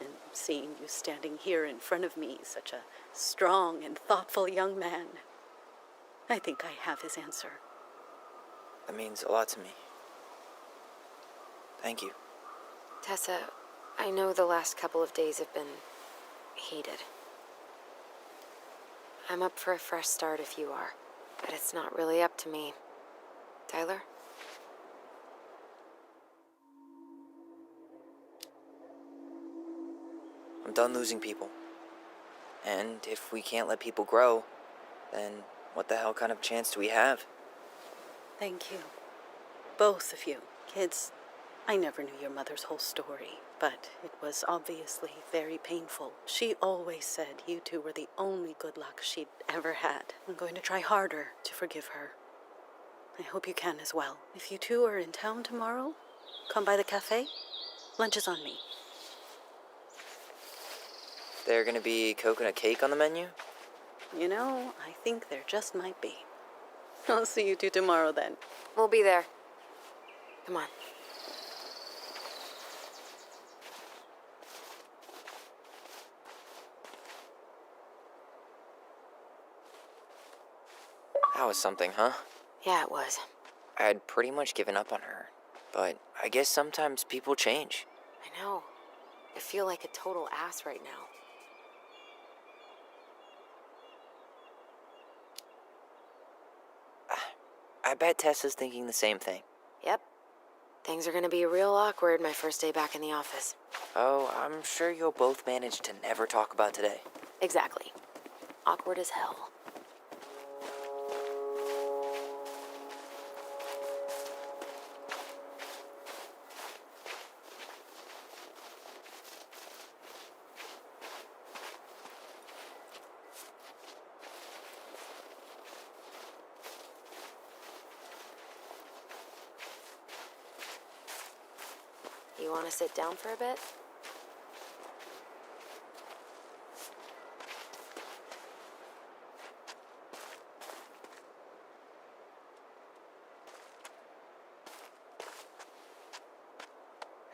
and seeing you standing here in front of me, such a strong and thoughtful young man, I think I have His answer. That means a lot to me. Thank you. Tessa, I know the last couple of days have been heated. I'm up for a fresh start if you are, but it's not really up to me. Tyler? I'm done losing people. And if we can't let people grow, then what the hell kind of chance do we have? Thank you. Both of you. Kids, I never knew your mother's whole story, but it was obviously very painful. She always said you two were the only good luck she'd ever had. I'm going to try harder to forgive her. I hope you can as well. If you two are in town tomorrow, come by the cafe. Lunch is on me. There gonna be coconut cake on the menu? You know, I think there just might be. I'll see you two tomorrow then. We'll be there. Come on. That was something, huh? Yeah, it was. I had pretty much given up on her, but I guess sometimes people change. I know. I feel like a total ass right now. I bet Tessa's thinking the same thing. Yep. Things are gonna be real awkward my first day back in the office. Oh, I'm sure you'll both manage to never talk about today. Exactly. Awkward as hell. You want to sit down for a bit?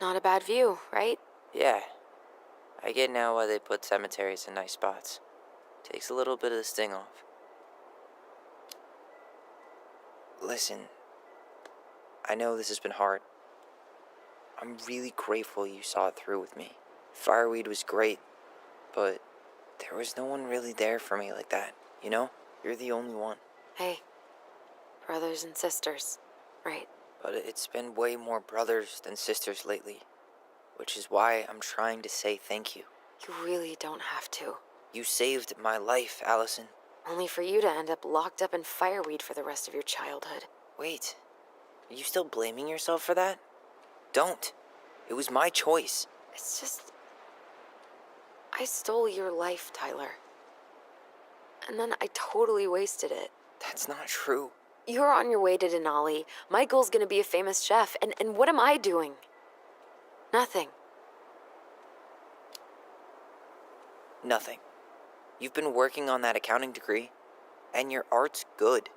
Not a bad view, right? Yeah. I get now why they put cemeteries in nice spots. Takes a little bit of the sting off. Listen, I know this has been hard. I'm really grateful you saw it through with me. Fireweed was great, but there was no one really there for me like that, you know? You're the only one. Hey, brothers and sisters, right? But it's been way more brothers than sisters lately, which is why I'm trying to say thank you. You really don't have to. You saved my life, Allison. Only for you to end up locked up in fireweed for the rest of your childhood. Wait, are you still blaming yourself for that? Don't. It was my choice. It's just... I stole your life, Tyler. And then I totally wasted it. That's not true. You're on your way to Denali. Michael's gonna be a famous chef, and what am I doing? Nothing. Nothing. You've been working on that accounting degree, and your art's good.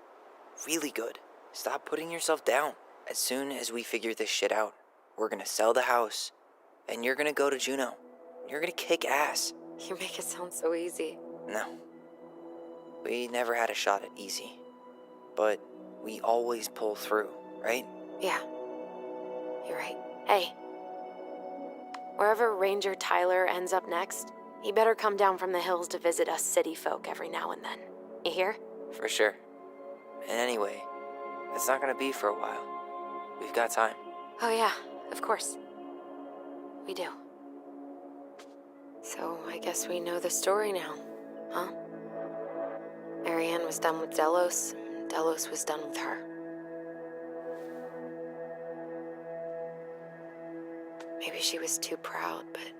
Really good. Stop putting yourself down. As soon as we figure this shit out, we're gonna sell the house, and you're gonna go to Juneau. You're gonna kick ass. You make it sound so easy. No. We never had a shot at easy. But we always pull through, right? Yeah. You're right. Hey. Wherever Ranger Tyler ends up next, he better come down from the hills to visit us city folk every now and then. You hear? For sure. And anyway, it's not gonna be for a while. We've got time. Oh yeah, of course. We do. So I guess we know the story now, huh? Marianne was done with Delos, and Delos was done with her. Maybe she was too proud, but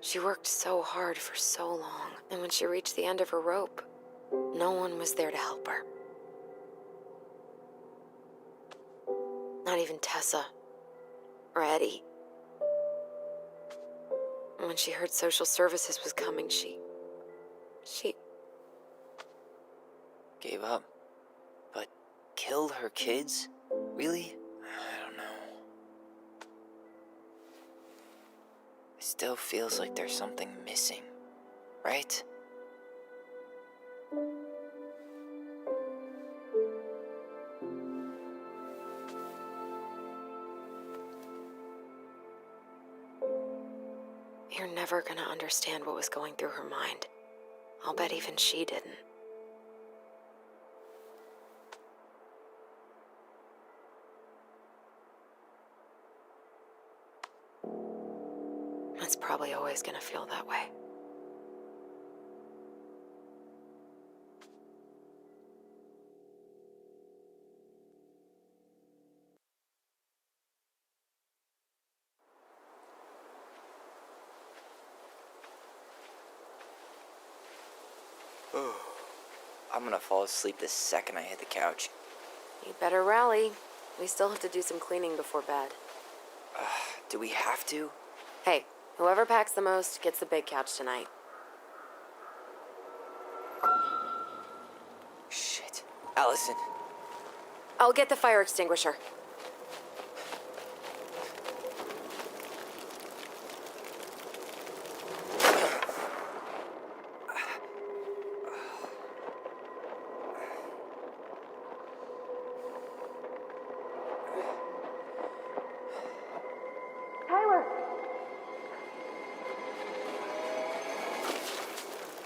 she worked so hard for so long, and when she reached the end of her rope, no one was there to help her. Not even Tessa or Eddie. And when she heard social services was coming, she Gave up. But killed her kids? Really? I don't know. It still feels like there's something missing, right? You're never gonna understand what was going through her mind. I'll bet even she didn't. It's probably always gonna feel that way. I'm gonna fall asleep the second I hit the couch. You better rally. We still have to do some cleaning before bed. Do we have to? Hey, whoever packs the most gets the big couch tonight. Shit. Allison. I'll get the fire extinguisher.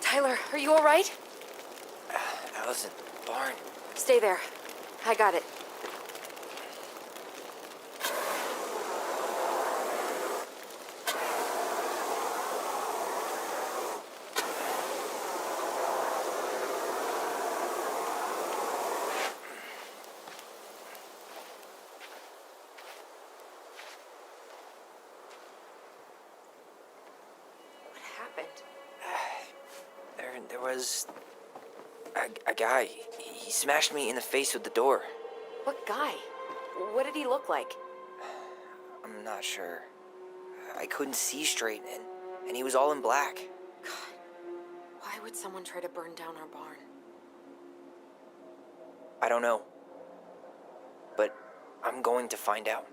Tyler, are you all right? Allison, barn. Stay there. I got it. What happened? There was a guy. He smashed me in the face with the door. What guy? What did he look like? I'm not sure. I couldn't see straight, and he was all in black. God, why would someone try to burn down our barn? I don't know. But I'm going to find out.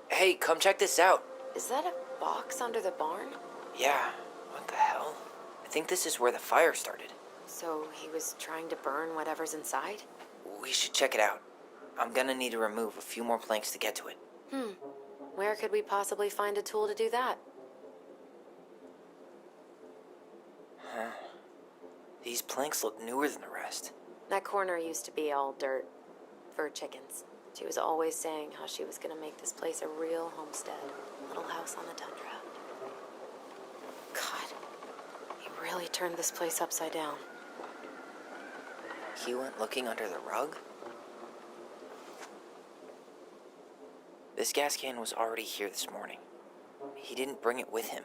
Hey, come check this out. Is that a box under the barn? Yeah, what the hell? I think this is where the fire started. So he was trying to burn whatever's inside? We should check it out. I'm gonna need to remove a few more planks to get to it. Where could we possibly find a tool to do that? These planks look newer than the rest. That corner used to be all dirt for chickens. She was always saying how she was gonna make this place a real homestead. Little house on the tundra. God, he really turned this place upside down. He went looking under the rug? This gas can was already here this morning. He didn't bring it with him.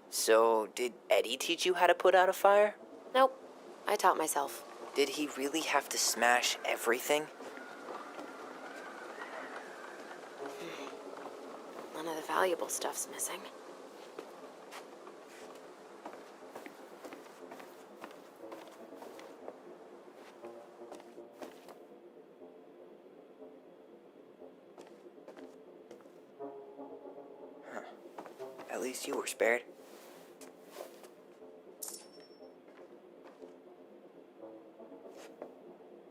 So, did Eddie teach you how to put out a fire? Nope, I taught myself. Did he really have to smash everything? None of the valuable stuff's missing. least you were spared.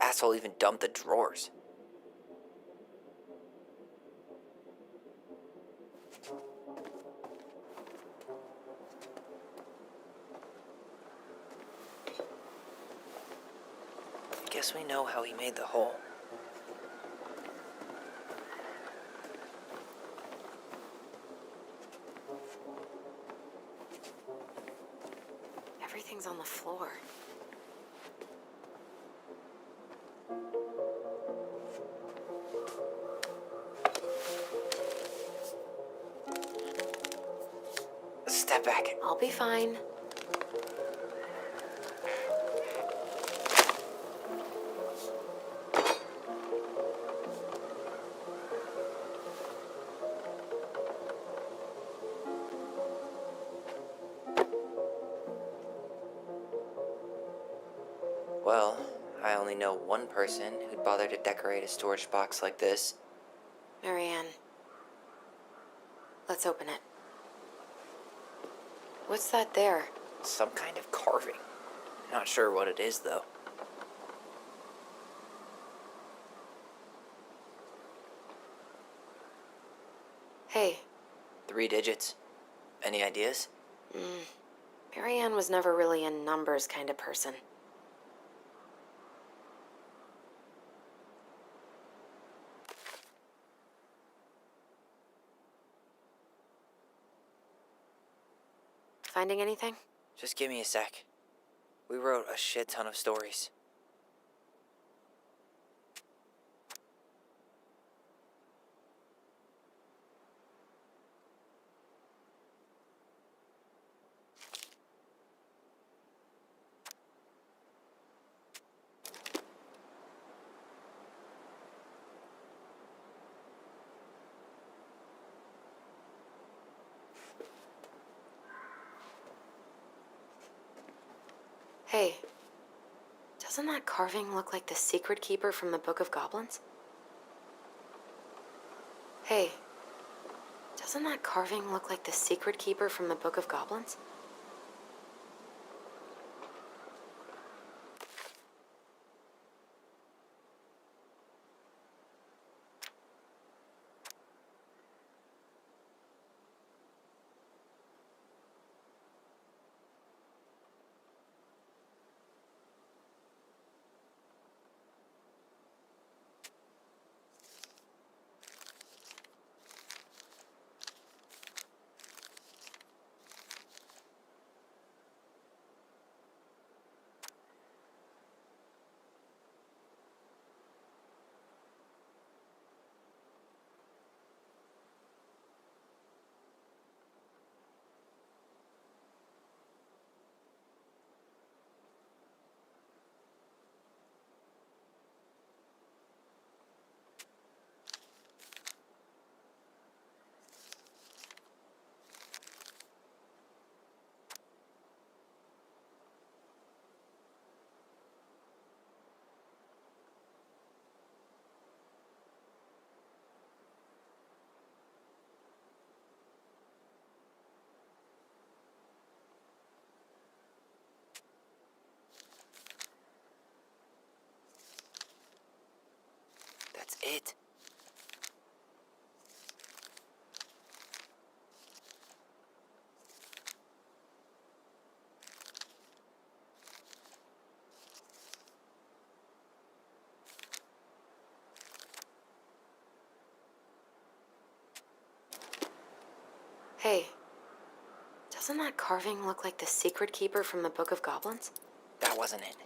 Asshole even dumped the drawers. Guess we know how he made the hole. Everything's on the floor. Step back. I'll be fine. Well, I only know one person who'd bother to decorate a storage box like this. Marianne. Let's open it. What's that there? Some kind of carving. Not sure what it is, though. Hey. 3 digits. Any ideas? Marianne was never really a numbers kind of person. Finding anything? Just give me a sec. We wrote a shit ton of stories. Hey. Doesn't that carving look like the secret keeper from the Book of Goblins? Hey. Doesn't that carving look like the secret keeper from the Book of Goblins? That's it. Hey. Doesn't that carving look like the secret keeper from the Book of Goblins? That wasn't it.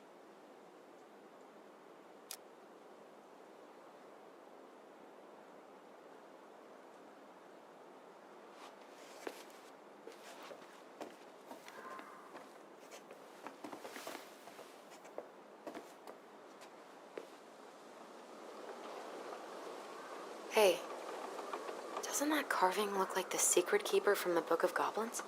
Hey. Doesn't that carving look like the secret keeper from the Book of Goblins?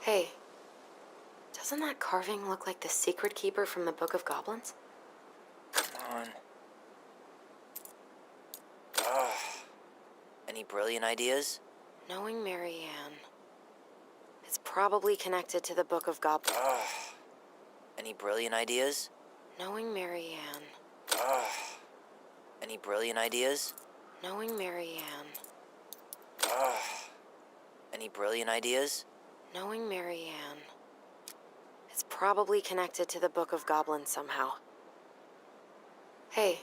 Hey, doesn't that carving look like the secret keeper from the Book of Goblins? Come on. Ugh. Any brilliant ideas? Knowing Marianne. It's probably connected to the Book of Goblins. Ugh. Any brilliant ideas? Knowing Marianne. Ugh. Any brilliant ideas? Knowing Marianne. Ugh. Any brilliant ideas? Knowing Marianne. It's probably connected to the Book of Goblins somehow. Hey,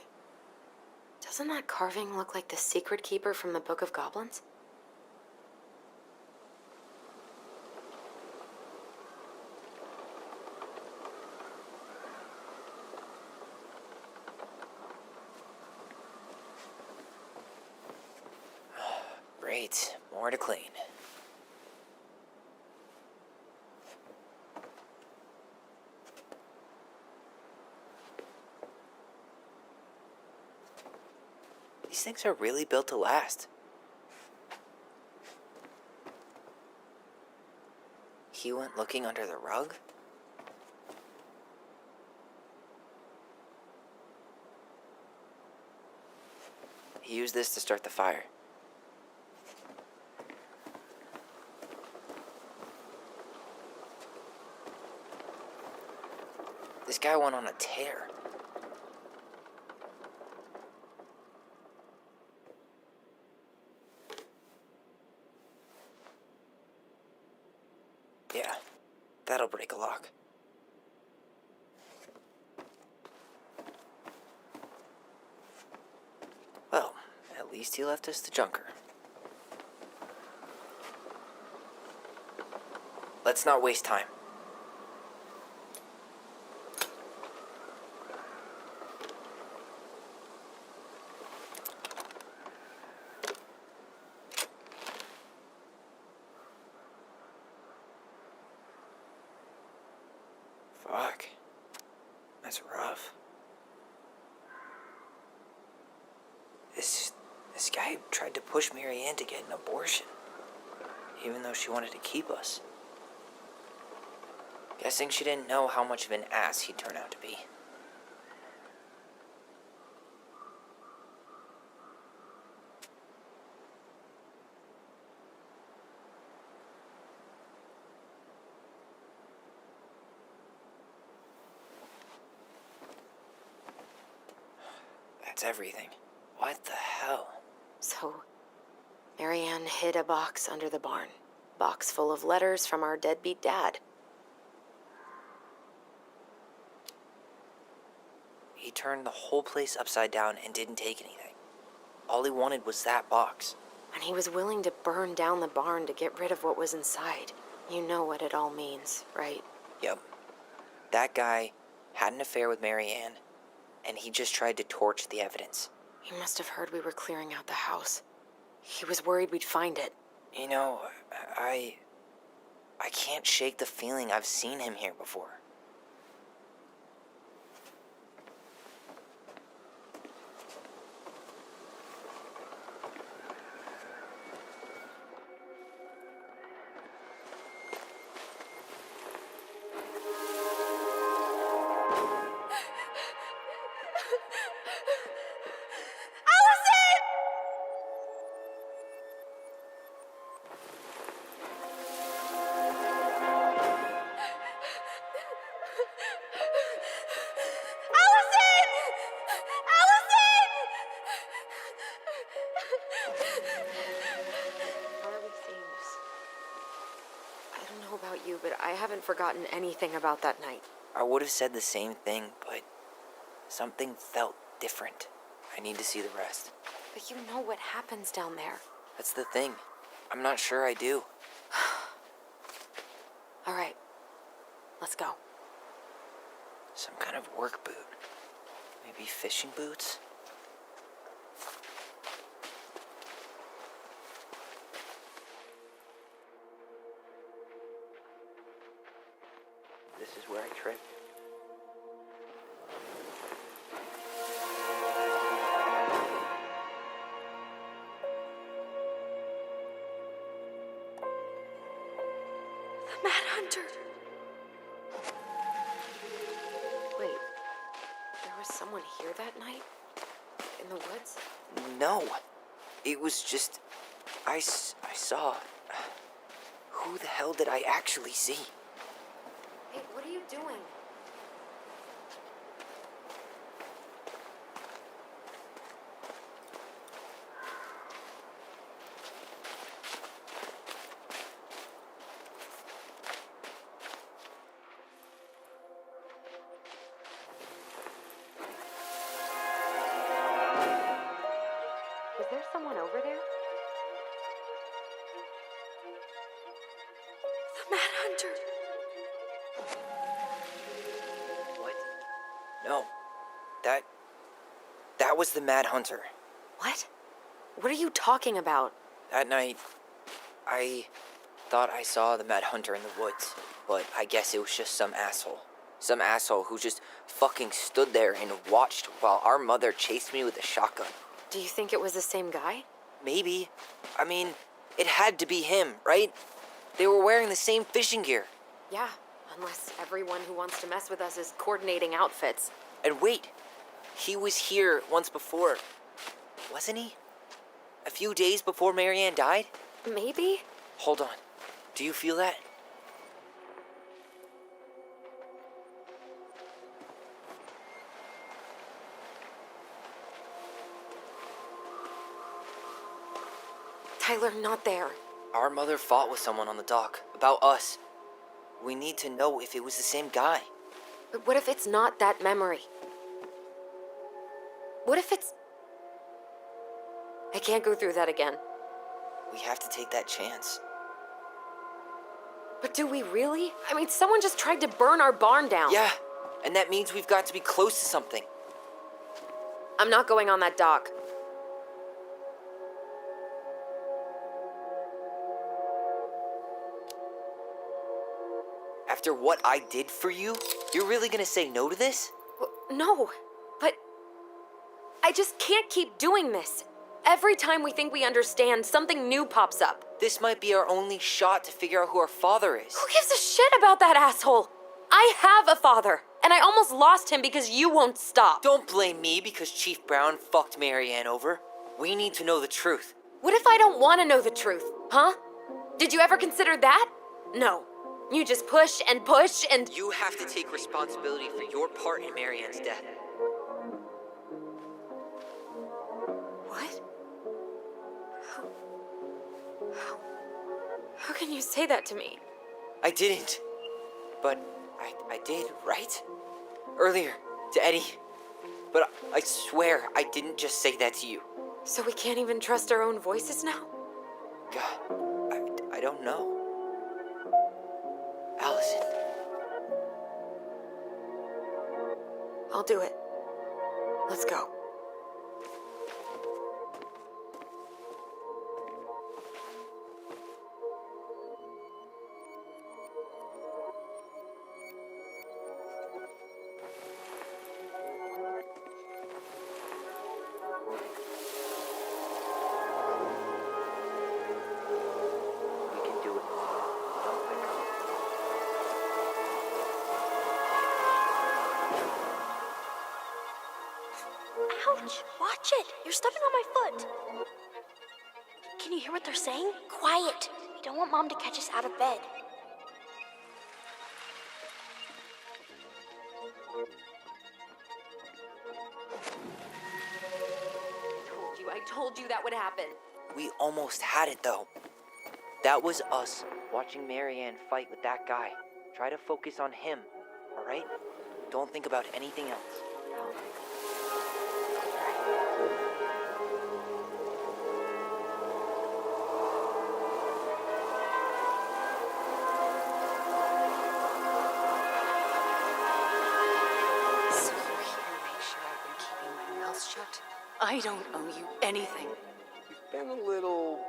doesn't that carving look like the secret keeper from the Book of Goblins? Great. More to clean. These things are really built to last. He went looking under the rug? He used this to start the fire. This guy went on a tear. Yeah, that'll break a lock. Well, at least he left us the junker. Let's not waste time. Fuck. That's rough. This guy tried to push Marianne to get an abortion, even though she wanted to keep us. Guessing she didn't know how much of an ass he'd turn out to be. That's everything. What the hell? So, Marianne hid a box under the barn. Box full of letters from our deadbeat dad. He turned the whole place upside down and didn't take anything. All he wanted was that box. And he was willing to burn down the barn to get rid of what was inside. You know what it all means, right? Yep. That guy had an affair with Marianne, and he just tried to torch the evidence. He must have heard we were clearing out the house. He was worried we'd find it. You know, I can't shake the feeling I've seen him here before. You, but I haven't forgotten anything about that night. I would have said the same thing, but something felt different. I need to see the rest. But you know what happens down there. That's the thing. I'm not sure I do. All right, let's go. Some kind of work boot. Maybe fishing boots? This is where I tripped. The Mad Hunter. Wait, there was someone here that night? In the woods? No. It was just... I saw... Who the hell did I actually see? Hey, what are you doing? Was there someone over there? The Mad Hunter. What? No. That was the Mad Hunter. What? What are you talking about? That night, I thought I saw the Mad Hunter in the woods, but I guess it was just some asshole. Some asshole who just fucking stood there and watched while our mother chased me with a shotgun. Do you think it was the same guy? Maybe. I mean, it had to be him, right? They were wearing the same fishing gear. Yeah, unless everyone who wants to mess with us is coordinating outfits. And wait, he was here once before, wasn't he? A few days before Marianne died? Maybe? Hold on. Do you feel that? Tyler, not there. Our mother fought with someone on the dock about us. We need to know if it was the same guy. But what if it's not that memory? What if it's... I can't go through that again. We have to take that chance. But do we really? I mean, someone just tried to burn our barn down. Yeah, and that means we've got to be close to something. I'm not going on that dock. After what I did for you, you're really gonna say no to this? No, but I just can't keep doing this. Every time we think we understand, something new pops up. This might be our only shot to figure out who our father is. Who gives a shit about that asshole? I have a father, and I almost lost him because you won't stop. Don't blame me because Chief Brown fucked Marianne over. We need to know the truth. What if I don't want to know the truth, huh? Did you ever consider that? No. You just push and... You have to take responsibility for your part in Marianne's death. What? How can you say that to me? I didn't. But I did, right? Earlier, to Eddie. But I swear I didn't just say that to you. So we can't even trust our own voices now? God, I don't know. Allison. I'll do it. Let's go. We can do it. Don't let go. Ouch! Watch it! You're stepping on my foot. Can you hear what they're saying? Quiet. We don't want Mom to catch us out of bed. I told you that would happen. We almost had it, though. That was us watching Marianne fight with that guy. Try to focus on him, all right? Don't think about anything else. So you're here to make sure I've been keeping my mouth shut? I don't owe you anything. You've been a little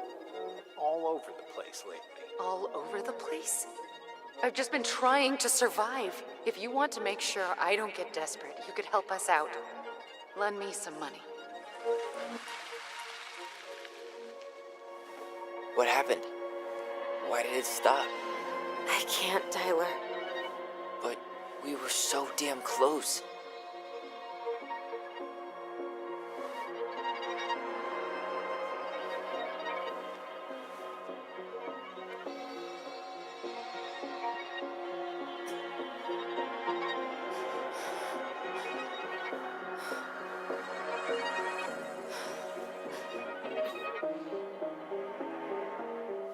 all over the place lately. All over the place? I've just been trying to survive. If you want to make sure I don't get desperate, you could help us out. Lend me some money. What happened? Why did it stop? I can't, Tyler. But we were so damn close.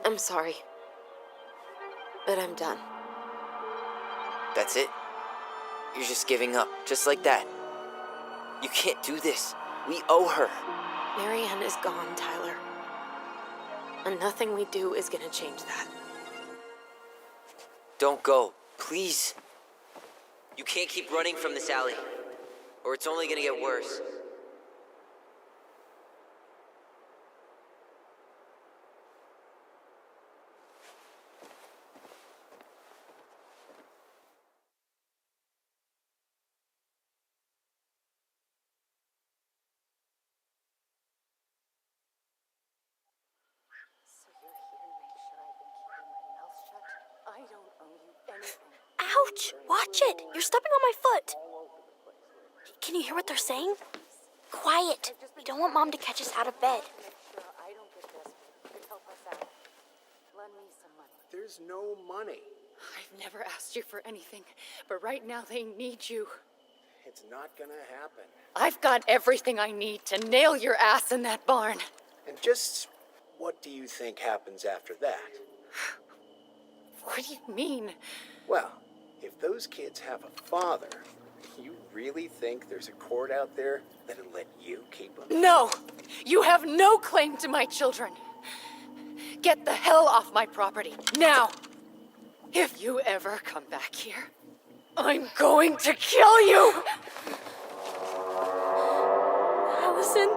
I'm sorry. But I'm done. That's it? You're just giving up, just like that. You can't do this. We owe her. Marianne is gone, Tyler. And nothing we do is gonna change that. Don't go, please. You can't keep running from this alley, or it's only gonna get worse. I don't owe you anything. Ouch! Watch it! You're stepping on my foot. Can you hear what they're saying? Quiet. We don't want Mom to catch us out of bed. I don't get desperate. You could help us out. Lend me some money. There's no money. I've never asked you for anything, but right now they need you. It's not gonna happen. I've got everything I need to nail your ass in that barn. And just what do you think happens after that? What do you mean? Well, if those kids have a father, you really think there's a court out there that'll let you keep them? No! You have no claim to my children. Get the hell off my property, now! If you ever come back here, I'm going to kill you! Allison.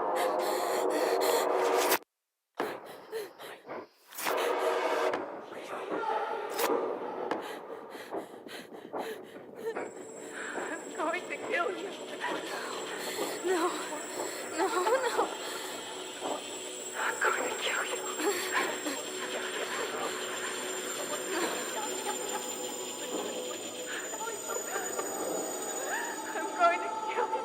I'm going to kill you. No. No, no. I'm going to kill you. I'm going to kill you.